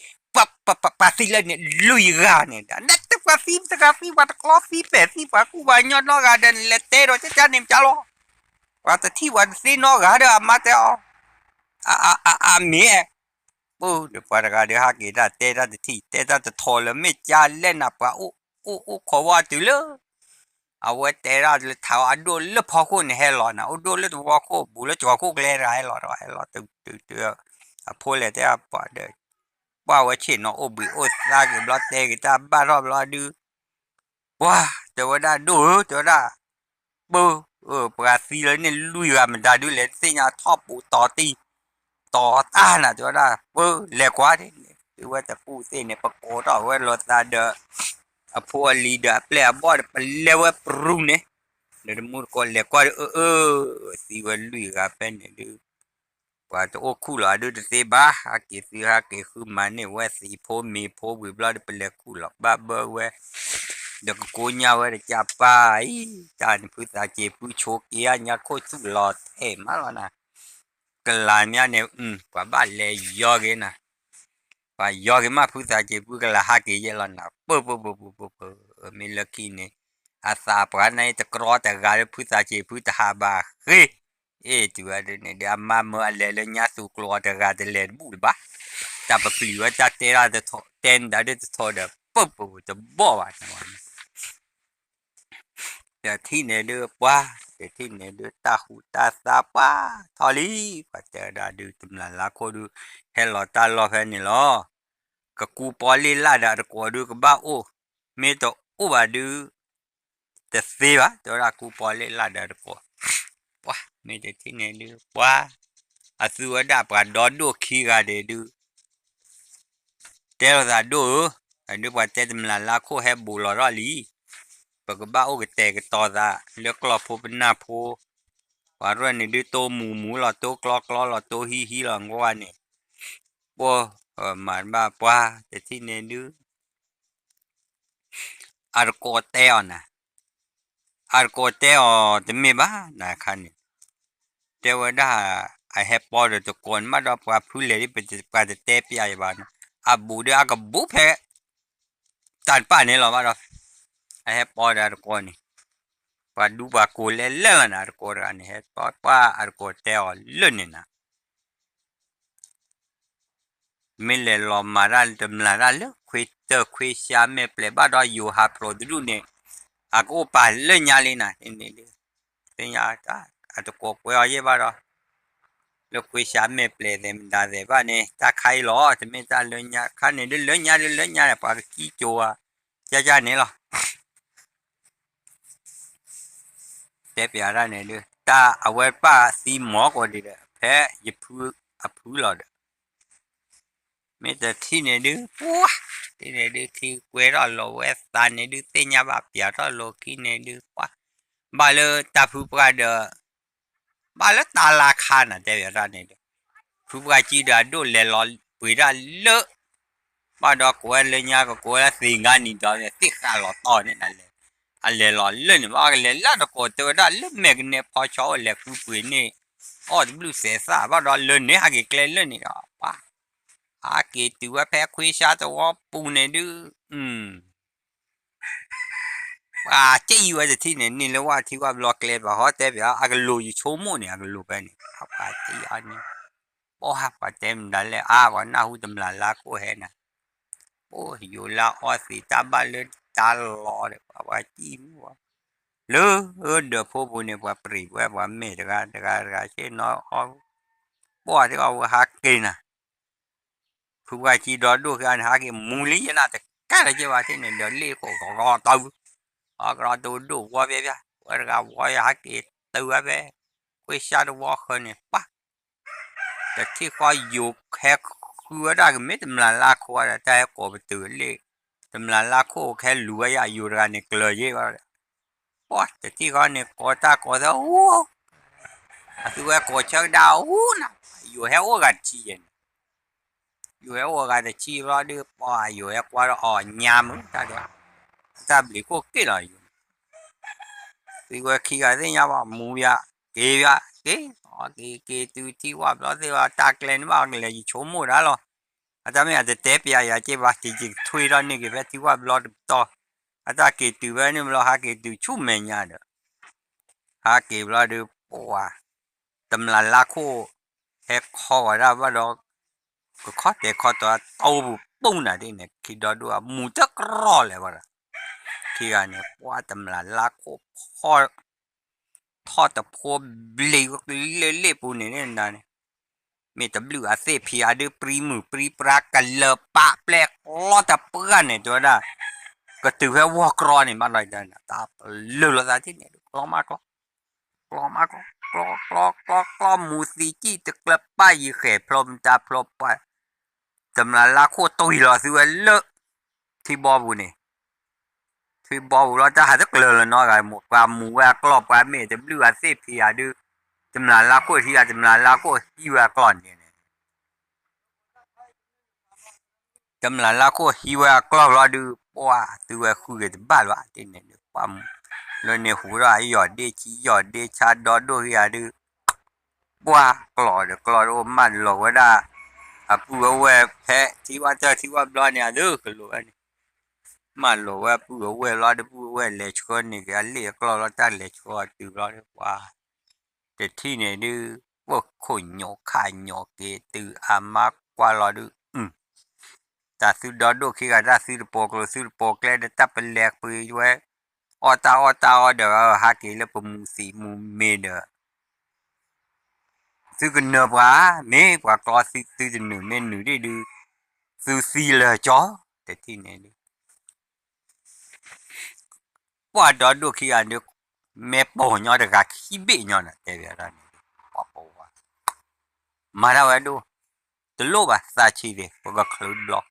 pa si le ne lui ga ne da na te pa si ta ga si wa ta klo si pe si pa ku wa nyo no ga den le te ro cha cha nim cha lo wa ta thi wa si no ga de ma te o a mi e bu de pa ga de ha ki da te da ti te da de tho le me cha le na pa o ko wa tu le a wa te ra le tha a do le pho ko ne he lo na o do le wa ko bu le cho ko le ra he lo tu a pho le te a pa de ba wa chi no o bi o ta ge bla te ge ta ba ro bla du wa te wa da do te da bu pa si le ne lui ga ma da du le se nya tho pu to ti to ta na te da bu le kwa de tu wa ta pu se ne pa ko to wa lo ta de a pho leader play a board le wa pru ne le mu ko le kwa si wa lui ga pe ne duว่าจะโอ้คู่หรอดูจะบ้าฮักเกซื้อฮักเกคือมันเนี่ยว่าสีโพมีโพวิบลาดเป็นเล็กคู่หรอกบ้าเบอร์เว้เดี๋ยวก็โกนยาวเลยจับป้าจานพูดตาเจ็บพูดโชกเอียเนี่ยโคตรสุดหลอดเท่มากแล้วนะกลาเนี่ยเนี่ยกว่าบ้านเลยยอกันนะว่ายอกันมาพูดตาเจ็บพูดกลาฮักเกยแล้วนะปุ๊บมีเล็กกินเนี่ยอาซาปราในตะกรอแต่การพูดตาเจ็บพูดตาฮาบาเฮ้tu ada ni dia mama le nyatu keluar darah de len bu ba ta pa pli wa ta te ra de ten da de to de pu de bo wa ya thi ne de pa de thi ne de ta hu ta sa pa tho li pa te da de tum la ko du hello ta lo he ni lo ka ku po li la da ko du ka ba o me to o ba du แต่ซีวะตัวเรากูปอเล่ลาเดอร์กูว้าไม่ได้ที่ไหนดูว้าอาศัยได้ปะดอดูขี้กันเดือเจ้าจะดูอันนี้ว่าเจ้ามันละคู่ให้บุหรี่ลีปกบ้าโอ้ก็แต่ก็ต่อซะเลือกกลอบผู้เป็นหน้าผู้ว่าเรื่องนี้ดูโตหมูหล่อโตกลอกหล่อโตฮีหล่องว่านี่ปัวหมันบ้าปัวแต่ที่ไหนดูอาร์โกเตอนะอาร์โกเตอจะไม่บ้านะคันเจ้าว่าได้ไอแฮปปอร์ตะโกนมาดอกว่าผู้เลี้ยงเป็นจะเตะปีไอ้บ้านอาบูเดียกับบูเพตันป้าเนี่ยหรอมาดอกไอแฮปปอร์ตะโกนนี่ Padu baku lele na arkoran het papa arkoteo lunina. Mille lo maral de mlaral kwite kwisha me pleba do you ha prodrune. Ako pa lenyalina ini. Tinya ta atko ko ye ba do. Lo kwisha me ple dem da de ba ne ta khai lo te me ta lenya khane de lenya pa ki cho ja ne lo. Thế bây giờ này được ta ở ngoài ba xí mỏ của đi đấy thế dịp phu là được mấy giờ khi này được quá khi này được khi quay ra lò quét ta này được tên nhà bà bịa ra lò khi này được quá bà lơ ta phu qua được bà lơ ta là khan à thế bây giờ này được phu qua chỉ đã đổ lẹ lò quay ra lơ bà đó của anh lên nhà của anh xì ngàn nhìn đó này tiếc cả lò to này này alle lo len ba le la da ko to da le meg ne pa cho le ku pu ni o blue se sa ba da le ne ha ke kle le ni da pa a ke tu wa pe khui sha to wa pu ne du a che yu wa de ti ne ni le wa ti wa block le ba ho te bia a ke lo yu cho mo ni a ke lo pe ni ha pa ti a ni o ha pa tem da le a wa na hu dam la ko he na o yu la o si ta ba le ta lo de ba chi mo lỡ được phố bùn này qua bì qua mẹ ra chứ nó bỏ thì ông hát kia nè khu qua chỉ đó đôi khi anh hát kia muốn lý là cái là chứ mà thế này đỡ lý của gò tàu gò tàu đủ qua bé qua ra hát kia từ qua bé quay xa đâu qua hơn này bắt để khi coi dục hè khu ra cái mấy tầm là khoa là tay của từ lý tầm là khoa cái lúa ya dù ra này cười chứ quáแต่ที่เขาเนี่ยกอตากอตาโอ้คือว่ากอเชิงดาวนะอยู่แถวกันชีนอยู่แถวกันชีรอดื้อป้าอยู่แถวว่าอ่อนยามตาเดียวตาบลิโกกี่เลยอยู่คือว่าขี้กันที่ยามว่ามูยาเกียเกีตูที่ว่าเราที่ว่าตากเลนว่าเลยอยู่ชั่วโมงแล้วหรออาจารย์ไม่อาจจะเตะไปอย่างเจ้าว่าจริงๆทุยเราเนี่ยก็แบบที่ว่าเราต่ออาจารย์เกตูว่าเนี่ยเราหาเกตูชุ่มเมียนเด้อหาเกตูเราดูปัวตำราลาโคเฮคอว่าว่าเราก็ข้อแต่ข้อตัวเอาปุ่งน่ะดิเนี่ยคิดดูว่ามูจะกรอเลยว่าที่อันเนี่ยว่าตำราลาโคข้อทอดแต่พวเบลีก็เล่ปูเนี่ยนั่นมีแต่บลูอาเซพีอาดูปรีมือปรีปรากกันเลปะแปลกล้อแต่เปื้อนเนี่ยตัวน่ะก็ถือว่าว่ากรอเนี่ยมาเลยนะตาเลือดอะไรที่เนี่ยกรอมากกรอมูสีจี้ตะกลับไปยี่เขพรมตาพรบไปจำนวนละโคตุยหรอสิว่าเลอะที่บอบุนี่ที่บอบุเราจะหาสักเลยละน้อยกันหมดความหมูว่ากรอบความเมจะบลูอาเซพีอาดูจำนวนละโคที่จำนวนละโคฮิวากรอนเนี่ยจำนวนละโคฮิวากรอบเราดูว่าตัวคุยกันบ้านว่าที่เนี่ยความแล้วเนี่ยหัวเราหยอดเดชีหยอดเดชาดอดด้วยอาดูว่ากลอดโอ้มันหลอกว่าได้อาปูเอาไว้แพ้ที่ว่าเจ้าที่ว่าบลอเนี่ยดูก็รู้อันนี้มันหลอกว่าปูเอาไว้รอดปูเอาไว้เล็กคนนี่ก็เลี้ยกลอดแล้วตั้งเล็กคนตื่นรอดว่าแต่ที่เนี่ยดูว่าคนหยอกขายหยอกเกตืออามากกว่ารอดูแต่สุดดอดูขี้กันได้ซื้อโปกแล้วได้ตับเป็นแหลกปืนไว้อตาเดี๋ยวหาเกแล้วปมูสีมูเมเดอซื้อกันเนบว่าเมกว่าก็ซื้อจะหนึ่งเมนหนึ่งได้ดูซื้อซีเลยจ้อแต่ที่เนี่ย ปอดอดูขี้อันเดียวแม่ปอญอดกะขี้เบญอนะแต่เบียรันปอปอวะมาแล้วดูตลบอ่ะซาชีเดปก็คลุดบล็อก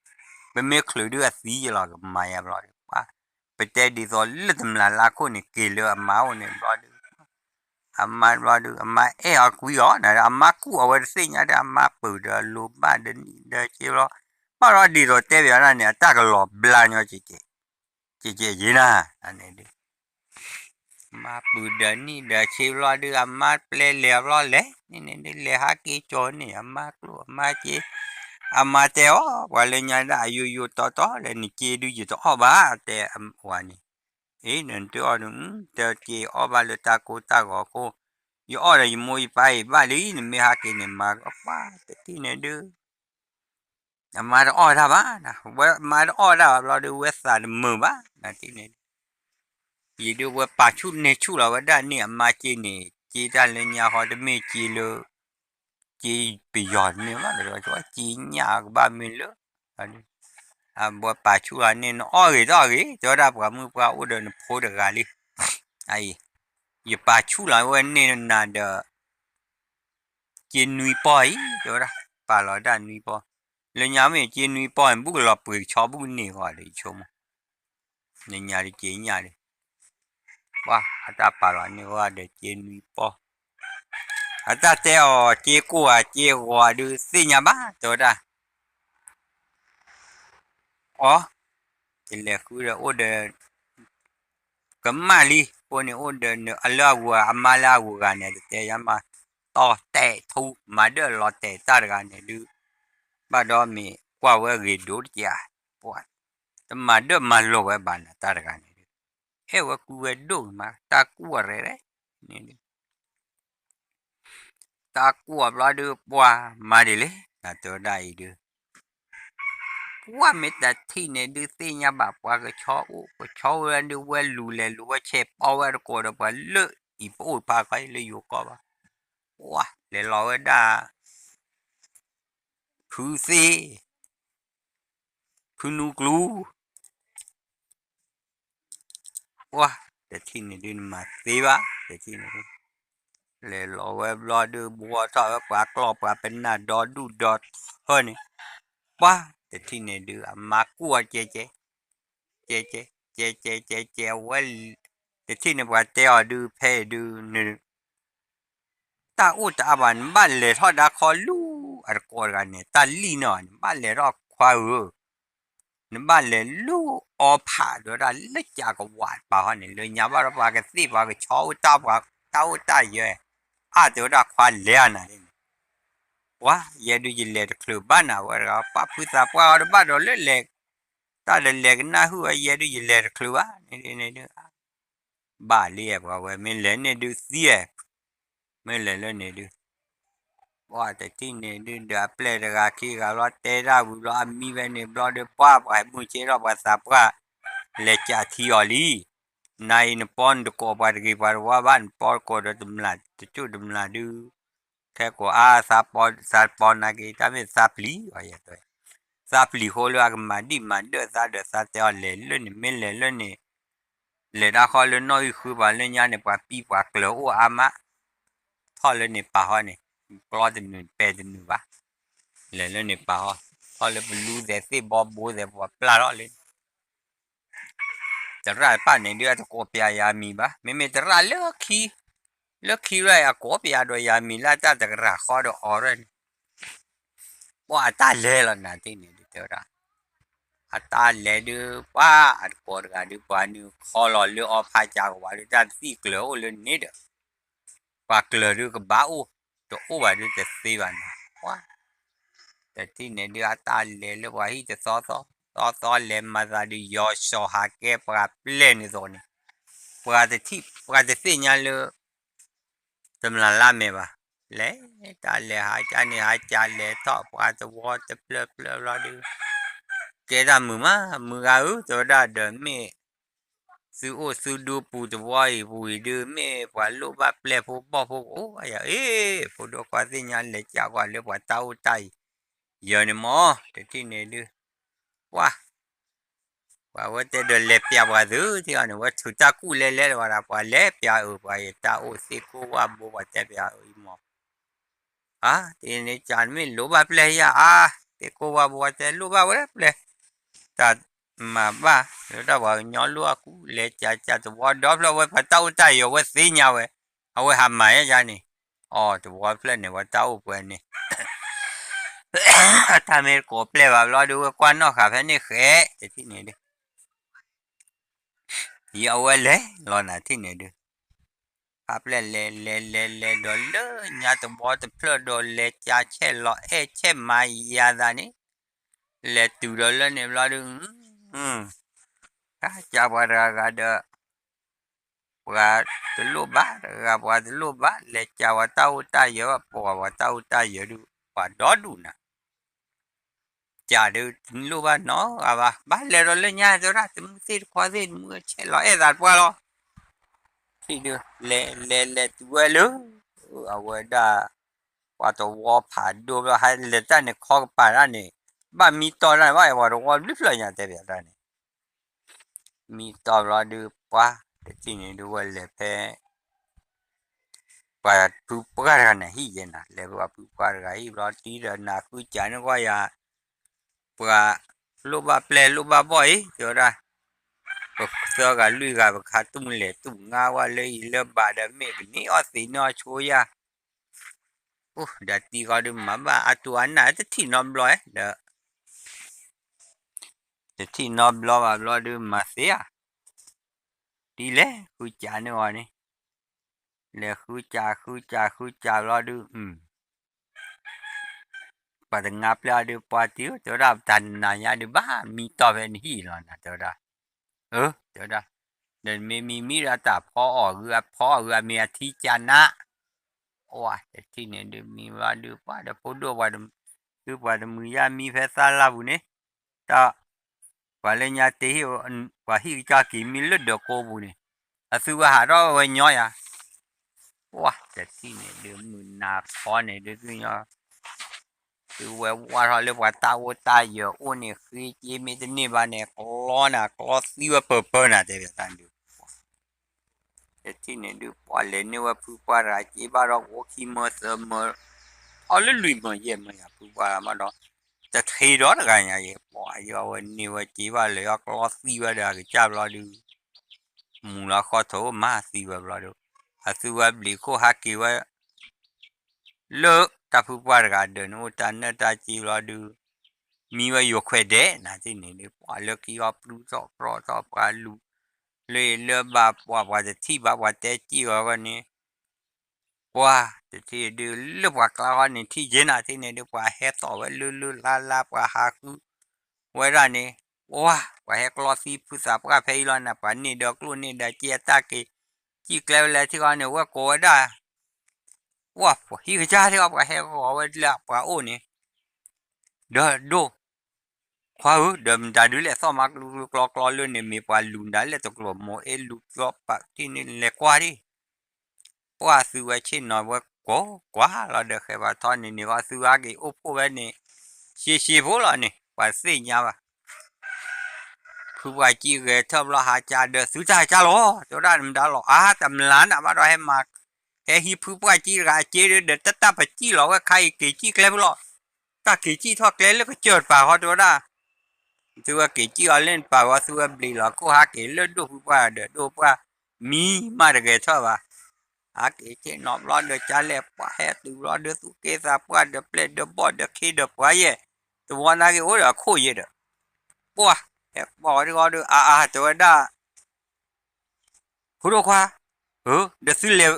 ไม่คลุดด้วยสีหรอกมายาบล็อกว่าไปแต่ดีตอนเลือดมันลาคนนี่เกลือมาวันนี้บล็อกamma wadu amma aku yo na amma ku awar sinya da amma pu da lu ba de ni da chi lo pa ro di ro te bya na ne ta ka lo bla nyo chi ji na ane de amma pu da ni da chi lo de amma ple le lo le ni de le ha ki cho ni amma ku amma chi amma te o wa le nya da yu to le ni chi du ji to ba te wa ni nên tôi nói giờ chị ở ba lô ta gọi cô giờ ở đây mua bài ba lý nên mới học cái này mà có ba cái này đưa mà nó ở đâu ba mà nó ở đâu là đưa west side mờ ba là cái này gì đưa qua ba chút này chút là đã nè mà chị này chị ta lên nhà họ để mấy chị lơ chị bị giọt nữa mà rồi cho chị nhà ba mình lơ buat ba chút là nên nó ở cái cho ra qua mua qua ở đây nó phô được gali ai giờ ba chú lại quen nên là đờ trên núi bòi đó ra ba nói đã núi bò lên nhà mình trên núi bòi bút lọp bưởi chó bút nề gọi để chôm nên nhà đi chế nhà đi ba ta ba nói nhưว่าđể trên núi bò ta theo chế qua chế qua đưa xin nhà ba đó ra ó thì là cứ là ô đề cấm mà đi cô này ô đề nữa Allah của amala của cái này để mà to tệ thu mà đỡ lọt tệ ta được cái này đưa ba đó mi qua với người đối gia buat mà đỡ mà lo với bạn ta được cái này với cái đồ mà ta qua rồi đấy ta qua lo được qua mà đi lấy là tôi đây được qua mấy ta thi này được thi nhà bà qua cái chó là được qua lù chép bao cái cổ đó qua lỡ ít bôi ba cái lỡ vô có ba qua để lo cái đa cứ xe cứ nu glu qua để thi này đi mà xe ba để thi này le lo web lo de bua ta pa klop pa penna do du dot honi pa te tine du ma ku che well te tine pa te o du pe du ne ta u ta ban ban le tho da kho lu ar ko ga ne ta li no ban le ro kwa u ne ban le lu o pa do da le ja ko wa pa ha ne le nya ba ro pa ke si pa ke chau ta yeตัวรักควานเลี้ยนะวะยาดูยิเลร์คลูบ้านเอาไว้เราป้าพูดตาป้าเราบ้านเราเล็กตาเล็กน่าหัวยาดูยิเลร์คลูบ้านนี่บ้าเลี้ยว่าเว้ยไม่เล่นเนี่ยดูเสียไม่เล่นเลยเนี่ยดูว่าแต่ที่เนี่ยดูเดี๋ยวเปลี่ยนราคีกับเราเตะเราเรามีเว้ยเนี่ยเราเดี๋ยวป้าไปมุ่งเชื่อเราภาษาป้าเล็กจากที่อลีนายนปอนด์ก็ไปกี่ปาร์ว่าบ้านปอร์ก็ได้ดุมลาจุดดุมลาดูแค่ก็ซาปอนนักกีตาร์ไม่ซาปลีอะไรตัวซาปลีเขาเรียกมาดีมาเดือดซาเตอเล่นนี่ไม่เล่นนี่เล่นเขาเล่นน้อยคือว่าเล่นยาเนี่ยปะปีปะเกลืออามาท่อเล่นนี่ปะฮะนี่กลอดนี่เป็ดนี่วะเล่นนี่ปะฮะท่อเล่นบลูเดซี่บอบบูเดบปลาล้อเล่นแต่ร้านป้าเนี่ยเดือดก็เปียยามีบ้าไม่แต่ร้านเลือกขี้เลยอะก็เปียโดยยามีแล้วแต่ร้านข้อดออร์เรนว่าตาเล่แล้วนะที่นี่เดี๋ยวนะตาเล่ดูป้าอัดกอดกันดูป้านี่ข้อหล่อเลือกออกพายจากว่าดูตาสีเกลือเลยนี่เด้อป้าเกลือดูกับบ้าตัวอ้วนดูจะสีวันว่าแต่ที่นี่เดี๋ยวตาเล่แล้วว่าที่จะซ้อเล่มาซาดูยอชอฮาเก็บปลาเล่นในโซนปลาจะสีเนี่ยเลยตำนานล่าเมบ่เล่ตาเล่หายใจนี่หายใจเล่ทอปลาจะวอดจะเปลือกรอดูเกดามือเอาตัวได้เดินเมซื้อดูปูตัววายปูดูเมปลาลูกบ้าเปลือกปูบ่ปูโอ้ยปูดูกว่าสิเนี่ยเล่จากว่าเล่ปลาเต้าไตเยอะนี่มั้งแต่ที่นี่ดูว่า ว่าว่าจะเดินเล็บยาวว่าซื้อที่อันนี้ว่าสุดตากู้เล่เล่ว่าว่าเล็บยาวว่าตาโอซิกูว่าบัวจะยาวอีหมออ่ะทีนี้จานไม่รู้ว่าเปล่ยอ่ะที่กูว่าบัวจะรู้ว่าเปล่ยแต่มาบ้าแล้วว่าย้อนรู้กูเล็จะตัวดอบแล้วว่าพัตตาอุตายว่าสิ่งยาวเอาไว้ทำไมจานี่อ๋อตัวเปล่ยเนี่ยว่าตาอุปเนี่ยถ้าไม่กูเปล่ยว่าเราดูกวนนอกครับนี่แค่ที่นี่ดิยาวเลยเราหน้าที่นี่ดิ Apple le dole nya to bot plo dole cha che lo e che ma ya da ni le tu dole ne bla du ka cha ba ra ga da wa tu lu ba ga wa tu lu ba le cha wa tau ta yo po wa tau ta yo du wa do du na cha du lu ba no ba le dole nya to ra tu si kwa si mu che lo e da pa lo si du le tu lu wa da ว่าตัววอผ่านดูแล้วให้เลต้าเนี่ยข้อป่านั่นนี่บ้านมีตอนนั้นว่าว่าเราว่าลิฟต์เลยอย่างเดียวกันนี่มีตอนเราดูว่าแต่ที่นี่ดูว่าเลยเพ่ว่าผู้ประกาศกันเนี่ยฮีเจนะเลยว่าผู้ประกาศฮีเราตีเดินนักวิจารณ์ว่าอย่าว่าลูกบ้าเปลลูกบ้าบ่อยเดี๋ยวได้ก็เสือกันลุยกันขาตุ้มเลยตุ้มงาว่าเลยเลือบาดเมฆนี่อสินอช่วย dah tiga dia mama atu anak tu ti nomblo dah ti nomblo ablo dia masih ya di le hujan ni wani le hujan lo dia pada ngap la dia pati tu dah tanahnya dia bah mi to ben hi lo na tu dah tu dah dan mi dah tak po mi ti jana wah ti ni dia mi wa dia pada podo pada tu pada mu ya mi fesala bu ni tak Palanya tehi wahi kaki milu doko bune. Asu wahara wanyoya. Wah, jadi ni dia muna kone dia tu nya. Tu wahara le wata wata yo one khiji mi ni ba ne klona klosi wa pepe na te tandu. Jadi ni dia pale ni wa pupara ji ba ro woki mo mo. Ole lui mo ye mo ya pupara ma do. จะทีรถกันอย่างเงี้ยปล่อยเอาวันนี้ว่าจีว่าเลยก็รอซีว่าเดี๋ยวจับรอดูมูลค่าโถมาซีว่ารอดูอาซีว่าบลิโคฮักกี้ว่าเลิกแต่ผู้ว่าการเดินโอ้จันเนี่ยตาจีรอดูมีว่าอยู่แค่เดนะที่นี่เนี่ยปล่อยเลิกกี่ว่าปลุกสอบรอสอบการรู้เลยเลิกแบบว่าจะที่แบบว่าแต่จีว่าวันนี้ว่าแต่ที่ดูเลิกว่ากลางวันนี้ที่เย็นอ่ะที่นี่ดูว่าเฮ็ดต่อว่าลุลาว่าหาคือ Wera ni wah wah klosi pusa pra pheila na pa ni do klu ni da chi ta ki chi kle le thi ka ni wa ko da wa po hi ga ja thi ka pa he ko wa la pa o ni do kwa u dam da du le so ma lu klo lu ni mi pa lu da le to klo mo e lu klo pa ti ni le kwa ri wa su wa chi no wa ko kwa la de he ba tho ni wa su wa ki o po ba ni shi bo la ni wa si nya ba คือว่าจีเกทบลหาจาเดสุจาจาโลตัวด้านมันดาโลตำลานมาเราให้มาเฮ้ยผู้ว่าจีกาจีเดตาปจีหรอว่าใครกี่จีเกลบลตากี่จีทอดเกลแล้วก็เจิดป่าเขาตัวด้าตัวกี่จีเอาเล่นป่าว่าตัวบลีหรอก็หาเกลดูผู้ว่าดูว่ามีมาเกทว่าหาเกจีนอมรอเดจาเล็บว่าเฮ้ดูรอเดตุเกซาว่าเดเพลเดบอเดคีเดว่าเย่ตัวนั้นก็โอ้ยโคเย่เดว้าบอกดีกว่าดูตัวด้าผู้ดูควาเดี๋ยวซื้อเร็ว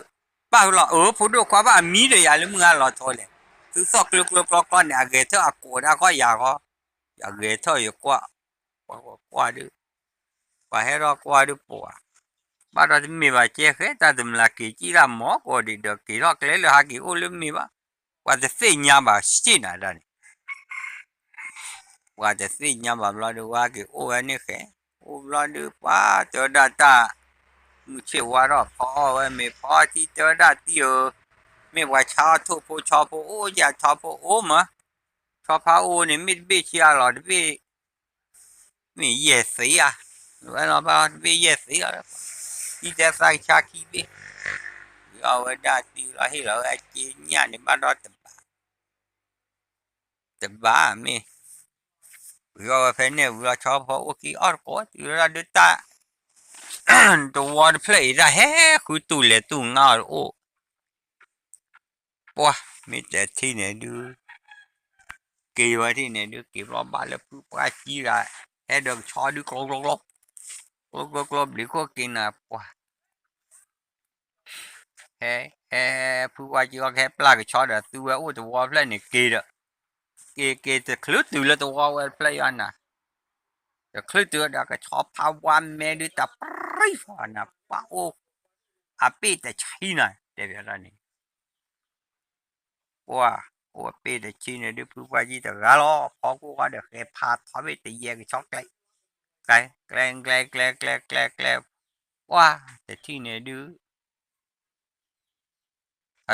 ป้าหรอผู้ดูควาว่ามีเดียร์หรือมึงอ่ะหรอโทษเลยซื้อซอกลุกก้อนเนี่ยเกเธออากูได้ก็อยากเกเธออยู่กว่าดูว่าให้เรากว่าดูปัวบ้านเราจะมีว่าเจ๊เแต่ถึงละกี่จีราหมอก็ดีเด็กกี่รอกเลยเลยหากี่อุ้มมีว่าจะเสียยาบ้าสินะด้านว่าจะเสียยาบ้าเราดูว่ากี่อุ้มนี่แค่อุ้มเราดูป้าเจอดาตา mu che wa ro pho we me pho ti to da ti o me wa cha thu po cha po o ya cha po o ma cha pha o ni mi bi chi a lo de bi mi ye si ya Bueno, ba be yes, ya. Ida sai chaki be. Ya wada ti la hi la chi nya ni ba do te ba me. Yo fe ne wa cho pho o ki or ko ti ra de ta. The word play ra he ku tu le tu nga o. Wa mi te ti ne du. Kỳ wa ti ne du ki lo ba le pu pa chi ra. He được cho du ko đi ko ki na wa. He pu wa chi ko he pla cái cho da tu wa o the word play ne ki da. Ki the clue tu le the word play an na. The clue tu da ka cho pa wa me du ta pri fa na pa o. A pe te chi na de ra ni. Wow, ủa bây giờ chi này được qua gì đó gà lo, có cô có được cái pha tháo về tự nhiên cái chót cái, wow, để chi này được,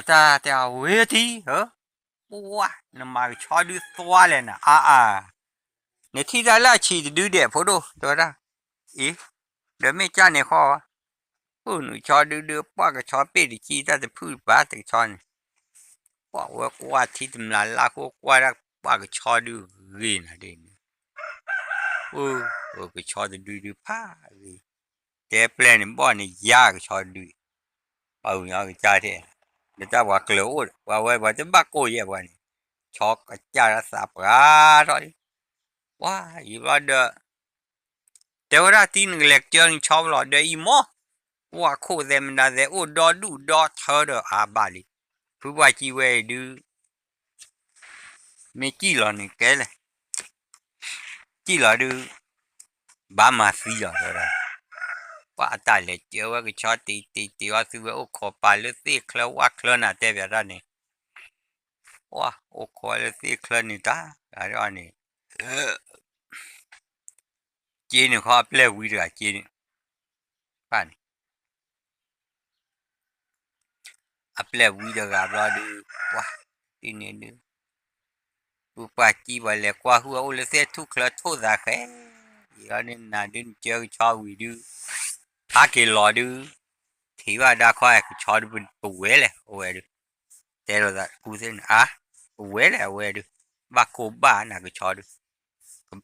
ta theo huế thi hả, wow, nó mà cho được toa lên nếu thi ra là chỉ được đẹp phố đồ, đó ra, ý, để mấy cha này khó, nó cho được qua cái cho bây giờ chi ra được phu bát được cho này, qua thi tầm là qua ra qua cái cho được gì này đi. Cái cho được pa gì cái plan bỏ này giá cái cho được nhau cái cha thế người ta bảo lỗ và cái bác cô vậy vậy cho cái cha ra sạp ra rồi quá gì vậy đó theo ra tin lecture cho lo đây mo quá cô them là thế đó đủ đó thở đó bali cứ vậy chi về được mấy chi lo này cái này chi lo được ba mà xí rồiว่าตายเลยเจ้าว่าก็ชอบตีว่าซื้อว่าโอ้ขอปลาเลือดซีเคลว่าเคลน่ะแต่แบบนั้นนี่ว่าโอ้ขอเลือดซีเคลนี่ตาอะไรนี่จีนเขาเปลี่ยนวิธีจีนป่านเปลี่ยนวิธีกับเราดูว่าที่นี่ดูผู้ป่าจีว่าเลยกว่าหัวโอ้เลือดซีทุกเคลทุกสักแค่ยันนี่น่าดูเจ้าชอบวิธีหากินรอดูที่ว่าได้ข้อชอบดูเป็นปุ๋ยเลยโอ้ยดูแต่เรากูเส้นปุ๋ยเลยโอ้ยดูบ้าโคบ้าน่ะก็ชอบดู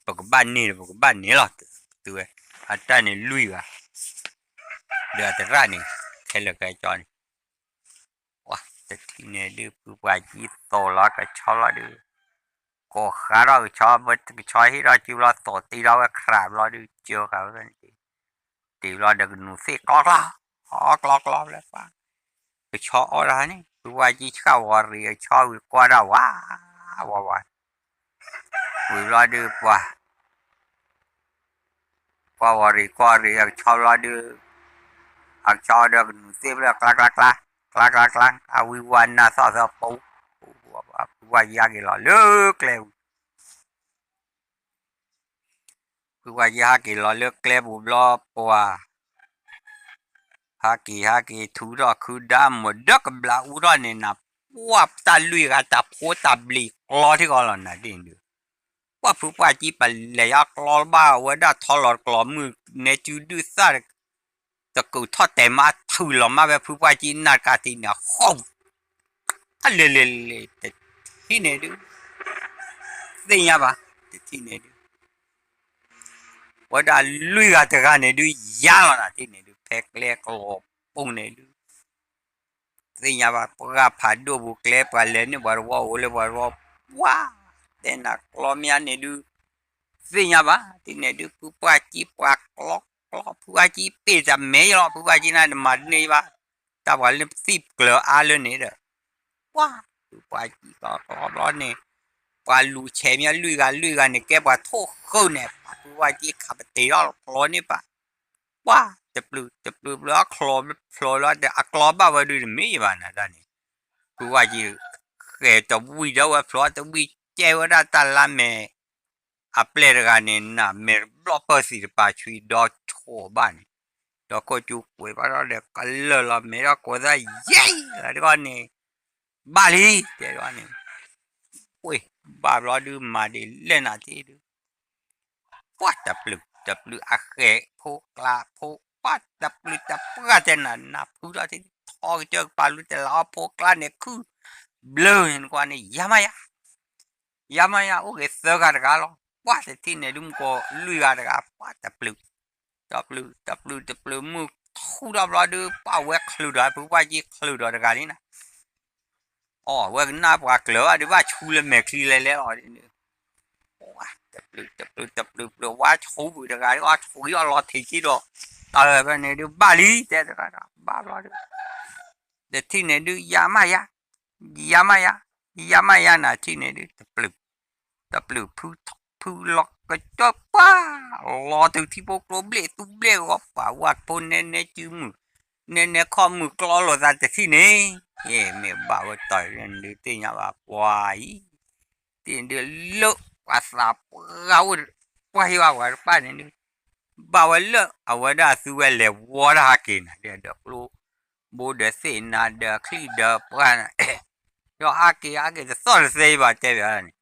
cái ban này là từ ta này lui à được từ ra này hay là cái cho này wow thì này được vài chỉ to là cái cho là được có khá là cái cho với cái cho hết rồi chịu là to tí đâu cái khảm là được chưa cả cái tí là được nụ xe có là phải cái cho ra này vài chỉ khá vào rồi cho qua đâu wow vì là được wow qua rồi cho là được cho được tiếp là clac we want na so pu qua ya cái lọ nước leo qua ya cái lọ nước leo bù lo qua ha cái thu đó cứ đam một đất bla u đó này nè qua ta lui ra ta po ta bli lo thì gọi là nè đi được qua phụ qua chỉ phải lấy lo ba qua đã thọ loมือ ne chu du saตะกูทอดแต่มาถือหลอมาแบบผู้ว่าจีนนากาติเนี่ยห้องเลแต่ที่เนี่ยดูสิ่งยังปะที่เนี่ยดูว่าได้ลุยกันแต่กันเนี่ยดูยาวนะที่เนี่ยดูแพ็คเล็กโอ้ปุ่งเนี่ยดูสิ่งยังปะพวกผ่านดูบุกเล็บไปเลยเนี่ยบอกว่าโอ้เลยบอกว่าว้าแต่นักลอมีอันเนี่ยดูสิ่งยังปะที่เนี่ยดูผู้ว่าจีปากล็อกผู้ว่าจีเปิดจะไม่หรอกผู้ว่าจีนั่นมาเนี่ยปะแต่ว่าเรื่องสิบเกลืออะไรเนี่ยเด้อว้าผู้ว่าจีก็ร้อนเนี่ยว่าลูเชมีลุยกันเนี่ยแกว่าโทษเขาเนี่ยผู้ว่าจีขับตีแล้วคลอนี่ปะว้าจะปลื้มแล้วคลอแล้วเดี๋ยวคลอบ้าว่าดูไม่บ้านะด้านนี้ผู้ว่าจีแกจะวิ่งแล้วว่าคลอจะวิ่งเจ้าได้ตลาดเมย์อัปเลรกันเนี่ยนะเมย์บล็อกเปอร์สิบ8ช่วยดอโชบ้านดอกก็จุกไว้บ้านเราเด็กกันเลยละเมย์เราก็ได้เย้แล้วก็เนี่ยบาลีเดี๋ยวเนี่ยโอ้ยบาร์เราดูมาดิเล่นอะไรดูว่าจะปลื้ม W ake pokla popat W tena pura ti thog jog palu te la pokla ne ku blue en kwa ne yamaya o ke sogar galo wa te tine dum ko lui ga pa W mu thura bla de pa we khlu da bu wa ji khlu da ga ni na oh we na pa klo a de ba chu le me kli le tập quá chú bụi được cái quá chú yo lo thì chỉ đó bên này được ba lý thế được cái ba lo được để thì này được Yamaya là thì này được tập lự phu lo cái cho quá lo từ thì bốc lo bể góp vào quạt phun nên chứ mù nên con mù lo ra từ thì này mẹ bảo tỏi lên được thì nhà bà quái tiền được lỡ WhatsApp gạo quay vào cái này bảo lỡ ở đó suy là quá là kỹ để được luôn bố để xin là được khi được quan cho cái số xe vào chơi vậy này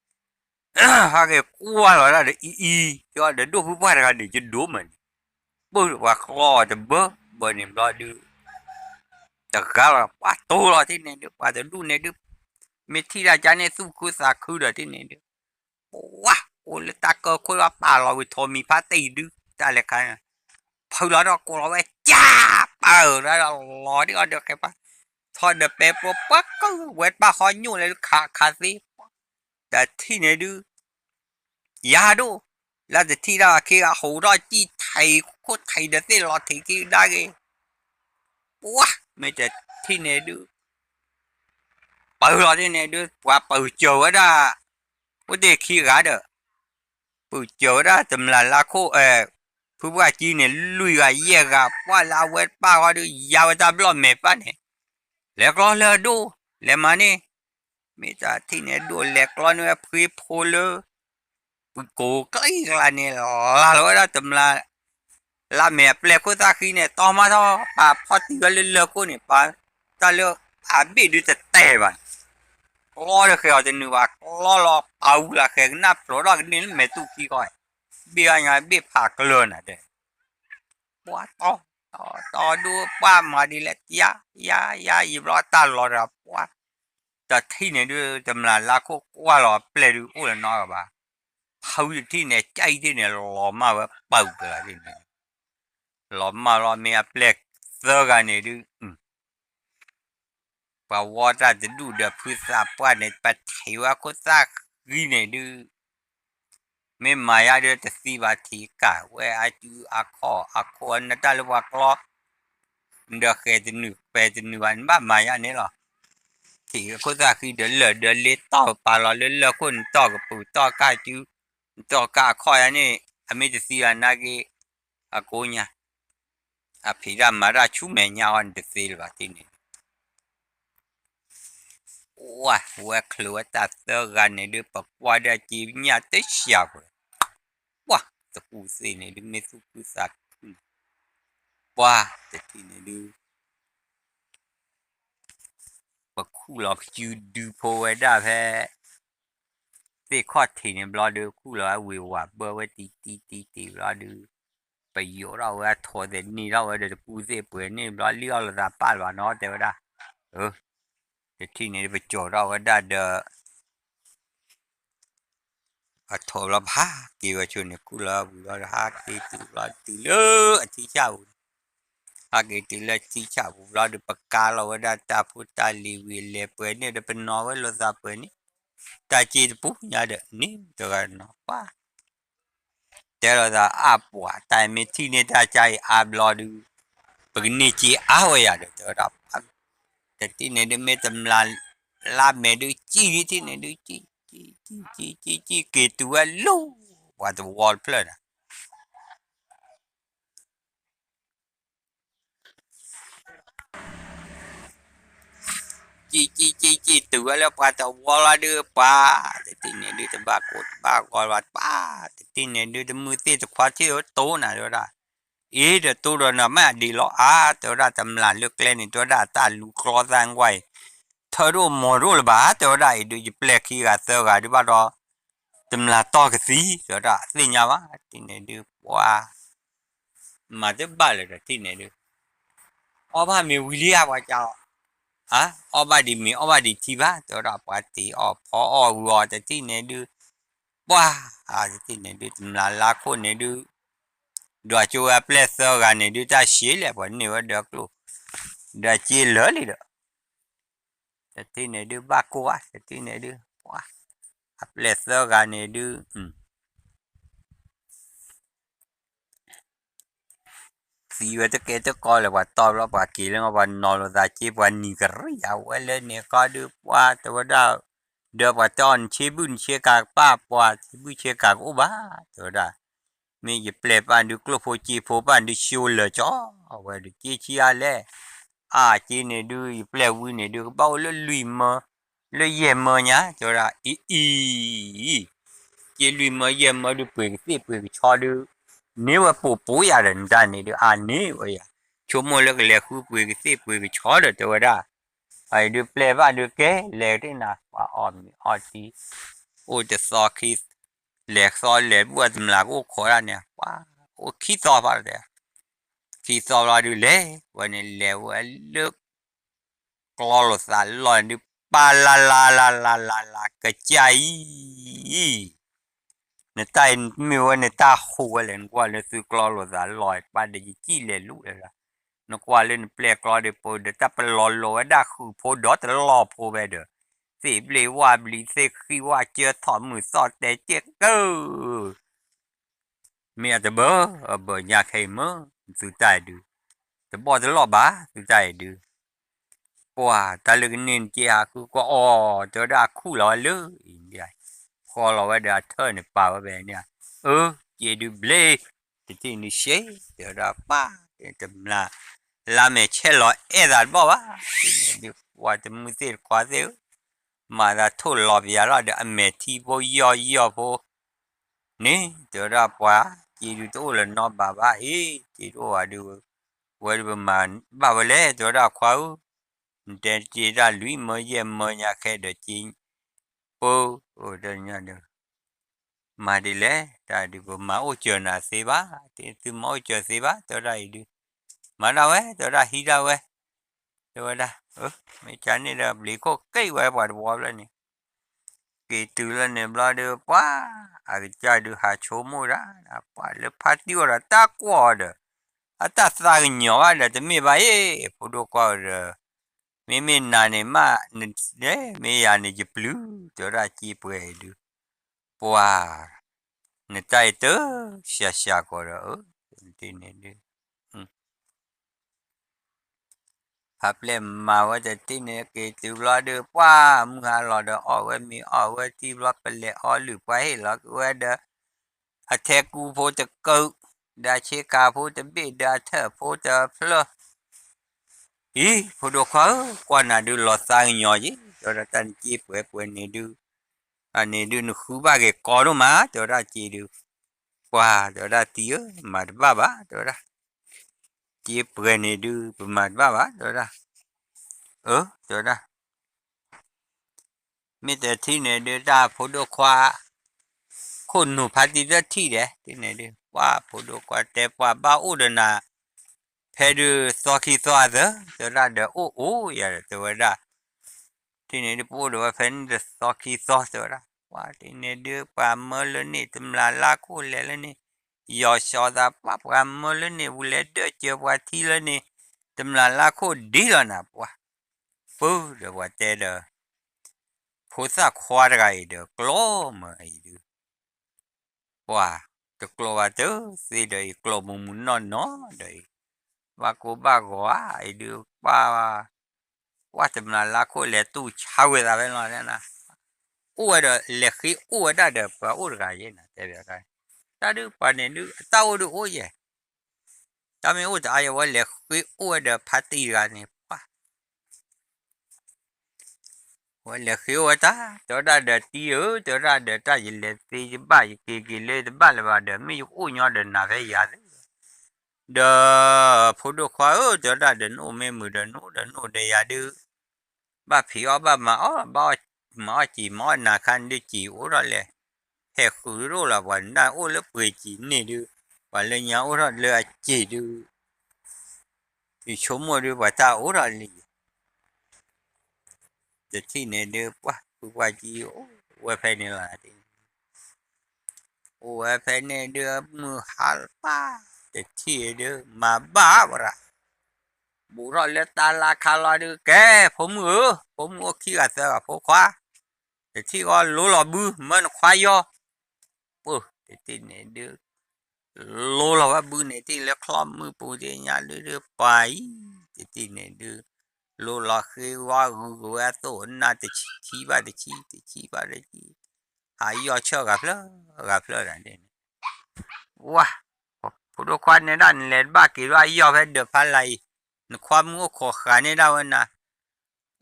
cái qua rồi là để cho để đua phụ phải là để cho đua mình bố và khó thì bố niệm đó đưa tất cả là quá to rồi thế này được và để đua này được mấy thi ra cho nên su cứ sa cứ rồi thế này được wow ôi ta cơ khối là bà lo với thôi mi phát tì đứa ta lại cái thôi đó cô nói cha bà đó là lo đi được cái bà thôi được bé bố bắt cứ quét bà hỏi nhu lại khá gì đã thi này đứa ya đô là để thi ra khi là hậu đó chỉ thầy có thầy được thế lo thì cái đó cái wow mấy cái thi này đứa bự rồi thế này đứa quả bự chiều ở đó có thể khi gã được bự chiều đó tầm là khôผู้ว่าจีเนี่ยลุยกับเย่กับว่าลาเวทป้าเขาดูยาวตาบล้อมเมป้าเนี่ยแล้วก็เลยดูแล้วมาเนี่ยมีแต่ที่เนี่ยดูแล้วก็เนี่ยพูดพูดเลยปุ๊กโก้ใกล้กันเนี่ยลาแล้วตำลาเมย์เปลี่ยนคนตาขี้เนี่ยต่อมาต่อป้าพอตีกันเลยคนเนี่ยป้าตาเลือกอาบีดูจะเตะบ้านล้อเลยเขาจะนึกว่าล้อเอาละแค่นับล้อนี่ไม่ตุกี้ก่อนเบี้ยไงเบี้ยผักเลยนะเด็กว่าต่อดูป้ามาดีแล้วยาอีบล้อตาล้อรับว่าแต่ที่เนี่ยดูจำนวนละก็ว่าล้อเปลี่ยนดูโอ้ยน้อยกว่าเขาอยู่ที่เนี่ยใจที่เนี่ยล้อมาว่าเป่าไปแล้วที่เนี่ยล้อมาล้อเมียเปลี่ยนเสื้อกันเนี่ยดูว่าว่าจะดูเดี๋ยวพื้นสับว่าเนี่ยไปไทยว่าก็สักรีเนี่ยดูไม่มาอยากจะสีบาทีกะเว้ยอาจูอาคอนั่นตาลว่ากล้อเดี๋ยวแค่จะหนึ่งไปจะหนึ่งวันบ้ามาอยากนี่หรอที่ก็สักคือเดี๋ยวเลี้ยต่อปลาเราเลี้ยคนต่อกับปูต่อกาจูต่อกาคอยอันนี้อเมริกานักอากูเนี่ยอาพิรามาราชูเมียวันเดซิลบาทีนี่ว้าว่าคลัวตาเสือกันเนี่ยดูปะว่าได้จีบเนี่ยเตะเสียบว้าตะกูสิเนี่ยดูไม่สุกุสักว้าแต่ที่เนี่ยดูปะคู่หลอกยูดูโพไว้ได้แพ้เตะข้อที่เนี่ยบลอดูคู่หลอกวิวว่าเบอร์ไว้ตีบลอดูไปอยู่เราว่าทอแต่นี่เราเดี๋ยวกูเสียเปลี่ยนนี่บลอเลี้ยวเราจะป้าว่าน้อแต่ว่าได้แต่ที่เนี่ยไปโจเราว่าได้เดอทอเราพากี่ว่าชนเนี่ยคู่เราบุเราหากี่ตัวเราตีเลยที่เจ้าAgi tila cica pula de pekala wada ta puta liwi lepe ni de penawa lo siapa ni ta ci punya ada ni tu kan apa tera da apa ta meti ni ta cai ablo du begini ci awe ya de terap jadi ni de metem la me du ci ni du ci gitu lu what the wall plan ci tu ala pa ta wala de pa ti ne de ta ba ko wa pa ti ne de mu ti ta kwa chi to na do da de to do na ma di lo to da tam la lu kle ni to da ta lu kro sang wai tho do mo do ba to da du ji ple ki ga so ga di ba do tầm là to cái gì rồi đó thì nhà quá thì này được qua mà tới ba là thì này được ở ba mi William qua chào hả ở ba đi mi ở ba đi thì ba rồi đó ba thì ở ở vừa thì này được qua thì này được tầm là cô này được đùa chú à pleasure cái này được ta xí lại vẫn nhiều được luôn đã chia lỡ đi được thì này được ba cô á thì này được quá pleasure cái này được si wa te ke te ko le wa to lo pa ki le wa no lo da chi wa ni ga ri ya wa le ne ka du wa te wa da de wa ton chi bun che ka pa pa chi bu che ka u ba to da me ye ple pa du klo fo chi fo pa du shu le cho wa du chi chi a le chi ne du ye ple wu ne du ba le lui mo le ye mo nya to da ye lui mo ye mo du pu pu cho du nếu mà bố ya人家你的你我呀，周末那个来回归个谁归个桥的对不对？哎，就来吧，就给来的呢，把二我的烧开来烧来，我怎么那个可了呢？哇，我起烧法的，起烧了就来，我呢来我了，搞了啥乱的，巴啦啦啦啦啦啦个家咦。ในใต้มีว่าในตาหัวเลยกว่าเลยซื้อกลอลซาลอยปาเดีจี้เลยรู้เลยละนกว่าเล่นเปลกลอเดโปเดตาเปลอลอยได้คือโพดอตลอโพไปเด้อสิบลีว่าบลีเซคีว่าเจอถอดมือสอดแต่เจ๊กเกอเมียจะเบอเบออยากให้มือสุดใจดูจะบอกจะรอบ้าสุดใจดูว่าตาลึกนินเจียคือก็อ๋อจะได้คู่เราเลยอินเดียพอเราว่าเดี๋ยวเธอเนี่ยป่าวไปเนี่ยye du ble ti ni she de da pa de la me che lo e da bo ba di wa de mu se kwa se ma da tho lo bia la de me ti bo yo bo ni de da pa ye du to le no ba ba ti do wa du wa du man ba ba le de da kwa u de ti da lui mo ye mo nya ke de ti po o de nya de mà đi lẽ ta đi bộ mà ô chờ là xe bá thì từ mỗi chờ xe bá tới đây đi mà đâu ấy tới đây hi đâu ấy tới đây mấy cha này là bị có cây quay vào bộ lên nè kỳ từ lên nè lo được quá cái cha được hạ số mua ra phải là phát tiêu là ta qua được ta sang nhỏ là thì mấy bài phụ đồ qua rồi mấy này mà đấy mấy này chụp lú tới đây chỉ bơi được wow người ta tớ xa xa qua đó thì này đi hợp lệ màว่าจะที่เนี่ยเกิดตัวเราเดือว่ามึงหาเราเดือออกว่ามีออกว่าที่เราเป็นเลยออกหรือไปเราว่าเดืออาเทกูพูดจะเกิดได้เชื่อกาพูดจะบีได้เธอพูดจะเพลอพูดเขากว่าน่ะดูหลอดสายหน่อยตัวเราตั้งจีบเพื่อนนี่ดูอันนี้ดูนึกว่าเกี่ยก่อนมาตัวเราจีดูว่าตัวเราตีมาบ้าตัวเราจีบเพื่อนนี่ดูมาบ้าตัวเราตัวเรามีแต่ที่ไหนเดือดาพูดว่าคนหนูพัดดีได้ที่เด้ที่ไหนดูว่าพูดว่าแต่ว่าบ้าอุดนาเพดูสอกีสอเดตัวเราเด้อโอ้ยตัวเราที่ไหนดูพูดว่าเพนเดสอกีสอตัวเราว่าที่ไหนดูปามเมลนี่ตำลาลาคูเลลนี่ยอชอดาปปามเมลนี่วุเลเดเจว่าที่เลนี่ตำลาลาคูดีแล้วนะว่าปูเดี๋ยวว่าแต่เด้อผู้สักควาดไงเด้อกลัวมาไอ้ดูว่าจะกลัวเด้อสิเด้อกลัวมุนนอนเนาะเด้อว่ากูบ้ากัวไอ้ดูว่าตำลาลาคูเลตู้ชาวเวลาเป็นอะไรนะอ้วนเด้อเล็กขี้อ้วนได้เด้อปะอ้วนกันยังนะแต่เดี๋ยวกันตาดูปานนี้ดูตาดูโอ้ยตาไม่อ้วนแต่อายุว่าเล็กขี้อ้วนเด้อพัดตีกันนี่ป่ะว่าเล็กขี้อ้วนตาตัวได้เด้อตีตัวได้เด้อตาจะเล็กตีจะบ้าจะกี่เล็กบ้าเลยว่าเด้อไม่อยู่อ้วนยอดเด้อน่าเสียดเด้อพูดขวาตัวได้เด้อโน้ไม่มือเด้อโน้เด้อยาดูบ้าผีบ้ามาบ้าจีมาหน้าคันดิจีอ้วนเลย he khuru la wan da o le pwe chi ne du wa le nya o ra le chi du ti chomo du wa ta o ra li de ti ne du wa ji o wa pe ne la ti o wa pe ne du mu hal pa de ti du ma ba ra bu ra le ta la ka la du keผมขี้อะเสือผมคว้าแต่ที่ก็รู้หลอบื้อมันควายย่อปุ๊แต่ที่เนี่ยเดือรู้หลอว่าบื้อเนี่ยที่แล้วคลอมมือปูเดียร์เดือไปแต่ที่เนี่ยเดือรู้หลอคือว่ากูว่าตัวน่าจะชี้บ้าจะชี้บ้าจะชี้หายย่อเชื่อกับเพื่อนอะไรเนี่ยว้าผู้ดูควันในด้านเล่นบ้ากี่ว่าย่อไปเดือพันไรความงูขอขาในด้านน่ะ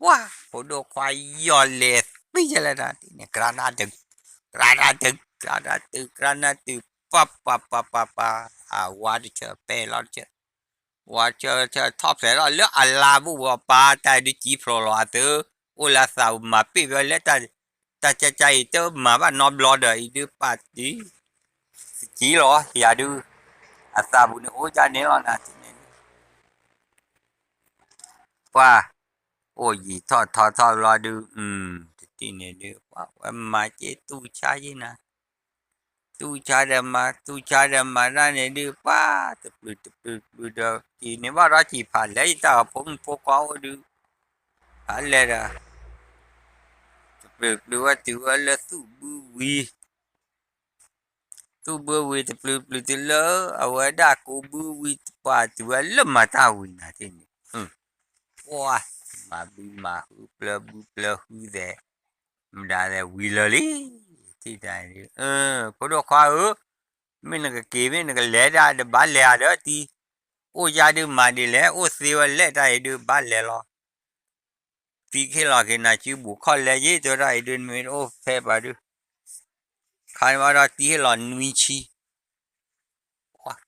ว้าผู้ดูควายย่อเล็ดไม่ใช่แล้วนะเนี่ยกระนาดgranate pa wa de che pe lo che wa che top se lo le ala bu wa pa ta di chi pro lo ate o la sa ma pe le ta cha ite ma ba no blood i de pa di chi lo ya du asa bu ne o ja ne lo na ti ne wa o yi tho lo du ti ne de wa ma che tu cha yi na tu cara mana ne di pa tu da ini ba ra chi pa le ta pom po ko du pa le da tu wa tu le tu bu wi tu le awa da ko bu wi pa tu le ma ta wi na ti ni wa bu ple hu de da le wi le li ti da ni ko do kwa mình cái kia mình cái lẽ ra để bán lẻ đó thì ô gia đình mà đi lẽ ô siêu lẽ ra đi bán lẻ lo vì khi là cái này chứ bù khó lẽ gì tôi ra đi mình ô phê bà đi khai mà ra tí là nuôi chi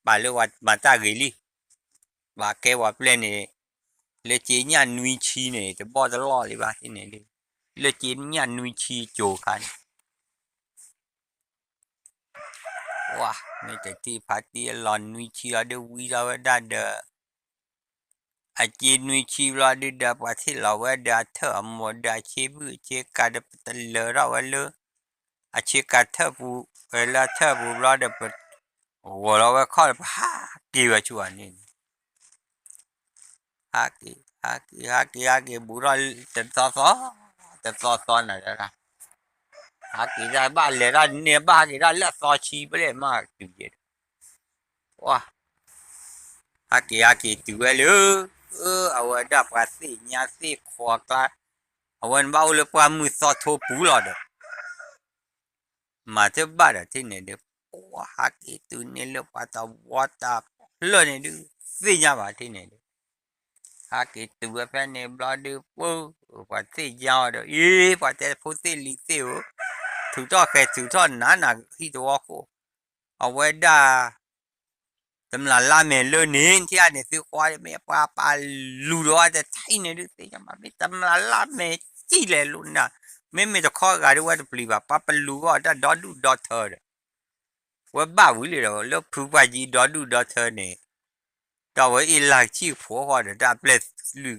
bà lưu hoạt bà ta gửi đi bà kêu hoạt lên này lẽ chế nhà nuôi chi này thì bỏ ra lo đi bà thế này đi lẽ chế nhà nuôi chi chỗ khai wow mình thấy tí phát tí là nuôi chi ở đây vui ra đây đó aji nui chi la di da pati la wa da tha mo da chi bu che ka da pata le ra wa le a chi ka tha bu la tha bu la da pat wo la wa kha ha ki wa chu ani ha ki bu ra ta so na ra ha ki ra ba le ra ne ba ki ra la so chi ble ma tu je wa ha ki tu wa le awa da pati nya si kho ka awan bao le pa mu so tho pu la da mà thế ba đã thế này được quá cái từ này là bắt đầu quá ta lên này được gì nhà bà thế này được cái từ bên này bao được vô và thế nhau được ý và thế phụ thế lý tiêu thứ cho nã khi đó cô ở ngoài đó tầm là làm mẹ lên nên thì anh sẽ qua mẹ pa lù đó thì thấy này được thế mà biết tầm là làm mẹ chỉ là luôn nè mẹ cho khó gà được qua được lì bà pa lù đó đó đủ đó thôiว่าบ้าวิเลยแล้วผู้ว่าจีดอดูดอเธอเนี่ยแต่ว่าอีหลักที่ผัวเขาเดี๋ยวเปลดลู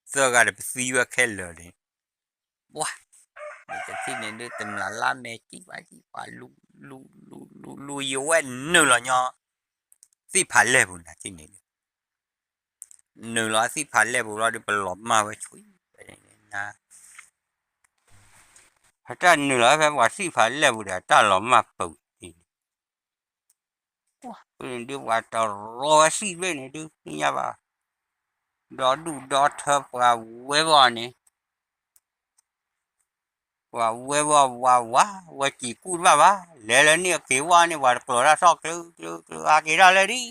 เสือกันไปซื้อว่าแค่เลยว้าไม่จะที่เนี่ยดูตำราล่าแม่จีว่าลูอยู่ว่าหนึ่งหรอเนาะสิพันเลยบุญนะที่เนี่ยหนึ่งหรอสิพันเลยบุญเราได้ไปหลอมมาไว้ช่วยไปเนี่ยนะถ้าหนึ่งหรอแปลว่าสิพันเลยบุญแต่ถ้าหลอมมาปุ๊บเป็นดูว่าตลอดสิเป็นดูนี่ว่าดอดูดอเธอว่าเว็บนี่ว่าจีกูว่าแล้วเนี่ยเกี่ยวว่านี่ว่าโปรดาซอกคืออากิระเลยดิ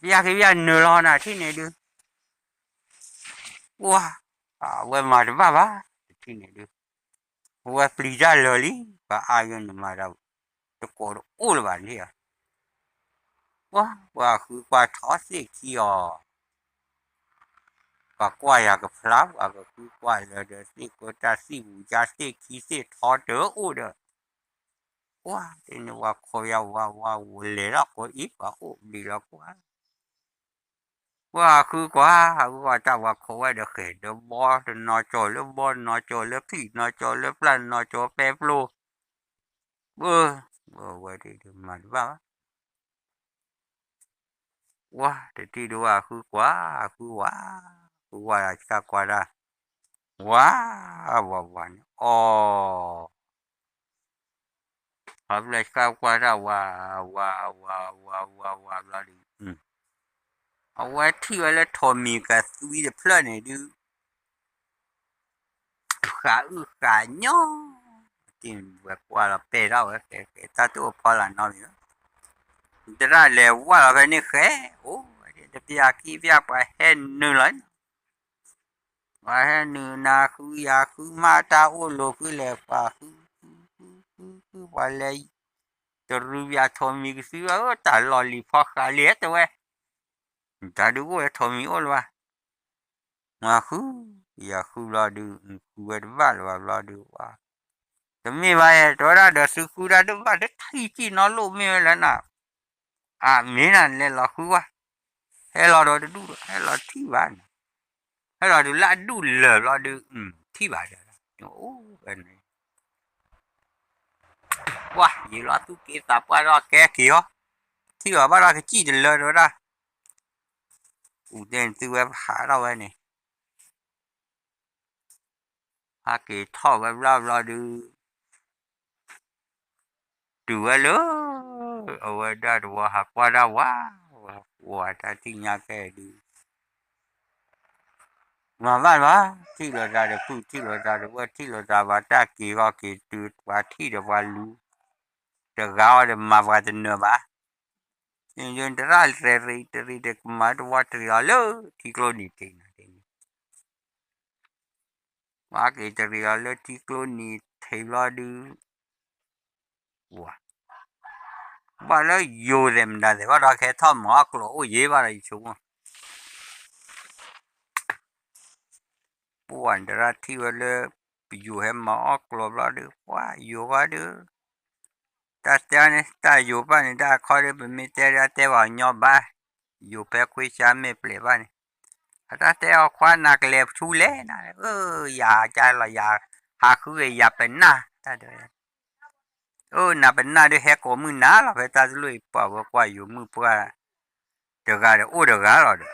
พี่เนื้อร้อนที่นี่ดูว้าว่ามาดูว่าที่นี่ดูว่าปลีจ้าเลยว่าอายุนมาเราตะโกนอู้เลยวันนี้ว่าคือว่าท้อสิขี้อ๋อว่าว่าอยากพลาดว่าคือว่าเลยเดี๋ยวสิก็จะสิวจะสิขี้สิท้อเด้ออู้เด้อ quá thì nó qua khôi qua lệ đó có ít quá ốm đi là quá cứ quá qua ta qua khôi được kể được bo được nói cho lớp bo nói cho lớp thì nói cho lớp lần nói cho phép luôn vậy thì mà vào quá thì đi đâu cứ quá là cả quá ra quá vào ồ hợp lại cả quá ra là đi awai thi wala thomi ka suy de plan ne du ka nyo tin wa kwa la pe ra wa ke ta tu pa la no mi de ra le wa la ni khe o de pia ki pia pa he nu lan wa he nu na khu ya khu ma ta o lo khu le pa khu wa le de ru ya thomi ki su wa ta lo li pa ka le te we ta du wa thomi o lo wa ma khu ya khu la du khu wa de va la du wa mi vai tora da sukura da va de thai chi no lo mi la na mi na le la khu wa he la do du he la thi va he la du la du le la du thi va da o ben wa yi la tu ke ta pa la ke ki ho thi va ba la ke chi de le do da u den tu wa ha la wa ni ha ke tho wa la du du wa lo o wa da do wa ha kwa da wa ta ti nya ke du mà bạn mà thì là ra được phụ thì là ra được vợ thì là ra và ta kỳ vào kỳ từ và thì được vào lu được gạo được mà vào đến nữa mà nhưng ra re được mà được vào thì là lỡ thì có đi thì mà cái thì là lỡ thì có đi thì là được wow bà nó yêu them đã để bà nó cái thằng mà có ôi dễ bà này xuống buồn ra thì là yêu hem mà có là được quá yêu quá được ta yo ba ni da kho de mi te ra te wa nyo ba yo pe kwi cha me ple ba ni ta te o kwa na kle chu le na ya cha la ya ha khu ya pe na ta de na pe na de he ko mu na la pe ta lu pa wa kwa yo mu pa de ga de o de ga la de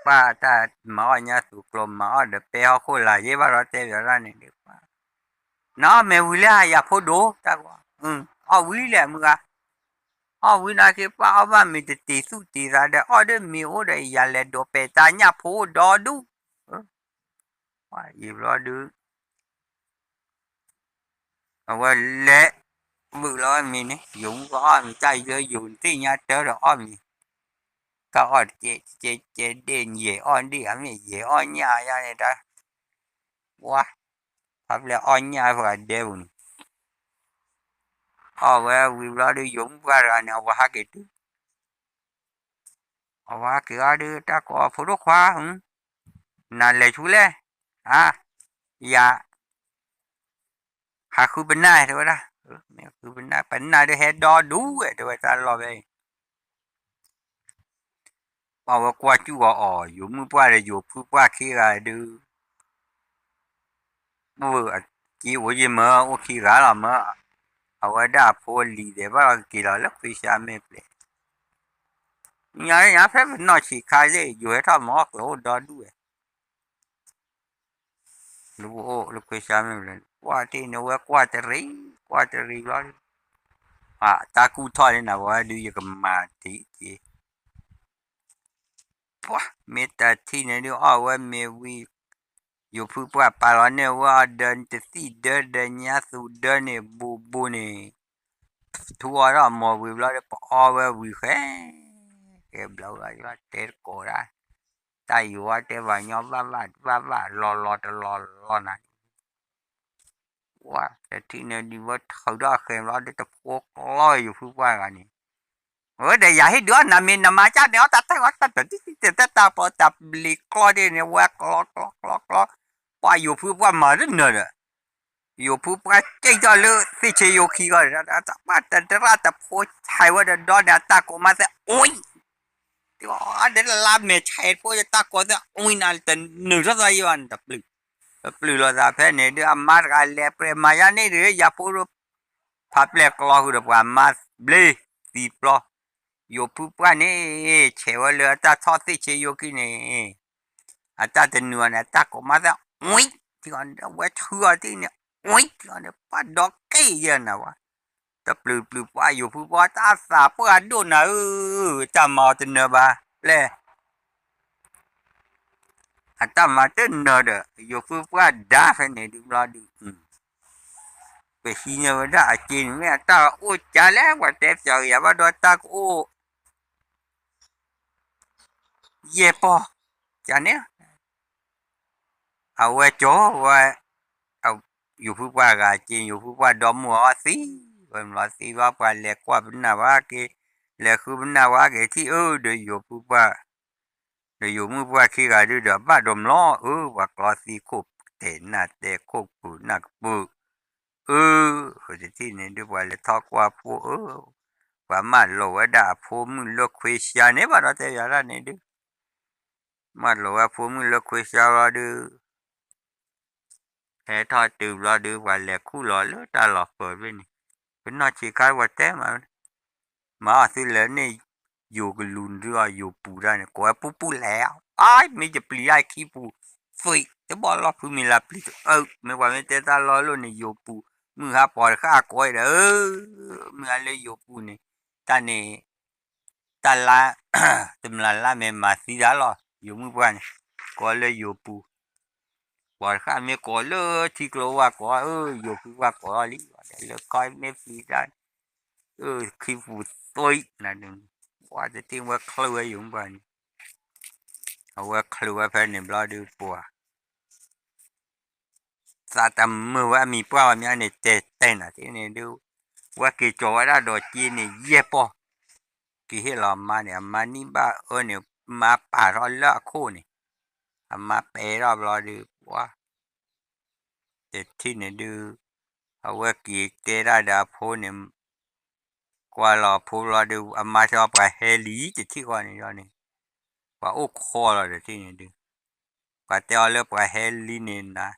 pa ta ma nya su klo ma de pe ho ko la ye ba ra te ra ni de pa na me wi le ya pho do ta kwa wi le mu ga we na ke pa ba mi te su ti ra de order mi o de ya le do pe ta nya pho do du wa yi lo du wa le bu lo mi ni dùng có mi chai je dùng ti nya te ro mi ka o che de ye on di a mi ye on nya ya ne ta wa pháp le on nya wa de un wa we lo du dùng qua ra na wa ha ke tu wa ke a du ta ko pho do khwa na le chu le ya aku benar tu dah. Aku benar dia head dua tu ta lo be. Bawa kuat juga yo mu pa de yo pu pa ki ga du. Bu ki wo ye ma o ki ga la ma. Awa da po li de ba ki la la ku sha me ple. Nya fe no chi ka le yo ta mo ko do du e. Lu ku sha me ple. Kwa ti no wa kwa te ri lo. Ta ku tho ni na wa du ye ka ma ti ti. Wah, meta thi ne du wa me wi yo pu pa lo ne wa den te si de nya su de ne bu ne tu ra mo wi lo de pa wa wi khe ke blo ra te ko ra ta yu wa te va nyo lo na wa te thi ne di wa thau da khe lo de te po lo yu pu pa ga ni để giờ hết đứa nằm mình nằm mà cha nếu ta thấy ta ta bỏ tập lì co đi nè qua co qua dù phu qua mở rất nữa อยู่ผู้ประเจ้าจะเลือสิเชยคีก็จะมาแต่ละแต่โพสไทยว่าเดินดอนตาโกมาแต่โอ้ยที่ว่าเดินลาเมชไทยโพสตาโกแต่โอ้ยนั่นแต่หนึ่งร้อยวันแต่ปลือเราจะเพ่เนี่ยเดี๋ยวมาร์กอะไรเปรมายันนี่เดี๋ยวอย่าพูดพับเล็กลอคือเดี๋ยวมาเบลสีปลออยู่ผู้ประเนี่ยเชวเลือตาทอดสิเชยคีเนี่ยอาจารย์จะเหนื่อยนะตาโกมาแต่โอ้ยที่ว่าเวทเชื่อที่เนี่ยโอ้ยที่ว่าป้าดอกเกี้ยนะวะแต่ปลือว่าอยู่ผู้ว่าตาสาเพื่อดูนะจำมาตัวเนบ้าเลยอาตมาตัวเนเด้ออยู่ผู้ว่าด่าแค่เนี่ยดูรอดูไปหินว่าด่าจีนเนี่ยตาโอ้จ่าแล้วว่าแต่เจ้าอย่าว่าโดนตาโอ้เย่ปอจ่าเนี่ยเอาไว้โจ้ว่า เอาอยู่ผู้ว่ากาจีนอยู่ผู้ว่าดอมหัวสิเป็นว่าสิว่าไปเล็กกว่าเป็นนาวาเกเล็กคือเป็นนาวาเกที่เดี๋ยวอยู่ผู้ว่าเดี๋ยวอยู่มือว่าขี้กาดูเดี๋ยวบ้าดมล้อว่ากลอสีคุบเตนน่ะเตะคุบปูนักปูเขาจะที่นี่ด้วยว่าเลยทอกว่าผู้ว่ามาโลว่าด่าผู้มึงโลกคุยชาเนี่ยว่าเราจะอย่างนั้นดูมาโลว่าผู้มึงโลกคุยชาเราดูแต่ทอดตื่นเราดูว่าเล็กคู่หล่อเลือดตาหลอกเปิดไว้นี่เป็นนอชีคายว่าแต่มาสิเลนี่อยู่กับลุนเรืออยู่ปูได้เนี่ยก็ปูแล้วอ้ายไม่จะปลีไอ้ขี้ปูฝึกจะบอกเราคือมีลาปลีไม่ว่าไม่แต่ตาล้อลุ่นนี่อยู่ปูมือหาปอดข้าก้อยเด้อมืออะไรอยู่ปูนี่ตานี่ตาละตำลาละเมมาสีดาล้ออยู่มือปานก็เลยอยู่ปูปอดข้าไม่ก็เลยที่กลัวว่าก็อยู่ปูว่าก็ลิแต่เลยก้อยไม่ฟรีได้ขี้ปูตัวนั่นเองว่าจะทิ้งว่าคลืออยู่บ้านเอาว่าคลือเพื่อนเนี่ยรอดูปัวซาตามมือว่ามีป้าว่ามีอันนี้เต้นอ่ะที่นี่ดูว่ากี่โจว่าได้โดดจีนี่เย่ปอกี่ให้เรามาเนี่ยมานี่บ้าเนี่ยมาป่ารอละคู่นี่มาเปรอบรอดูว่าแต่ที่นี่ดูเอาว่ากี่เตระดาโพเนี่ยกว่าเราพูดรอดูมาชอบไปเฮลีจะที่ก่อนนี่รอนี่ว่าโอ้คอเราเดี๋ยวที่นี่ดูกว่าเตอเลือกไปเฮลีเนี่ยนะ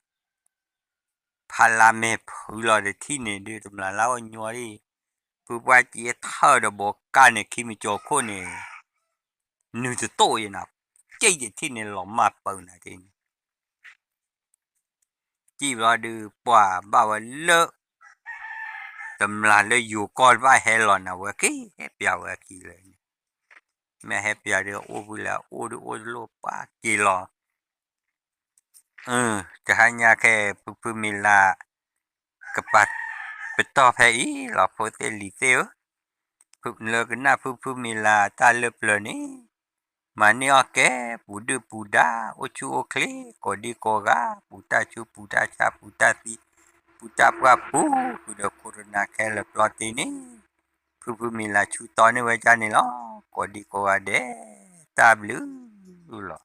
พาราเมพูดเราเดี๋ยวที่นี่ดูตำราเล่าอันยัวดิผู้ว่าจีเท่าเดบอกการเนี่ยคิมิโจโคเนี่ยนึกจะโตยังนะเจ๊จะที่เนี่ยหลอมมาเปิลนะที่นี่จีบเราดูป่าบ่าวเลอะตำราเลยอยู่ก่อนว่าเฮลอนนะเว้ยกี้เฮปยาวเว้ยกี้เลยแม่เฮปยาเดียวโอ้บุลาโอ้ดูโอ้โลป้าจีรอจะให้ยาแค่ผู้มีลากระปัดไปต่อแพ้อีหลอกโพเตลิเซลผู้เลิกหน้าผู้มีลาตาเล็บเลยนี่มาเนี่ยโอเคปูดูปูดาโอชูโอเคกอดีกอกาปูตาชูปูตาชาปูตาสีปูตาปะปูปูดโคโรนาแค่เล็บลอตีนี่ผู้มีลาชูตอนนี้ไว้จานี่ล้อกอดีกอกาเดตาบลูดูหรอ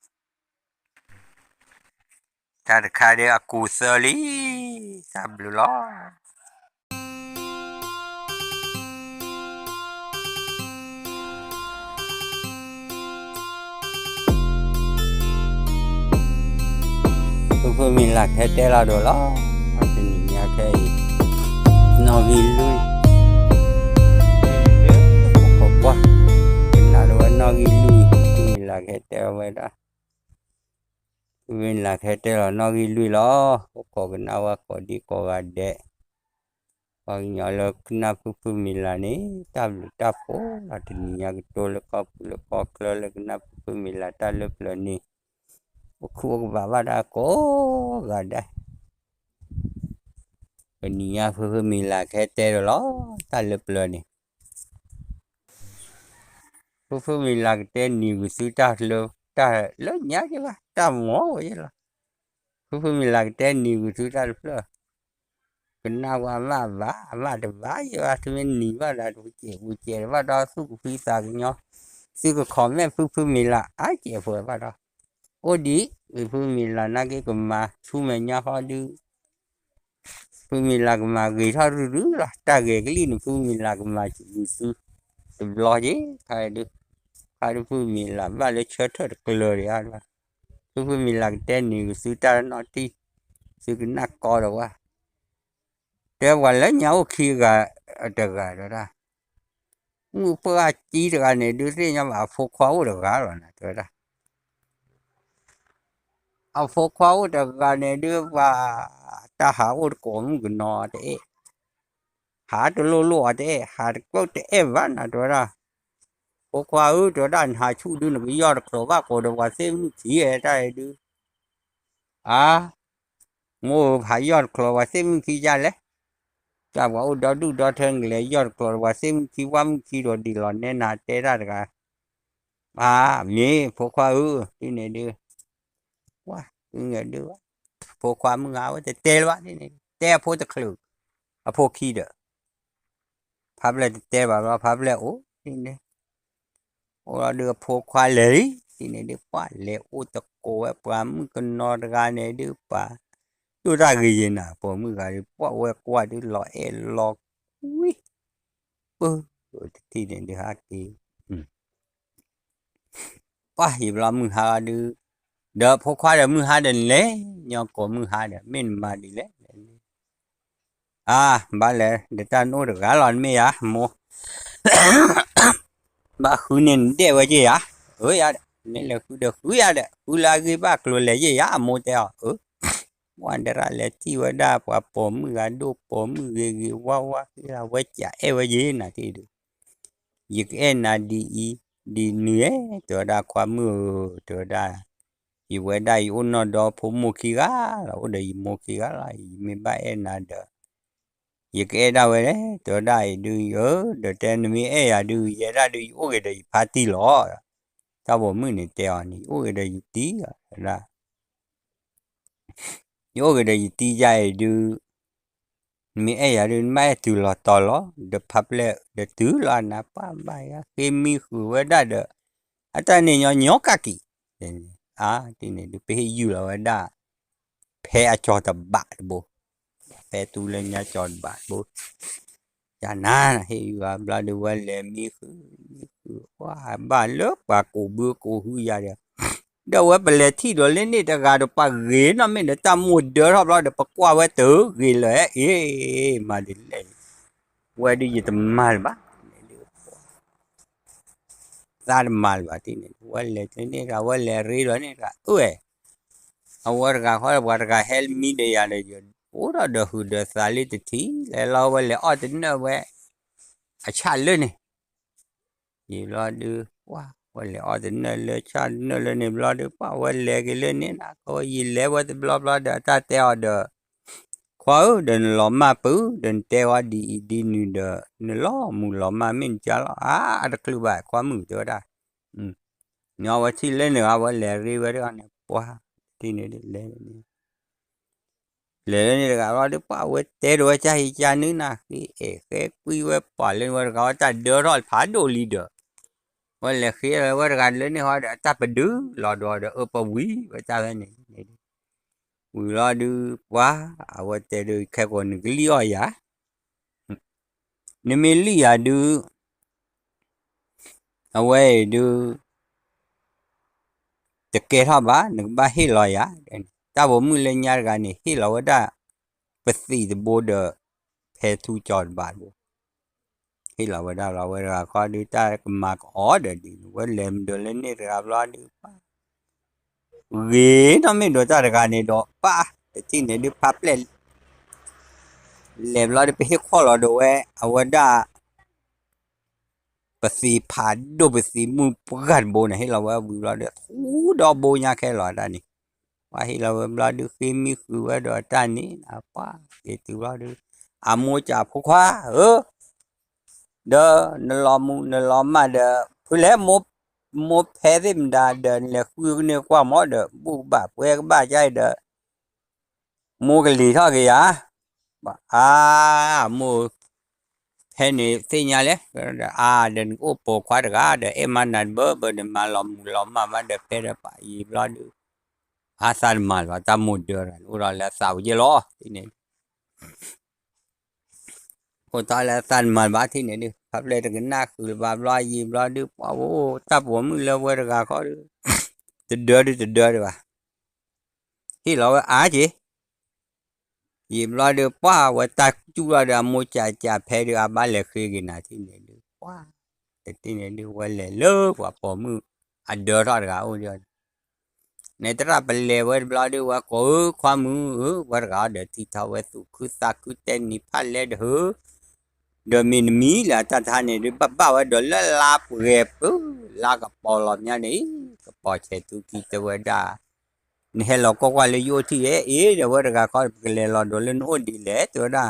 ตาคาเดอากูเซลีตาบลูล้อ Pupuk milak hete la dola artinya kayak novi lui pokok benar doa novi lui milak hete aweda milak hete la novi lui la pokok kenawa kodi kogade pagi nyala kena pupuk milak ni tapo artinya gitu lekap le kena pupuk milak talep le ni khu baba đã có gần đây bên nhà phương mình là cái tê rồi đó ta lập lên này phương mình là cái tên nhiều sự ta lớn nhá chứ ba ta ngó vậy là phương mình là cái tên nhiều sự ta lập lên cái nào mà để vá chứ ba thì mình nhiều ba là buổi chiều ba đó suốt phi ta cái nhau suốt cái khó men phương mình là ai chịu vừa ba đó ô đi phương mình là na cái mà thu mình nhau họ đi mi la ma gi tha ru la ta ge li ni mi la ma chi su lo je kai mi la va le che tha klo ya la mi la te ni su ta no ti su na ko ro wa te wa le nhau khi ga ta ga ra mu pa chi ga ne du se nya ma fo kwa wo ga ro na ta a fo kwa wo ga ne du wa ta ha wo ko mu no teหาตัวโลๆแต่หาก็แต่เอวันนะตัวละพอความตัวด้านหาชูดูหนึ่งยอดครว่าก็ตัวเส้นสีได้ดูอ่างูหายอดครว่าเส้นสีจะเลยจากว่าอุดดูดอเทิงเลยยอดครว่าเส้นสีว่ามันสีตัวดีหล่อนเนี่ยนาเตะได้กันมีพอความที่ไหนดูว่าที่ไหนดูพอความมึงเอาแต่เตะวะที่ไหนเตะพอจะคลุกพอขี้เด้อพับเลยเตะแบบพับเลยโอ้ที่ไหนora đưa phô khoa lễ thì này đưa khoa lễ ô tô cô ấy bà mới còn nó ra này đưa bà đưa ra cái gì nào bà mới ra đưa bà qua đưa lọ lọ ui thì này đưa hát đi bà hiểu là mình hà đưa đỡ phô khoa là mình hà đền lễ nhau có mình hà đền mình mà đi lễ bà lễ để ta nói được gã lòn mày mua bà khu nên để vào gì nên là khu được khu khu là cái bác luôn là gì mua theo quan ra là chi vào đa và bom gà đu bom cái wow cái là vậy chả vào gì nè thì được việc em là đi nữa từ đó qua mưa từ đó thì vào đây nó đó phụ mua kia là ở đây mua kia là mình bảo em là được việc em đâu vậy đấy từ đây đi ở từ trên mình em đi về ra đi ở cái đây party lo tao bảo mình này tèo này ở cái đây tí là ở cái đây tí dài đi mình ấy đi mai từ lọ tò lọ được pháp lệ được tứ là nạp bài khi mi khử với đã được ta này nhỏ cả kì thì này được phải hiểu là với đã phải cho tập bạn bố phải tu lên nhà cho bạn bố cha na hiểu là được với lệ mi khử quá ba lớp và cổ bữa cổ hư ra được đâu á bề thi rồi lên đi ta gà được ba ghế nó mới được ta mua đỡ học lo được ba qua với tử ghế lẽ mà đi lên qua đi gì tầm mal bác ra mal bác thì qua lẽ thế này ra qua lẽ ri rồi này ra ue awar ga help me đây à đây ora được hư được sali thì thi lẽ lo qua lẽ ở tính đâu vậy chả lên này gì lo đưa wow wale odin le chan le ne blood pa wale ke le ne na ko yi le wa blood ta te order kwa den lo ma pu den te wa di ni de ne lo mu lo ma min cha lo da klu ba kwa mu to da nya wa chi le ne wa le ri wa da ne wa ti ne le ne ga wa de pa we te do cha hi cha nu na ki ke quy we pa le wa ga ta de ro pha do leader wala khi wa gan lên họ đã ta phải đứa lò đò đã ơ pa quý và ta này quý lo đưa quá wa te đưa khai còn cái lý do ya nên mình lý à đưa away đưa te ke ha ba nang ba hi lo ya ta bo mu lên nhà ga này hi lo da pasi the border pay to chọn bạn khi là vào coi đi ta mà có để đi với làm được lên đây rồi lo đi ghế nó mới được ta được cái này đó pa thì này đi pháp lên làm lo đi phải khó lo đồ ấy ở đó bác sĩ phá đồ bác sĩ mua gần bộ này hay là lo được đó bộ nhà cái lo đó này và hay là lo được khi mi khử ở đó ta này apa để từ lo được mua chả phô khoa đó nó lo mà đó phải lẽ một phe thêm đã đợt là khui này qua mót đợt bu bà quê bà trai đợt mua cái gì thôi kìa mua phe này thế nhà đấy đừng có bộ khoa được đợt em ăn ăn bơ đừng mà lòm mà đợt phe đợt phải gì lo được san mà và ta mua được rồi là sao vậy lo thế này คนตายแล้วสันมันบ้าที่เนี่ยดิพับเลยแต่กันหน้าคือบาปลอยยิ้มลอยดื้อป้าโอ้ตาผมมือเลยเวรกาเขาดิจะเดือดว่ะที่เราอาจียิ้มลอยดื้อป้าว่าตาจูลอยดื้อโมจ่าเพลอาบ้าเลยคือกินที่เนี่ยดิป้าแต่ที่เนี่ยดิว่าเลยเลิกว่าผมมืออันเดือดร้อนกันโอ้ยในตราเป็นเลวบลอดูว่าก็ความมือว่าเราเดี๋ยวที่ทว่าสุขุสักขุเตนิพันเลดเหอเดมินมีละตาทานเนี่ยบ้าว่าเดี๋ยวละลาบเก็บลากับปอลเนี่ยนี่กับปอเชตุกิตวดานี่เราก็ว่าเลยโยที่เดี๋ยวว่าเราก็เลยเราโดนเล่นโอ้ดีเลยตัวน่ะ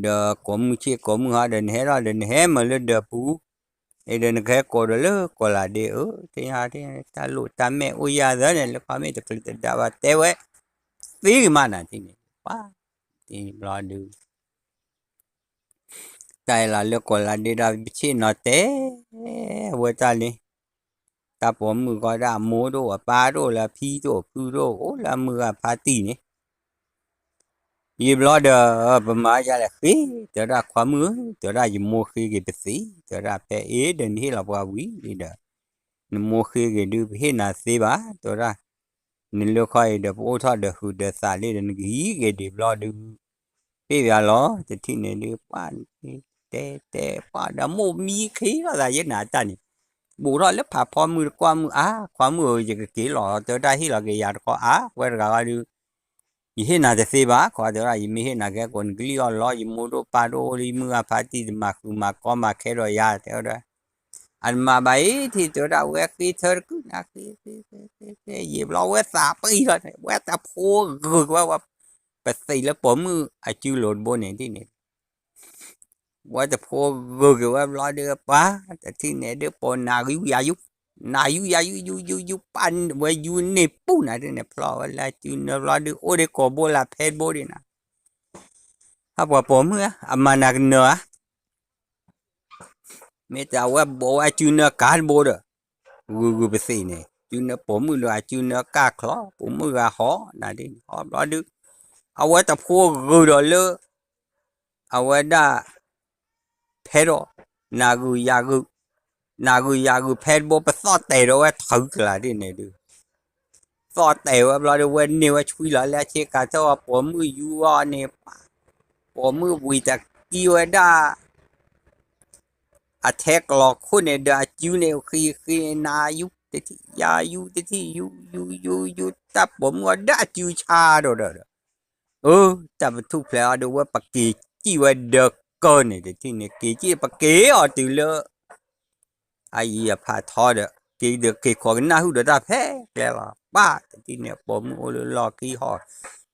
เดี๋ยวก็มือเชี่ยก็มือหาเดินเราเดินมาเลยเดี๋ยวปูเดินแค่ก็เดก็ละเดี๋ยวที่หาที่ตาลุตาแม่อุยาเดินเนี่ยแล้วก็ไม่ตะกลิดดาวเตวตีมันอ่ะที่นี่ป้าที่รอดูแต่ละเลือกคนละดีดาบิชินอเต้วัวตาลีตาผมมือก็ได้หมูดูปลาดูละพีดูพูดูโอ้ละมือพาตีนี่ยิบล้อเด้อประมาณจะเลยขี้เจอได้ความมือเจอได้ยิมมัวขี้กี่เป็นสีเจอได้เปเอเดินที่เราว่าวิดีเด้อนมัวขี้กี่ดูเห็นน่ะสิบ้าเจอได้นี่เลือกใครเดี๋ยวโอ้ทอดเดี๋ยวหูเดี๋ยวสาลีเดินกี่กี่ดีล้อดูพี่ว่าล้อจะที่ไหนดูป้านแต่ป้าดำโมมีขี้ก็ได้ยันหนาจัน bù rồi lớp hà phò mưa qua mưa giờ cái kỹ lọ tới đây hi là cái giờ có quay ra đi gì nào thì xe bá qua tới đây mi nào cái còn cái lo gì mua đồ pa đồ đi mưa phải đi mà có mà cái rồi ya theo đó anh mà bảy thì tới đâu cái thơ cứ na cái gì lo quét sạp ấy rồi quét sạp khô gửi qua phải xây lớp bỏ mưa chưa lột bố này thế nàyว่าจะพอเกิดว่าร้อยเดือป้าแต่ที่ไหนเดือปนนายุยายุนายุยายุปันว่าอยู่ในปูน่ะเดือเนี่ยเพราะว่าละจูนร้อยเดือโอเดกโบลาเพดโบดีนะถ้าว่าผมเนี่ยอามานักเนื้อไม่แต่ว่าบอกว่าจูนการโบเด้อกูไปสิเนี่ยจูนผมมือว่าจูนกาคล้อผมมือว่าหอน่ะดิหอร้อยเดือเอาไว้แต่พอเกิดเลยเอาไว้ได้เพดนากูเพดโบไปซอดเตะเราไว้ถึกละดิเนี่ยดูซอดเตะว่าเราเว้นเนี่ยว่าช่วยแล้วเช็คกันเจ้าผมมือยูอ่ะเนี่ยผมมือบุยจากกีวด้าอาเทคหลอกคนเนี่ยเดาจูเนี่ยคือนายุแต่ที่ยายุแต่ที่ยูแต่ผมว่าด้าจูชาโดดแต่มันทุกเพลย์ดูว่าปักกีจีว่าเด็กเกินเนี่ยแต่ที่เนี่ยกีจีปักกีอ่ะตีเลย ai pha thọ được kỳ được kỳ còn na hú được ra phê cái là ba thì nè bom ô lo kỳ họ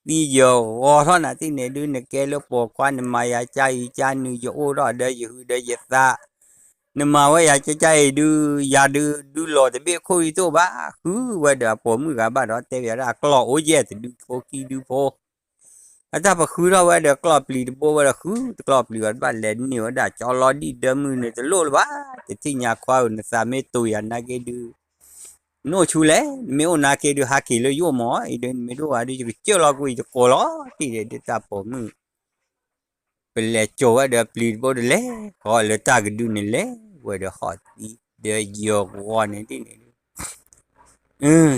đi giờ ô thôi nè thì nè đưa nè cái lớp bộ quan mà ya cha nữ giờ ô đó đây giờ ta nhưng mà vậy cha đưa lo thì biết khôi tôi ba cứ vậy đó bom cái ba đó thế ra lo ô ye thì đưa cô kỳ đưa phốถ้าพอคือเราว่าเดี๋ยวกรอบลีดโบว่าคือกรอบลีวันบ้านเล่นนี่ว่าได้จอรอดีเดิมมือเนี่ยจะโลดว่าแต่ที่ยาควายเนี่ยสามตุยอันนักเกดูโนชูเล่ไม่โอนักเกดูฮักกี้เลยโยมอ๋ออีเดนไม่รู้ว่าดิจะเจ้าเราคุยจะโกล้อที่เดี๋ยวจะผมมือเป็นเล่โจว่าเดี๋ยวปลีดโบเดเล่ขอเลยตากดูนี่เล่ว่าเดี๋ยวขอดีเดี๋ยวยกวันนี่ที่นี่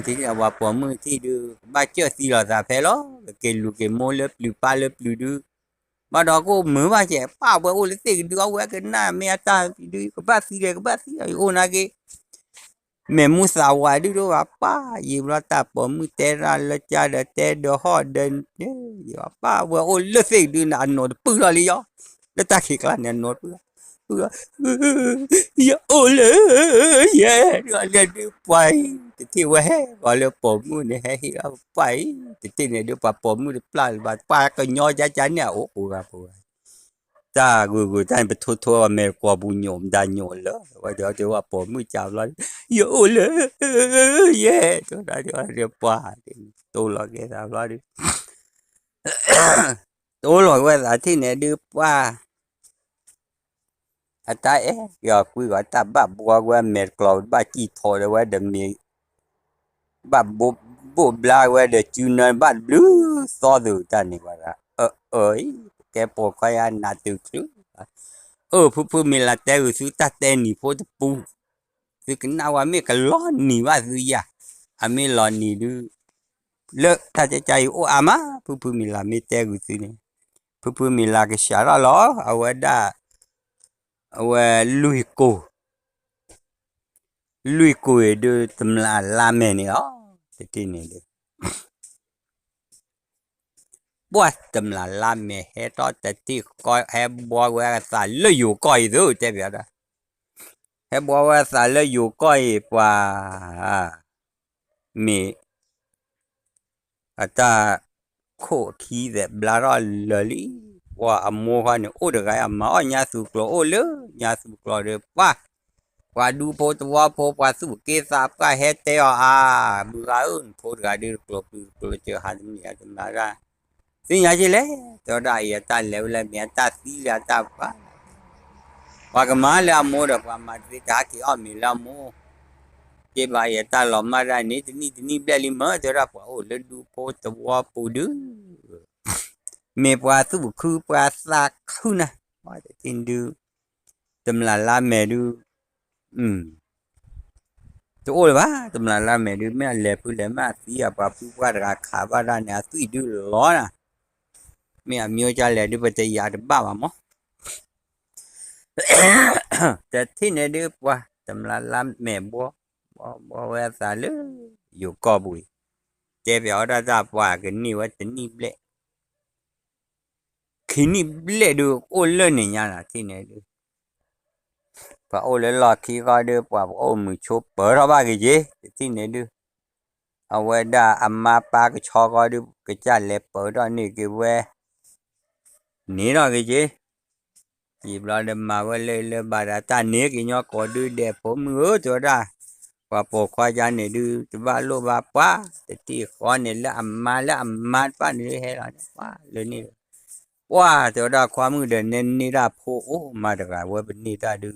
ที่จะว่าผมมือที่ดูบ้าเจ้าสีหล่อตาเพลอเกลูเกโมเล็บลูปาเล็บลูดูมาดอกก็เหมือนว่าแฉป้าว่าโอ้เลยสิดูเอาไว้กันหน้าเมียตาดูก็บ้าสิเลยก็บ้าสิโอ้นาเกแม่มุสาวาดูดูว่าป้ายิบละตาผมมือเตระละจ้าเดเตเดฮอเดินเนี่ยว่าป้าว่าโอ้เลยสิดูน่ะนอดปื้อละเลยแล้วตาขี้กลานเนี่ยนอดปื้ออย่าโอ้เลยเย่ก็เลยดูไปที่ว่าก็เลยผมมือเนี่ยให้เอาไปที่เนี่ยดูป้าผมมือปลาป้าก็ย่อจ้าเนี่ยโอ้โหครับจ้ากูท่านไปทั่วอเมริกาบุญโยมดานโยนแล้วว่าเดี๋ยวว่าผมมือจับแล้วโยเลยเย่ตัวนั้นเดี๋ยวป้าตัวหลอกแกทำแล้วดิตัวหลอกว่าที่เนี่ยดูป้าta giờ quy gọi ta bà bùa qua mệt cloud bà chỉ thôi rồi qua đầm miệng bà bộ bla qua để chú nên bà blue so từ ta này qua ra ấy cái bộ coi anh là từ trước ผู้มีละแต่ซื้อตาแต่หนีโพตปูซื้อกันเอาว่ามีกันล้อหนีว่าซื้อยาอามีล้อหนีดูเลิกถ้าจะใจโออามาผู้มีละมีแต่ซื้อเนี่ยผู้มีละก็ชาละล้อเอาไว้ได้เอาไว้ลุยโกดูตำลาลาเมนี่อ๋อที่นี่ดูบัวตำลาลาเมเฮตอแต่ที่ก็เฮบัวเวลาสายเลยอยู่ก้อยดูเจ็บอย่างนั้นเฮบัวเวลาสายเลยอยู่ก้อยกว่ามีอาจจะโคขี้แบบบลาร์เลยว่าอโมฮานี่โอ้เด็กไอ้มาอ๋อยาสุกโลโอ้เลยยาสุกโลเด้อว่าดูโพตัวโพว่าสุเกษาก็เฮเตอบุราอุนโพดกาดีกลเจอหาดมีอาจมาได้สิ่งอย่างนี้เลยตัวได้ยาตาเลวเลยมีตาสียาตาว่าก็มาแล้วโมดว่ามาที่ตาที่อ้อมีแล้วโมเจ็บายตาหลอมมาได้นี่เบลิมาตัวรับว่าโอ้เลยดูโพตัวปูดูมีปลาสุคือปลาสักคือนะว่าจะกินดูตำลาลาเมดูตัวโอ้ยว่าตำลาลาเมดูไม่เล็บเลยมาสีอ่ะปะผู้ว่าราคาว่าได้เนี่ยสุดดูร้อนอ่ะไม่มีโอกาสเลยดูไปจะยาดบ้ามั้งแต่ที่เนี่ยดูว่าตำลาลาเมบัวเวสาเลยอยู่กอบุยเจ็บเอาได้จับว่ากันนี่ว่าจะนี่เบลคืนนี่เบลดูโอ้เล่นเนี่ยนะที่เนี่ยดูพอโอ้เล่นหลอดที่ก็ดูว่าโอ้มือชุบเปิดเราบ้ากี่เจ๊ที่เนี่ยดูเอาไว้ได้อามาปากชอก็ดูก็จะเล็บเปิดตอนนี้กี่เว้นี่เรากี่เจ๊ยีบเราเดินมาว่าเลยบาดตาเนี้ยกี่ยอก็ดูเด็บผมตัวได้ว่าปกควายาเนี่ยดูจะว่าโลบาป้าแต่ที่ขอเนี่ยแล้วอามาป้าเนี่ยให้เราว่าเลยนี่ว่าตัวได้ความมือเดินเน้นนี่ได้โพโอ้มาจากไหนว่าเป็นนี่ได้ดู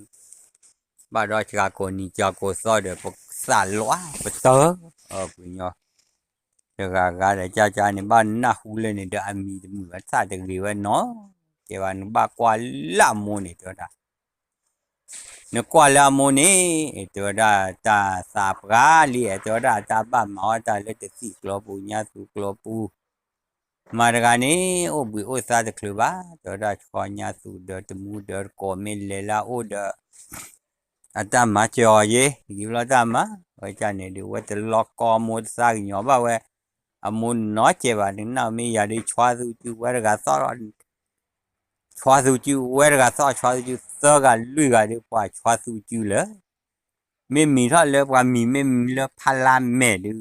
บ้านเราจากคนนี้จากคนซอยเดี๋ยวพวกสารล้อไปเตอคุณยอเดี๋ยวก็ได้จ้าในบ้านน่าหูเลยเนี่ยเดี๋ยวมีเหมือนซาเด็กดีว่าเนาะเดี๋ยววันบ้ากว่าละมูนี่ตัวได้นึกว่าละมูนี่ตัวได้ตาสาบกาเลียตัวได้ตาบ้านหมอตาเล็กสี่กลัวปูญาสุกลัวปูมาดกันนี่โอ้บุโอ้ซาเด็กเลยบ้าตัวได้คอยาสุเดอร์ตมูเดอร์โกเมลเลล่าโอเดอร์อามาเจอเย่ยิบล้มาไว้จานเนี่ยดูว่าจะล็อกคอมดสากหยอบว่าเว้อามุนน้อยเจ็บอ่ะถึงน่ามีอยากได้ชัวร์ดูจูว่าเราสอนชัวร์ดูจูว่าเราสอนชัวร์ดูจูสกัดลุยกันดีกว่าชัวร์ดูจูเลยไม่มีเท่าเลยว่ามีไม่มีเลยพลังแม่ดู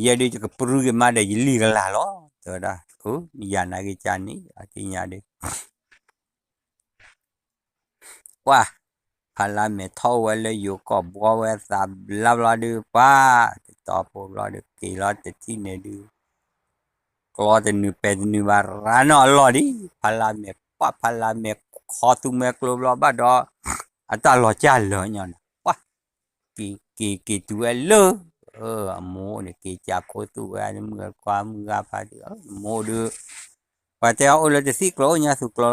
อยากได้จะกับปรุกมาได้ยินลีกันละล้อตัวได้โอ้ยยานากิจานี่อาทิตย์นี้ได้ว่าพลังเมทัลเวลอยู่กับบัวเวสาบลาบลาดูป้าต่อพวกเราดูกี่เราจะที่เนี่ยดูก็จะนึกเป็นนึกว่าร้านอร่อยดิพลังเมป้าพลังเมขอตุ้มเมกลัวเราบ้าดออัตลอดจ้าเลยเนี่ยว่ากี่ตัวเลยโมเนี่ยกี่จับโคตัวเนี่ยมือความมือพาดีโมดูว่าแต่เอาเลยจะสิกลัวเนี่ยสุกลัว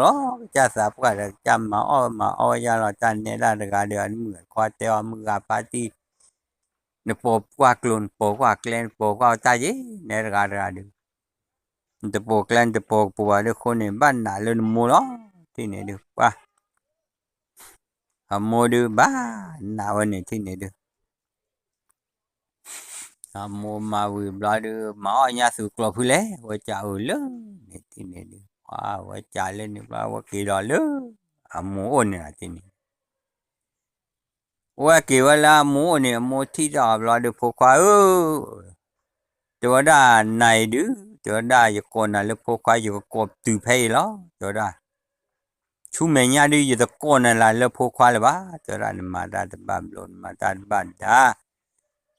จะสับก็จะจำมาอ้อยาเราจันเนี่ยได้การเดือนเหมือนควาแต่เอามือพาดีเนี่ยปกว่ากลุ่นปกว่าแกลนปกว่าตายเนี่ยการเดือนแต่ปกแกลนแต่ปกปัวเด็กคนในบ้านน่ะเลยโมล้อที่เนี่ยดูว่าโมดูบ้าหน้าวันนี้ที่เนี่ยดูโมมาวิบลาดูมาอ้อยาสุกลัวพูดเลยว่าจะเอาเลยเนี่ยที่เนี่ยดูว่าจะเล่นนี่ว่ากี่ดอลเลยโมเนี่ยที่นี่ว่ากี่ว่าละโมเนี่ยโมที่จะบลาดูพวกว่าตัวได้ไหนดูตัวได้อยู่คนน่ะแล้วพวกว่าอยู่กบตื่นเพลแล้วตัวได้ชูเมียดีอยู่ตะโกนอะไรแล้วพวกว่าเลยบ้าตัวได้มาได้บ้านลนมาได้บ้านได้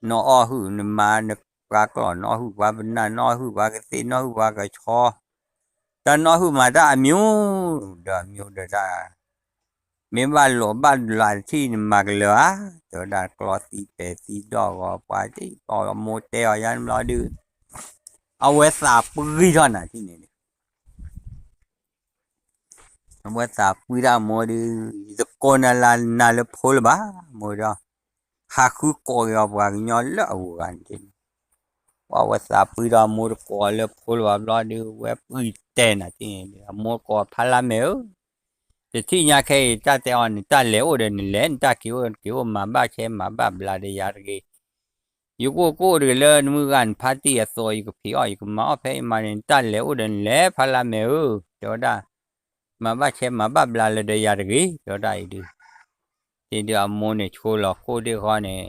นอหื้อมาเนกว่าก่อนนอหื้อว่าเป็นน่ะนอหื้อว่าก็ตีนอหื้อว่าก็ชอแต่นอหื้อมาได้มิวเด้อมิวเด้อได้มีบ้านหลวงบ้านหลายที่มากเหลือตัวได้กลอสีเปสีดอกก็ไปที่ต่อโมเตลยันรอดูเอาไว้สาบปื้อท่อนน่ะที่นี่ ว่าสาปุยดาโมดีจะโกนาลานาเลพลบ้าโมดาหาคือโกยอบวางยอลละอูกันจินว่าสาปุยดาโมดโกเลพลว่าบลาดีเว็บอุยเตนะจินโมโกพาลาเมลจะที่ยาแค่ตาเตออนตาเลวเดนเลนตาคิวมาบ้าเชมาบ้าบลาดียาร์กีอยู่กูเรือเล่นมือกันพาร์ตี้สอยกับพี่อ้อยกับมาเอาไปมาเนตาเลวเดนเลพาลาเมลเดี๋ยวได้มาบ้าเชมาบ้าบลาดียาร์กีเดี๋ยวได้ดูทีเดียวโมเนี่ยชัวร์โคดีกว่าเนี่ย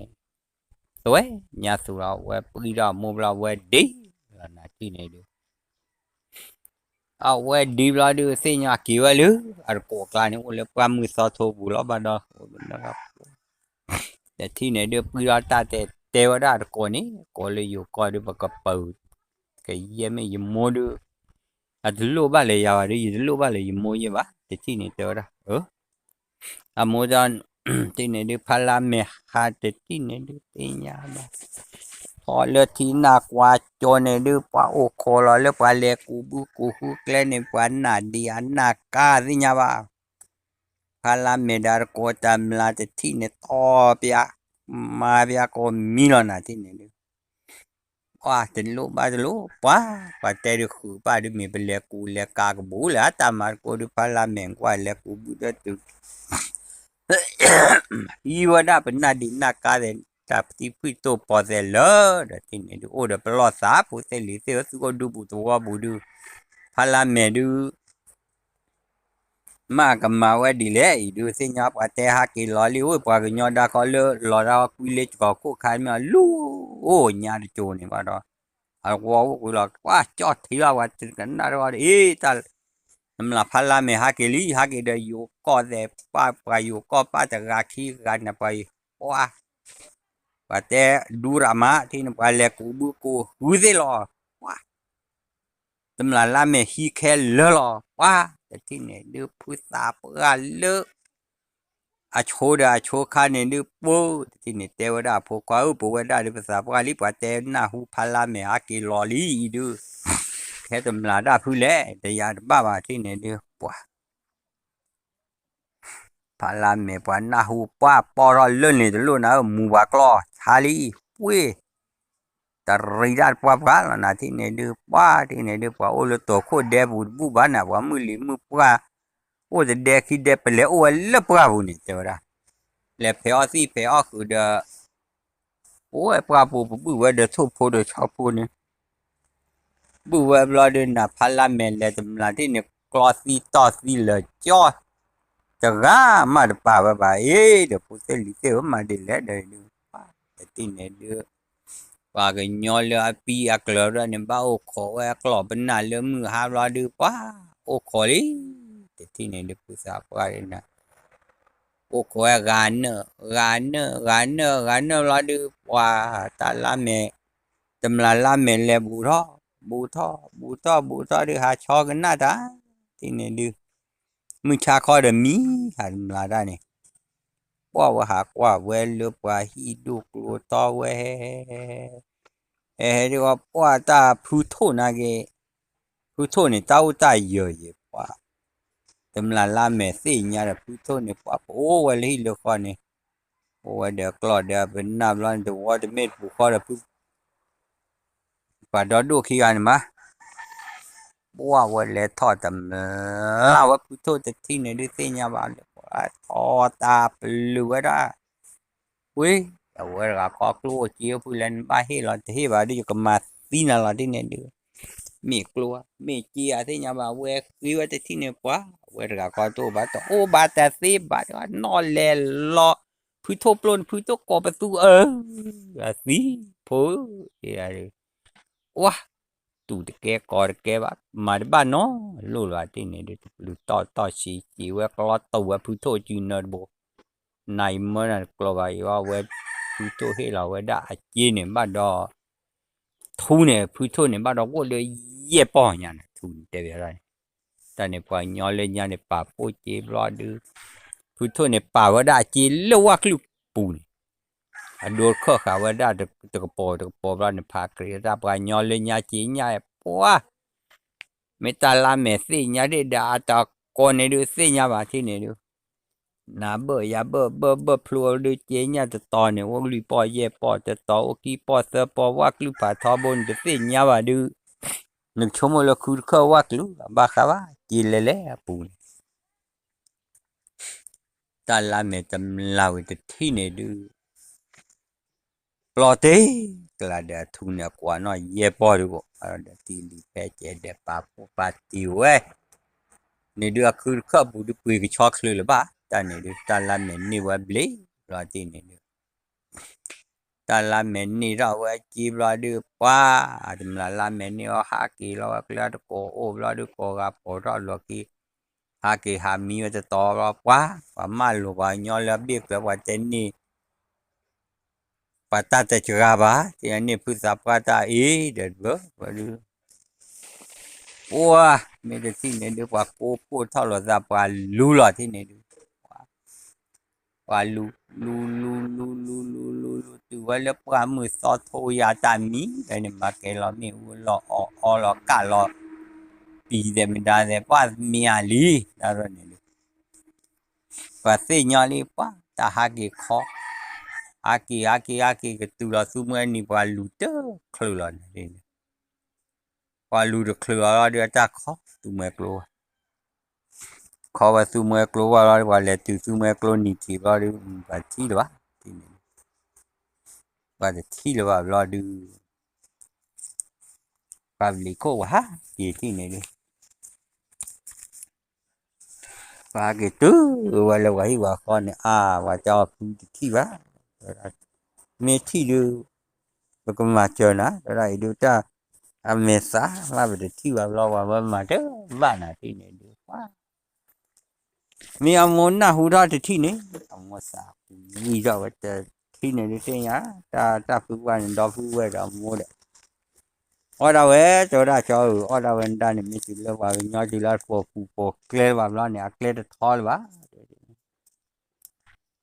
ตัวเนี่ยสุราเว็บปุยดาโมบลาเว็บดีแล้วนะที่เนี่ยดูเอาเว็บดีบลาดูเสียงกี่วันเลยอะไรก็กลายเป็นว่าเล็บความมือสอดทูบุลบาดานะครับแต่ที่เนี่ยดูปุยดาตาเตวดาโกนี่ก็เลยอยู่ก็ดูบักกะปูก็ยังไม่ยังโมดูอะดูโลบาเลยยาวดูดูโลบาเลยยังโมยังวะแต่ที่เนี่ยเตวดาอะโมดานที่เนี่ยดูพาราเมฮาแต่ที่เนี่ยดูเตียบ้าพอเลือที่นักว่าโจเนี่ยดูป้าโอโคลเลยป้าเล็กกูบุกูฮูเกลเนี่ยป้านาดีอันนักกาสิญาบ้าพาราเมดาร์โคตามลาแต่ที่เนี่ยทอปยามาเปียก็มิลนาที่เนี่ยดูว้าจะรู้บ้าจะรู้ป้าป้าแต่ดูคือป้าดูมีเป็นเล็กกูเล็กกากบูเลยอะตามากูดูพาราเมงกว่าเล็กกูบูได้ดูอีวันนั้นเป็นนาดีนักการเองกับที่พี่โตพอเสร็จแล้วเดี๋ยวที่นี่ดูโอ้เดี๋ยวไปรอสาผู้เสร็จหรือเสร็จก็ดูบุตรว่าบุดูพาราเมดูมากับมาว่าดีเลยดูเสียงปะแต่ฮักกิลอลิวปะก็ยอดาเขาเลยลอราคุยเล็กก็คู่ขายมาลู่โอ้ยาดิโจนี่ว่าดอเอาว่ากูหลอกว่าจอดที่ว่าจะกันนะว่าเอ๊ะตาน้ำลาพาราเมฮักกิลีฮักกิเดียวก็เดป้าไปอยู่ก็ป้าจะรักขี้กันนะไปว่า Pate durama tin pale kubuku uzelo wa temla lame hi ke lelo wa tin ne du pusa pa le a choda choka ne du po tin ne te wada po kwa po wada du pusa pa li pa te na hu phala me a ki loli du ke temla da phu le te ya ba ba tin ne du pa phala me pa na hu pa po ro le ne lu na mu ba klo chali we แต่รีดาร์ป้าป้าแล้วนะที่เนี่ยดูป้าที่เนี่ยดูป้าโอ้เลยตัวโคเดบุบุบ้านนะว่ามือลิมือป้าโอ้จะเด็กคิดเด็กไปเลยโอ้เล็บป้าบุนี่เจ้าละเล็บเพอสิเพอคือเดอโอ้ป้าบุบุว่าเดอทุบพูเดอชอบพูนี่บุว่าเราเดินนะพาร์ลาเมนเลยตำราที่เนี่ยกลอสีต่อสีเลยจ้อจะก้ามาเดป้าบ้าเอ๊ะเดี๋ยวพูดเสร็จแล้วมาเดี๋ยวเดี๋ยวดูป้าแต่ที่เนี่ยดู ว่าก็ย้อนเลยปีอักเลอเนี่ยบ้าโอ้ขอว่ากลอบเป็นหน้าเรื่องมือหาเราดูป้าโอ้ขอเลยแต่ที่ไหนเด็กผู้สาวก็ได้นะโอ้ขอกันเนอเราดูว่าตาลาเมตำลาลาเมเลยบูท่อดูหาชอกันหน้าตาที่ไหนดูมือชาคอเดมีหาตำลาได้เนี่ยว่าหากว่าเวลลูกว่าฮีดูกลัวต่อเวเรียกว่าตาพูโทนะเกพูโทเนี่ยเต้าตาเยอะๆว่าตำลาลาเมสิญาพูโทเนี่ยว่าโอ้วันนี้เลือกเนี่ยโอ้เดี๋ยวกลอดเดี๋ยวเป็นน้ำร้อนเดี๋ยวว่าจะเม็ดผูกคอเดี๋ยวพูป่าดอดูขี้กันมาว่าวันเล่ทอดตำลาว่าพูโทจะที่ไหนดูสิญาบ้านว่าทอตาปลือได้อุ้ยแต่ว่าเราขอกลัวเจียวผู้เล่นบ้าให้เราที่บ้านได้อยู่กับมาซีน่าเราที่เนี่ยดู มีกลัวมีเจียที่เนี่ยว่าเวกวิวัฒที่เนี่ยกว่าเวรกก็ตัวบาตโอบาแต่สิบาทนอนเล่นล้อพื้นทบลนพื้นทบกอประตูสิพูอะไรว้าตูตะแกกอดแกว่ามาบ้านเนาะรู้ว่าที่นี่ดูดูต่อสีเวกล้อตัวพื้นทบจีนนบ่ในเมื่อนั้นกลัวว่าเวพื้นทบให้เราเวได้จีนเนี่ยบ้านดอทูเนี่ยพื้นทบเนี่ยบ้านดอก็เลยเย่ป้อเนี่ยทูเดี๋ยวอะไร ta ne pa nyole nya ne pa po che blo du pu tho ne pa wa da che lo wa klu pu ni a do kho kha wa da de po blo ne pa kri da pa nyole nya che nya po me ta la me si nya de da ta con này đưa xe nhà bà thế này đưa nà bơ ya bơ plua đưa chế nhà tự tò này ô lì bò ye bò tự tò ô kì bò sơ bò wak lu bà thò bồn đưa xe nhà bà đưa nâng chôm ô lô khu khơ wak lu bà khá bà chì lê lê à bùn ta làm mẹ tâm lao tự thi này đưa lo tế là để thu nhập quả nó ye bò đưa bộ để tì lì bè chế để bà tiêu ấy này đưa khu khơ bù đưa bùi cái chọc lưu là bà ta này đưa ta làm mẹ ni wa blé lo tì này đưa ta làm mẹ ni ra wa chi lo đưa qua đừng là làm mẹ ni ở hạ kỳ lo cái đó cổ ô lo đưa cổ gặp cổ đó lo kỳ hạ kỳ hạ mi và to lo quá và mà lo và nhỏ là biết là và tên ni và ta ta chưa ba thì anh ni phụ sắp ta ý được bữa và đưa wow mấy cái gì này được và cô thao lo ra và lu lo thế này được và lu từ vậy là qua mười sáu thôi à ta mi cái này mà cái lo mi lo lo cả lo bị để mình đã để qua mi ali đó rồi này và xây nhà đi qua ta hagi khó aki cái từ là số mấy ni qua lu tơ khơi lo này qua lu được khơi lo được ta khó từ mấy kilo khó và từ mấy kilo và lại từ số mấy kilo ni thì lo được và chi đó và thi là vào lo được và lý cô quá gì thì này đi và cái thứ và là vậy và con này và cho thi quá mẹ thi được và còn mà chờ nó rồi được ta mẹ xã và về thi vào lo và mà đó và là thi này được quá mẹ ông muốn na hú đó thì thi này ông mà xã nghĩ ra vậy thi này đi chơi nhá ta phụ quan đó phụ về đó mua đấy ở đâu ấy chỗ đó cho ở đâu anh ta này mình chỉ là vào nhau chỉ là phụ clear vào lo này clear được thôi quá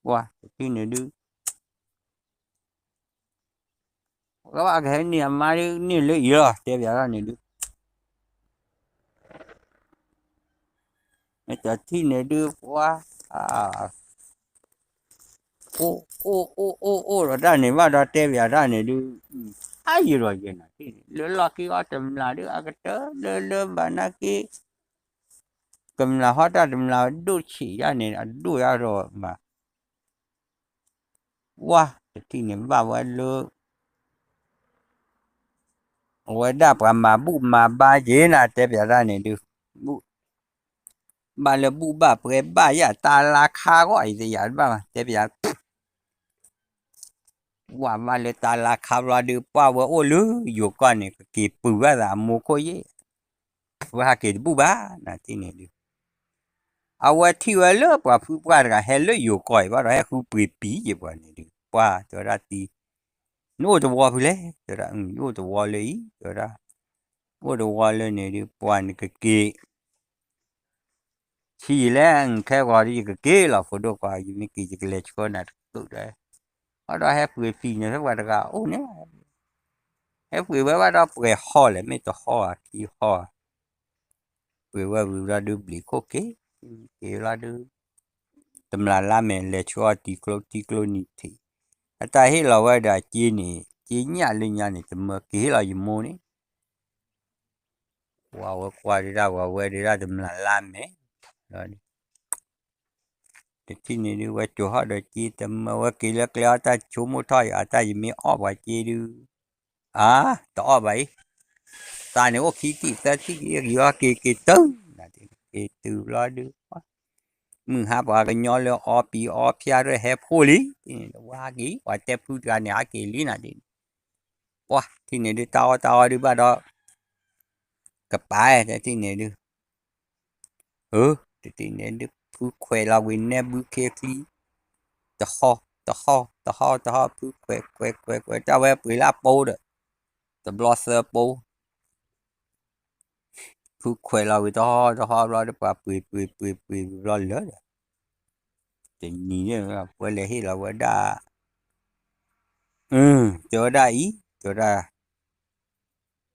qua cái này đưa các bạn thấy niệm mà đi niệm lấy gì rồi thế bây giờ này đưa cái thi này đưa qua rồi ra này vào đó thế bây giờ ra này đưa ai gì rồi vậy này lỡ lo cái ở trong là đưa cái tớ lỡ bà na cái cầm là hóa ra cầm là đôi chỉ ra này đôi ra rồi mà thì niệm vào vậy lỡ vậy đã mà bu mà ba gì là thế bây giờ ra này đưa bu bà là bu bà phải bà ya ta la kha gọi gì vậy bà thế bây giờ mà là ta la kha ra đưa ba vợ ô lứ dù con này cái bự ra là mua coi gì và cái bu ba là thế này đưa vậy thì vậy lỡ bà phụ bà là hết lỡ dù coi bà là phụ bị bí gì bà này đưa qua cho ra thì nó cho qua phải cho ra nó cho qua lấy cho ra nó cho qua lên này đưa qua cái chỉ là cái gọi đi cái là phụ đồ qua như cái lệch con này tự đấy ở đó hết người phi này các bạn đã ô nhé hết người với đó người họ lại mấy tờ họ thì họ người ra đưa bị khó kế cái là đưa tầm là làm mình lệch cho tí kilo nhị thì tại hết là vậy đã chỉ nhà lên nhà này tầm cái là gì mua này qua đi ra qua đi ra tầm là làm đấy rồi thì này đi qua chỗ họ đợi chi tầm qua kỳ là cái ta chú mua thôi ta gì mấy ở ngoài chi đi tỏ vậy ta nếu có khí thì ta chỉ cái tớ là cái từ lo được mình ha bà cái nhỏ là ở phía rồi hẹp hồ lý qua cái qua tép phu ra nhà cái lý này đi thì này đi tao đi ba đó cặp bài thì này đi thì này đi phu khỏe là win nè bự kia khi tao ho phu khỏe tao về bự lá bầu đó tao blosser bầu phu khỏe là vì tao ho rồi đó bà bự rồi lớn thì nhìn là quay lại là quay đã chỗ đã ý chỗ đã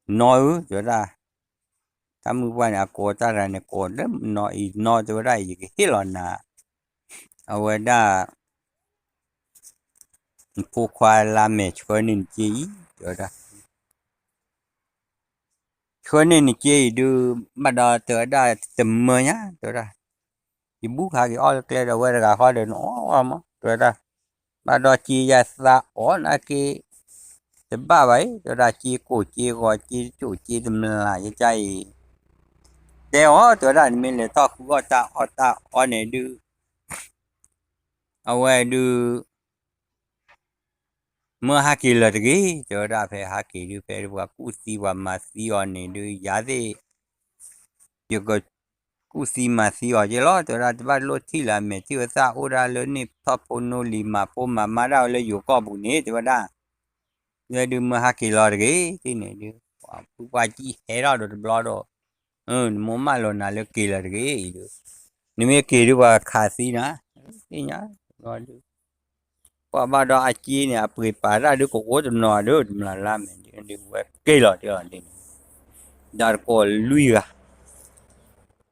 nói chỗ đã tamu bana ko tara ne ko no to ra yi hilona awada po kwa la me chonin ji da chonin ji du ma da to da tem nya to da ibu ha ki all clear da wa ga ho de no ma to da ma da chi ya sa o na ki te ba bai to da chi ko chi go chi chu chi tem la ya chai de o to da mi le to ku ta o ne du awa du mơ haki là cái chỗ ra phải haki đi phải qua cú si qua mà si on này đi giá thế giờ có cú si mà si ở chỗ đó chỗ ra bắt lốt thì là mẹ chưa sao ô ra lớn này papo no lima po mà ra lấy dù có bún nè chỗ đó giờ đi mơ haki là cái thế này đi qua chi hết rồi đó đó mua mà lo nào lấy kỳ là cái nếu mà kỳ đi qua khá si nè thế nhá rồi qua ba đó chi nè bưởi bà ra đứa cổ tụi nó đứa là làm đi quét cây lọ đi đi dar có lui ra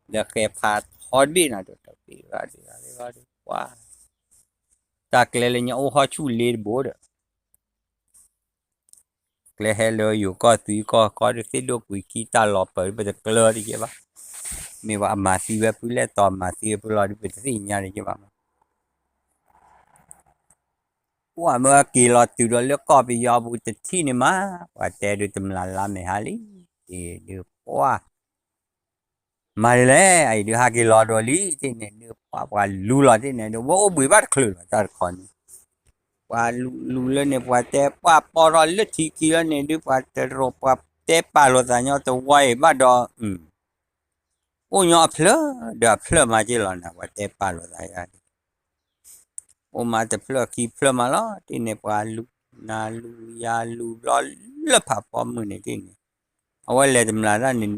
để cái phát hot bi na được đi ra đi qua ta cái lên nhau họ chú lên bố được cái helloอยู่ก็ตีก็được cái đồ quỷ kia ta lọ bởi bây giờ clear đi chứ ba mìnhว่ามาซีเว็บไปแล้วต่อมาซีเว็บรอดีไปสิญาดีchứ baว่าเมื่อกี้เราตื่นแล้วก็ไปยาบุตรที่นี่มาว่าแต่ดูตำราลาไม่หาลิดูว่ามาเลยไอ้ดูหากี่รอดอลีที่เนี่ยดูว่าลูลอที่เนี่ยดูว่าบุยบัดคลื่นตาคนว่าลูเลยเนี่ยว่าแต่ว่าปอรอเลือดที่กี่แล้วเนี่ยดูว่าแต่รบว่าแต่ปาโลตาเนี่ยตัวไว้บัดดอโอ้ยอเพลเดี๋ยวเพลมาจีรอนะว่าแต่ปาโลตาเนี่ยโอ้มาแต่เพลกี่เพลมาแล้วที่เนี่ยว่าลูนาลูยาลูรอเลือดผ่าปอมมือเนี่ยที่เนี่ยเอาไว้เลยตำราด้านนี้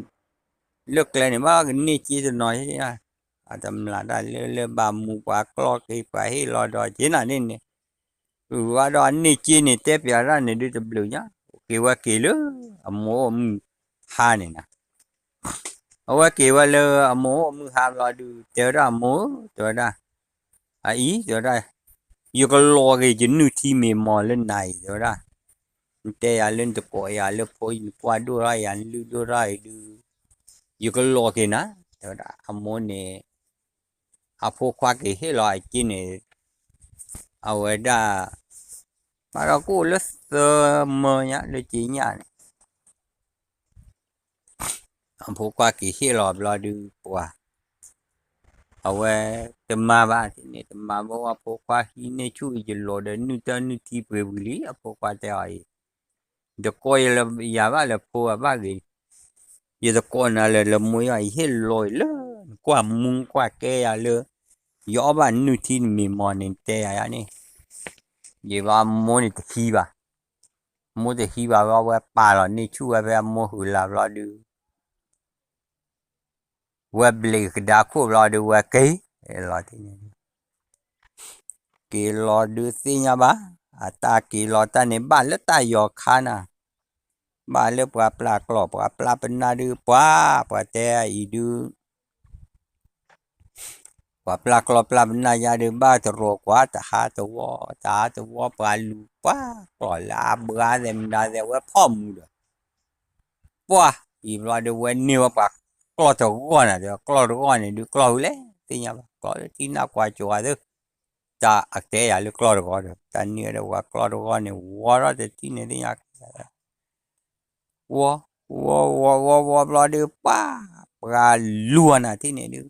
เลือกเลยเนี่ยว่านี่จีจะน้อยใช่ไหมตำราด้านเลือกบามูกว่ากลอกไอ้ไปให้รอดอจีน่ะนี่เนี่ยว่าดอนนี่จีนี่เต็บยาด้านนี่ดูจะเบลือเนี่ยกี่ว่ากี่เลยโมมือหานี่นะเอาไว้กี่ว่าเลยโมมือหารอดูเจอได้โมเจอได้อีเจอได้อยู่ก็รอกี่จีนู่ที่มีมอเล่นไหนเจอได้แต่ยาเล่นตะโกยาเล่นพอยกว่าดูไรยันดูดูไรดูอยู่ก็รอกี่นะเจอได้โมเนี่ยพวกควักกี่ให้รอจีนี่เอาไว้ได้มาเรากูเลือกเมื่อเนี่ยเลยจีเนี่ยพวกควักกี่ให้รอดูกว่าเอาไว้แต่มาบ้านที่นี่แต่มาบอกว่าพวกควักที่นี่ช่วยจะรอเดินนู่นเดินนู่นที่เปบุรีพวกควักแต่ไอ้เด็กก็ยังยาบ้าเลยพวกบ้ากี่ยังเด็กก็น่ะเลยมวยไอ้เฮลลอยเลยกว่ามุงกว่าแกเลยยอบ้านนู่นที่มีมอนิแต่ไอ้นี่ยี่ว่าโมนี่ตะขี้บ่าโมตะขี้บ่าว่าป่าหรอนี่ช่วยไปโมหุลารอดูว่าเบลกดาคูรอดูว่าเกย์รอที่นี่เกย์รอดูสิเนี่ยบ้าตาเกย์รอตาเนี่ยบ้านแล้วตายอขานะบ้านแล้วปลากรอบปลาเป็นนาดูปลาแต่อีดูว่าปลากรอบปลาเป็นนายาดูบ้าตะโรกว่าตะหาตะวอปลาลูปลาปลาลาเบื่อเต็มได้แต่ว่าพ่อมูดปลาอีรอดูว่าเนี่ยว่าปลากรอตะก้อนอ่ะเดี๋ยวกรอตะก้อนเนี่ยดูกรอเลยที่เนี่ยกรอที่น่ากว่าจัวเด้อจะอักเตะหรือกรอตะก้อนแต่เนี่ยเดี๋ยวว่ากรอตะก้อนเนี่ยวัวเราจะที่เนี่ยที่เนี่ยวัวปลาดูปลาล้วนอ่ะที่เนี่ยดู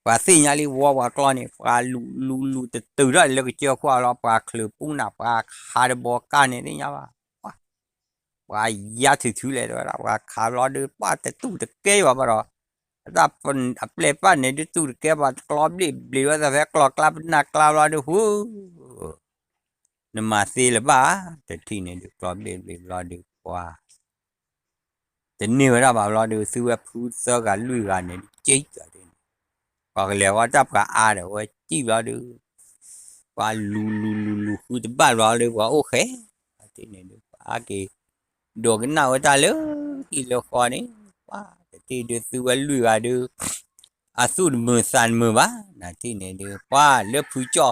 ว่าสิ่งนี้ว่ากลอนนี่ว่าลูแต่ตื่นได้เลยก็เจ้าขวาเราปลาคลือปุ้งหนับปลาคาร์บอกันนี่ว่ายาถือเลยว่าคาร์บอดูปลาแต่ตู้แต่เกี่ยวว่าเราถ้าเป็นเปลี่ยนป้าเนี่ยดูตู้เกี่ยวว่ากลอบรีว่าแต่กลอบกลับหนักกลอบเราดูหูนี่มาสิเลยบ้าแต่ที่นี่ดูกลอบเราดูว่าแต่นี่ว่าเราดูซื้อแบบพูดเสือกันลุยกันเนี่ยเจ๊ก็เลยว่าจับกับอาเดี๋ยวว่าจีบเราดูว่าลูคือจะบ้านเราเลยว่าโอเคที่นี่ดูว่ากี่ดวงกันเอาตาเลยที่เราคอนี้ว่า ที่ดูซื้อว่าลุยว่าดูอาสูดมือสั่นมือวะนะที่เนี่ยดูว่าเลือกผู้จ่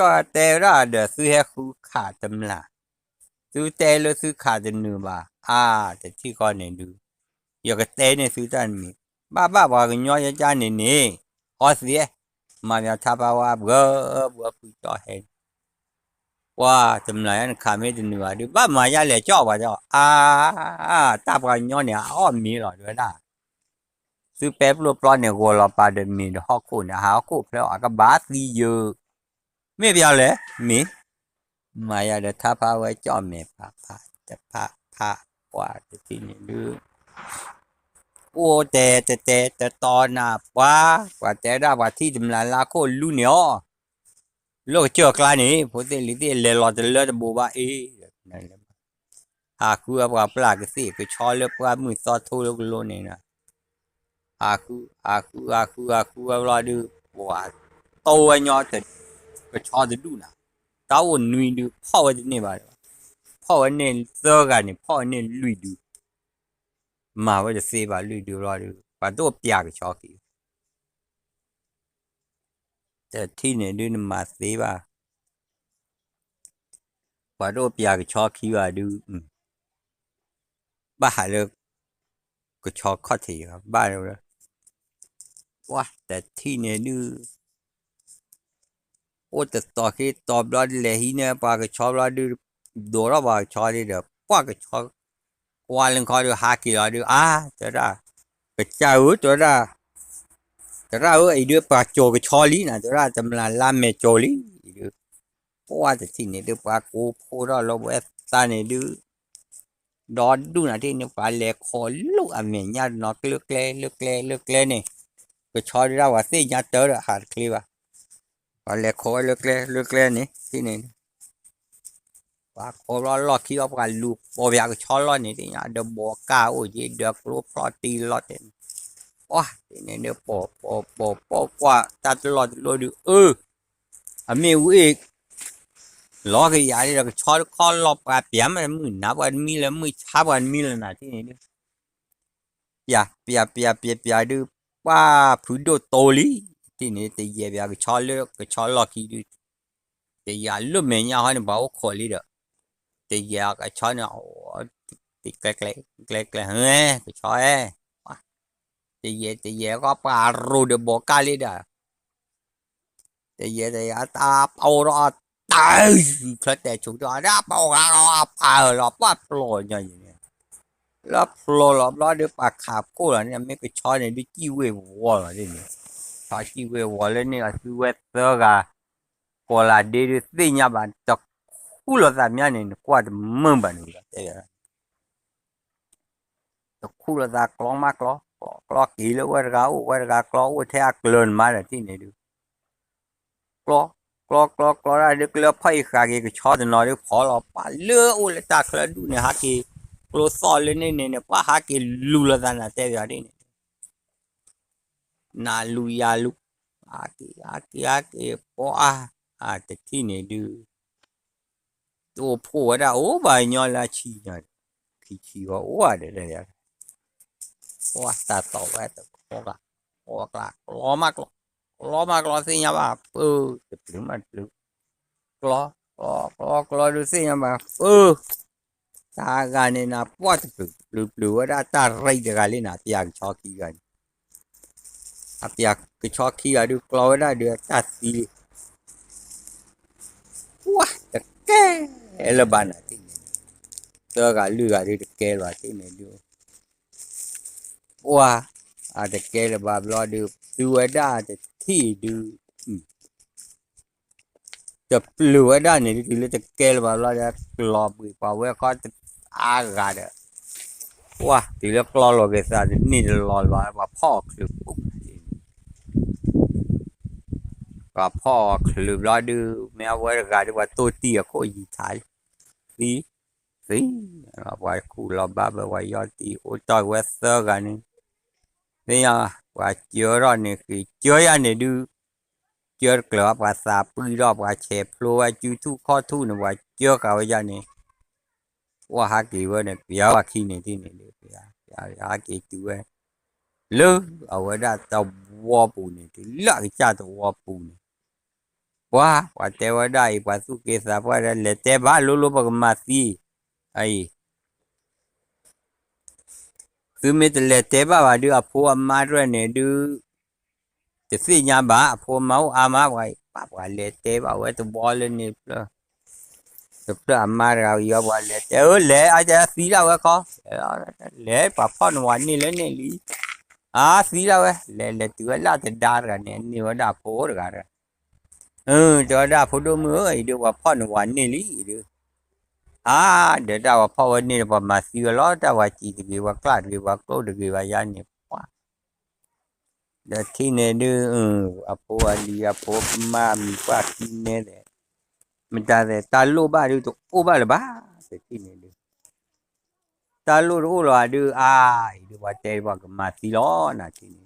อแต่ละเดือซื้อให้คู่ขาดตำละซื้อแต่ละซื้อขาดจนเนื้อบ่าแต่ที่ก่อนเนี่ยดูอยากแต่เนี่ยซื้อจานมีบ้าว่ากันย้อยจานเนี่ยขอเสียมาเนี่ยถ้าว่าเบื่อผู้จ่อเห็นว่าจำเลยอันขาไม่จนเนื้อดูบ้ามายาเหล่จ่อว่าจ่อตาปกันย้อยเนี่ยอ้อมมีหรอด้วยนะซื้อแป๊บรูปร้อนเนี่ยวัวเราปลาเดินมีฮอกคู่เนี่ยหาคู่เพลวก็บาสีเยอะไม่เพียงเลยมีมายาเดท้าพาไว้จ่อเมพาจะพากว่าจะที่นี่ดูโอ้แต่ตอนน่ะว่าแต่ได้ว่าที่จำลายลาโคลูเนียโลกเจอกลานี่พอเตลิเตเลรอจะเลือดบัวนั่นแหละหาคือว่าปลากสิก็ชอเลือกว่ามือซอทูโลกโลนี่นะหาคือว่าดูว่าโตไอ้ยอแต่ก็ชอจะดูนะตาวันนุยดูพ่อวันนี้บ้าพ่อวันนี้เจอกันนี่พ่อวันนี้ลุยดูมาว่าจะเสียบ้าลุยดูรอดูป่าตัวเปียกชอกี่แต่ที่เนี่ยดูนมาเสียบ้าป่าตัวเปียกชอกี่ว่าดูบ้าหาเลยก็ชอข้อที่ครับบ้าเลยว่าแต่ที่เนี่ยดูโอ้แต่ต่อที่ตอบรอดเลยฮีเนี่ยป่าก็ชอบรอดูดูรอบ่าชอดีเด้อป่าก็ชอบว่าเรื่องเขาดูหากี่รอดูจะได้ก็เจ้าจะได้แต่เราไอ้เดือปลาโจก็ชอลีนะแต่เราจำลาลาเมโจลีเพราะว่าแต่ที่นี่เดือปลากูพูดเราเวสตาเนี่ยดูดอดดูนะที่นี่ปลาเล็กคอลูกอเมญญาดอกเลือกเล่นี่ก็ชอเราว่าสิญาเตอร์หาคลีว่าปลาเล็กคอเลือกเล่นี่ที่นี่ปลาคอรอคิดว่าปลาลูกพออยากชอล้อนี่ที่นี่เดือบอกก้าโอ้ยเดือกรูปพอตีล้อเต็มว้าที่นี่เดือปอกว่าตัดล้อดูอเมวอีก lo cái giá này là cho con lọp à bém mà mười nắp ăn mi là mười chắp ăn mi là thế này nữa ya bia đưa qua phụ đồ tô lý thế này thì giờ bia cái cho lo kỳ đi thì giờ lúc mình nhau hay bảo khỏi đi được thì giờ cái cho nó thì cái hơi cái cho thì giờ có bà rồi được bỏ ca đi được thì giờ thì ta bao đó tao khởi để chúng ta đã bao là bắt lò như vậy là lò là được bà khạp cô là nên mấy cái chó này đi chiêu về vò là đi chó chiêu về vò lên này là chiêu về tơ gà cô là đi đi nhà bạn chọc cú là làm nhà này qua được mưa bạn nữa thế là cú là ra clon mắc clon kỹ là qua gà clon qua theo clon mà là thế này được clon clon ra được lỡ phải khá cái chó thì nói được khó là bà lỡ ô là ta khá đủ này hả cái clon so lên này bà hả cái lù là ra là thế vậy này na lu ya lu cái bỏ cái tí này được ô phô ra ô bài nhỏ là chi nhỉ chi vào ô đấy đấy ô ta tàu vậy ô là lo mà lo gì nhá bà cái tiếng mà được lo được gì nhá bà ta gà này là quá được ra ta rây được gà lên là tiang cho kỳ gà tiang cái cho kỳ gà được lo ra được ta xì quá cái là bạn này tơ gà lừa gà đi được kê rồi thế này được wow được kê là bà lo được đưa ra thì đượcจะปลือได้เนี่ยทีละจะเกลแบบเราจะกรอบอีกเปล่าเว้ยก็จะกาเด้อว้าทีละกรอบเราเกษตรนี่จะรอว่าพ่อคือปุ๊บว่าพ่อคือเราดูแม้ว่าการที่ว่าตัวเตี้ยก็ยีไทยสิว่าคู่เราบ้าว่ายอดตีโอ้จอยเวสเตอร์กันนี่เนี่ยว่าเจอเราเนี่ยคือเจออันเนี่ยดูเจอกลับว่าสาปืนรอบว่าเชฟโลว่าจูทูข้อทูเนี่ยว่าเจอกับว่าเนี่ยว่าหากี่วันเนี่ยเปียว่าขี้เนี่ยที่เนี่ยเปียหากี่ตัว lơ ở ngoài đó tàu vua bù này thì lỡ cái cha tàu vua bù này quá quá teo ở đây quá su kê sa quá đây lệ tê ba lô lô bạc mà si ai cứ mấy tờ lệ tê ba đưa phụ amma rồi này đưa thì si nhà ba phụ máu amma vậy ba quá lệ tê ba vậy tụ bò lên này tập ra amma ra giờ ba lệ tê lệ ai cha si đâu cái con lệ bà phun hoàn này lên này lý si đâu lệ lệ tụi là thì đa rồi này nhiều đa phố rồi cả cho đa phố đồ mưa ấy được bà phun hoàn này lý được để dawa power ni ba masih lo dawa ci de wa klat de wa ko de wa ya ni pa da kine de apo ali apo ma mi pa kine de minta de talo ba de to o ba le ba se kine de talo ro lo de de wa te wa ka masih lo na kine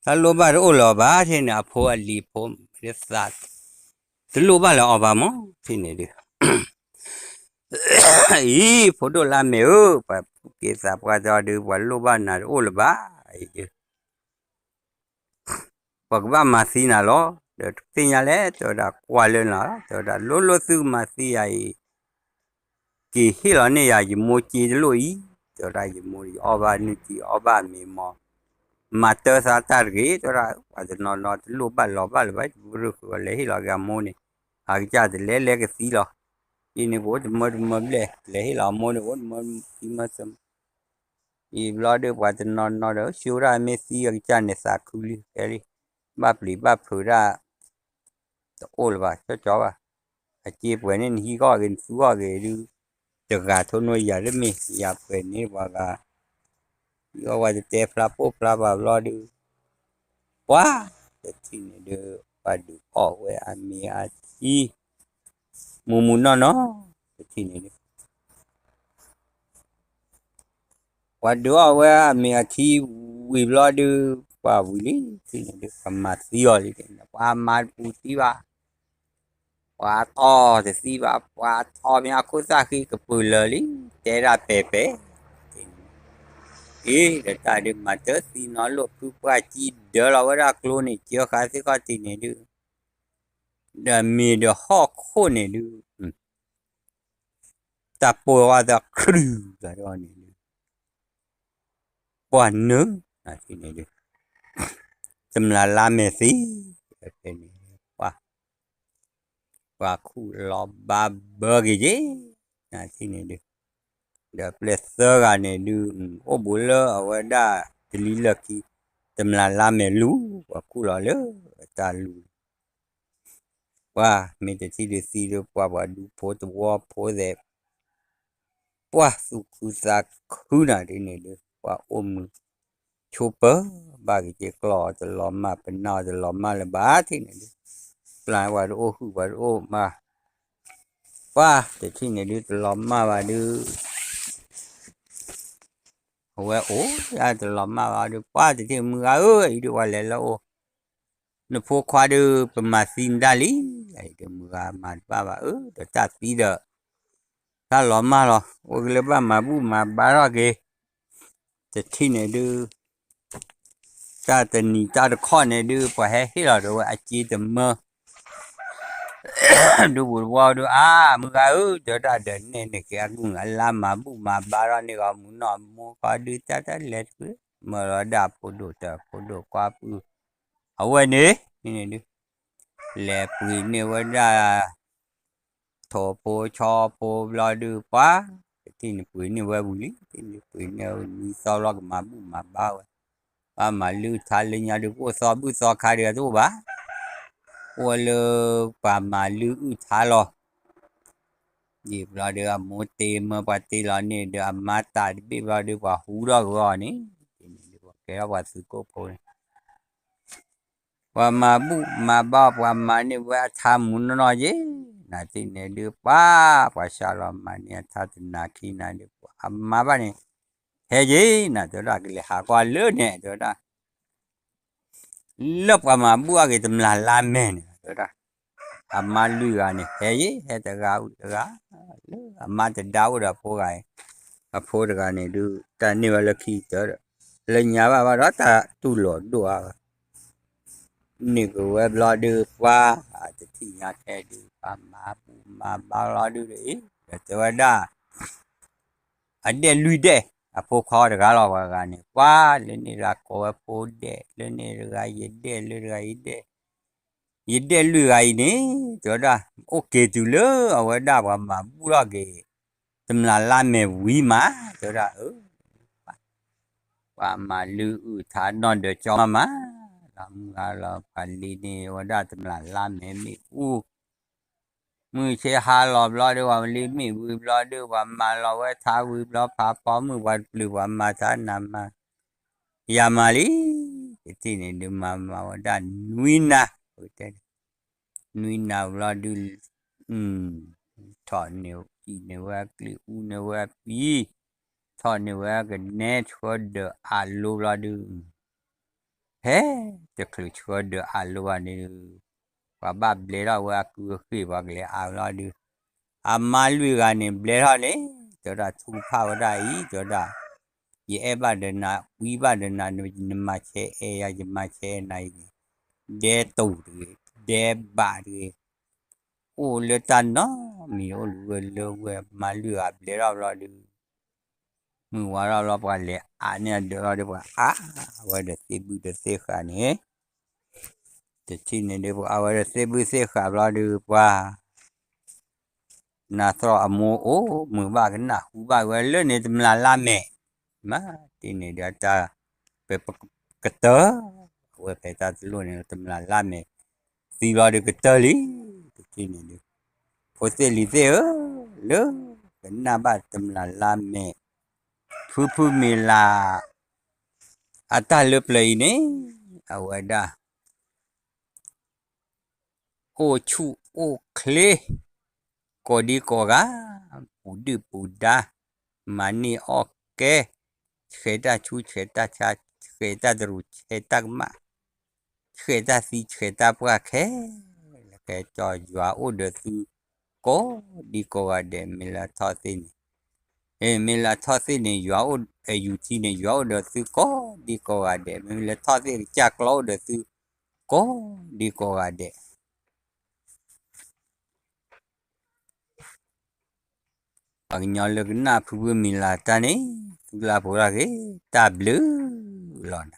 talo ba ro lo ba the na apo ali po re sa talo ba lo ba mo kine de photo la me pa ke sa pa cho de wa lo ba na o le ba pa ba ma si na lo de tin ya le to da kwa le na to da lo su ma si ai ki hi lo ne ya ji mo chi de lo yi to da ji mo o ba ni chi o ba mi mo ma te sa ta ri to da wa de no lo ba le ba ru ko le hi lo ga mo ni a ja de le ke si lo ini wo de mo le hi lo mo ni wo mo ki ma sam I blood was not a sure I may see a chance a coolie, Ellie. Baply, Bapura, the old was such over. A cheap when in he got in Suage, the Gatono Yarimi, Yap when it was a you was a tape flapo, flava, blood. Wah, the thing the body all where I may I see Mumuna no, the thing. What do I wear? Me a tea we blood qua Willie, from my theory, qua my putiva, qua to the siva, qua to me a cosaki capulari, terra pepe. The time matters, see no look to quachi, Delaware clone, your casicotine do. The made the hawk honey do. Tapo was a crew that on it. One no, nothing to do. Some la messy. Và khu lò ba bơ gì chứ thì này được the pleasure này được ô bố lơ ở ngoài đó thì lý là khi tầm là làm mẹ lú và khu lò lơ ta lú và mình chỉ được xí được và đủ phố từ qua phố dẹp và su khu sa khu nào đi này được và ôm chụp ba cái chiếc lò từ lò mà bên nào từ lò mà là bá thì này được lại và ô mà và để khi này đi từ lò mà và đưa ủa ra từ lò mà vào được qua thì mưa ơi được qua lại là ô nó phố qua được mà xin đa lý lại được mưa mà ba được ta tí được ta lò mà rồi ô cái ba mà bu mà ba ra kì thì khi này đưa ta tình nhị ta được con này đưa phải hết rồi rồi ai chi tầm mơ đưa buồn qua đưa mưa được ta đến này này kia cũng làm mà bu mà ba ra này còn muốn nọ mua có đưa ta lên mà nó đạp phố đồ qua bự ở ngoài này này đi lẹ bự này ngoài ra thổ phố cho phố lo đưa quá thì bự này ngoài bự thì bự này sau đó mà bao mà lưu thà lên nhà được có so bự so khai được đâu ba qua lơ và mà lưu thà lo dịp lo được một tiền mà bắt tiền lo này được mà ta biết lo được vào hú đó rồi này cái đó là sự cố này và mà bu mà ba và mà này và tham muốn nói gì là thì này được ba và sao là mà này ta tin là khi nào được mà ba này thế gì là tôi đã cái hạ qua lớn này tôi đã lấp mà bua cái tầm là men đó mà lừa này hey hey ta gạo mà ta đau đó phố cái phố cái này đưa ta nhiều là khi đó lên nhà bà đó ta tu lột đồ nè cái web lo đưa qua thì nhà thế đưa mà bà lo đưa đấy tôi đã anh đi lui đấy phố khó được cái lo cái này qua lên này là có phố đấy lên này là cái gì đấy lên cái đấy yede lu ai ni joda okay tu le awada wa ma bura ge temla la me wi ma joda wa ma lu u tha non de cho ma lam ga la pali ni wada temla la me mi u mu che ha lo blo de wa li mi wi blo de wa ma lo wa tha wi blo pa pa mu wa lu wa ma tha na ma ya ma li ti ni de ma wada nuina nuôi nào là đi thọ nhiều chỉ nhiều cái u nhiều cái thọ nhiều cái net cho được alo là được thếจะคือช่วยเดืออาลัวนี่ว่าบ้าเบลล์ว่าคือคือว่าเกลืออาลัวดูอามาลุยกันเนี่ยเบลล์เลยจอดาทุกภาวะได้จอดายี่เอบ้าเดินนาวิบ้าเดินนาเนี่ยมาเชเอยังจะมาเชไหนเดตูเดบ้าเลยโอ้เลตันเนาะมีโอ้ลูกมาลุยกับเบลล์เราดูมือว่าเราไปเลยอันนี้เดี๋ยวเราดูว่าว่าเดี๋ยวเสียบุเดี๋ยวเสียขานี่ the chin and the our sebu se khabla du pa na thro amo o mu ba cái na u ba we le ne tum la me ma ti ne da ta pe ka ta we pe ta lu ne tum la me si lo de ka ta li ti ne de po se li se le cái na ba tum la me phu me la ata le play ne awada o chu o kle ko di ko ga pudu puda mani oke cheta chu cheta cha cheta dru cheta ma cheta si cheta pa ke ke cho jwa o de su ko di ko ga de mila thotin mila thotin ni jwa o e yu ti ni jwa o de su ko di ko ga de mila thotin cha klo de su ko di ko ga de Pag-nyolog na pugumila tani, tugla pura ke tablu lon.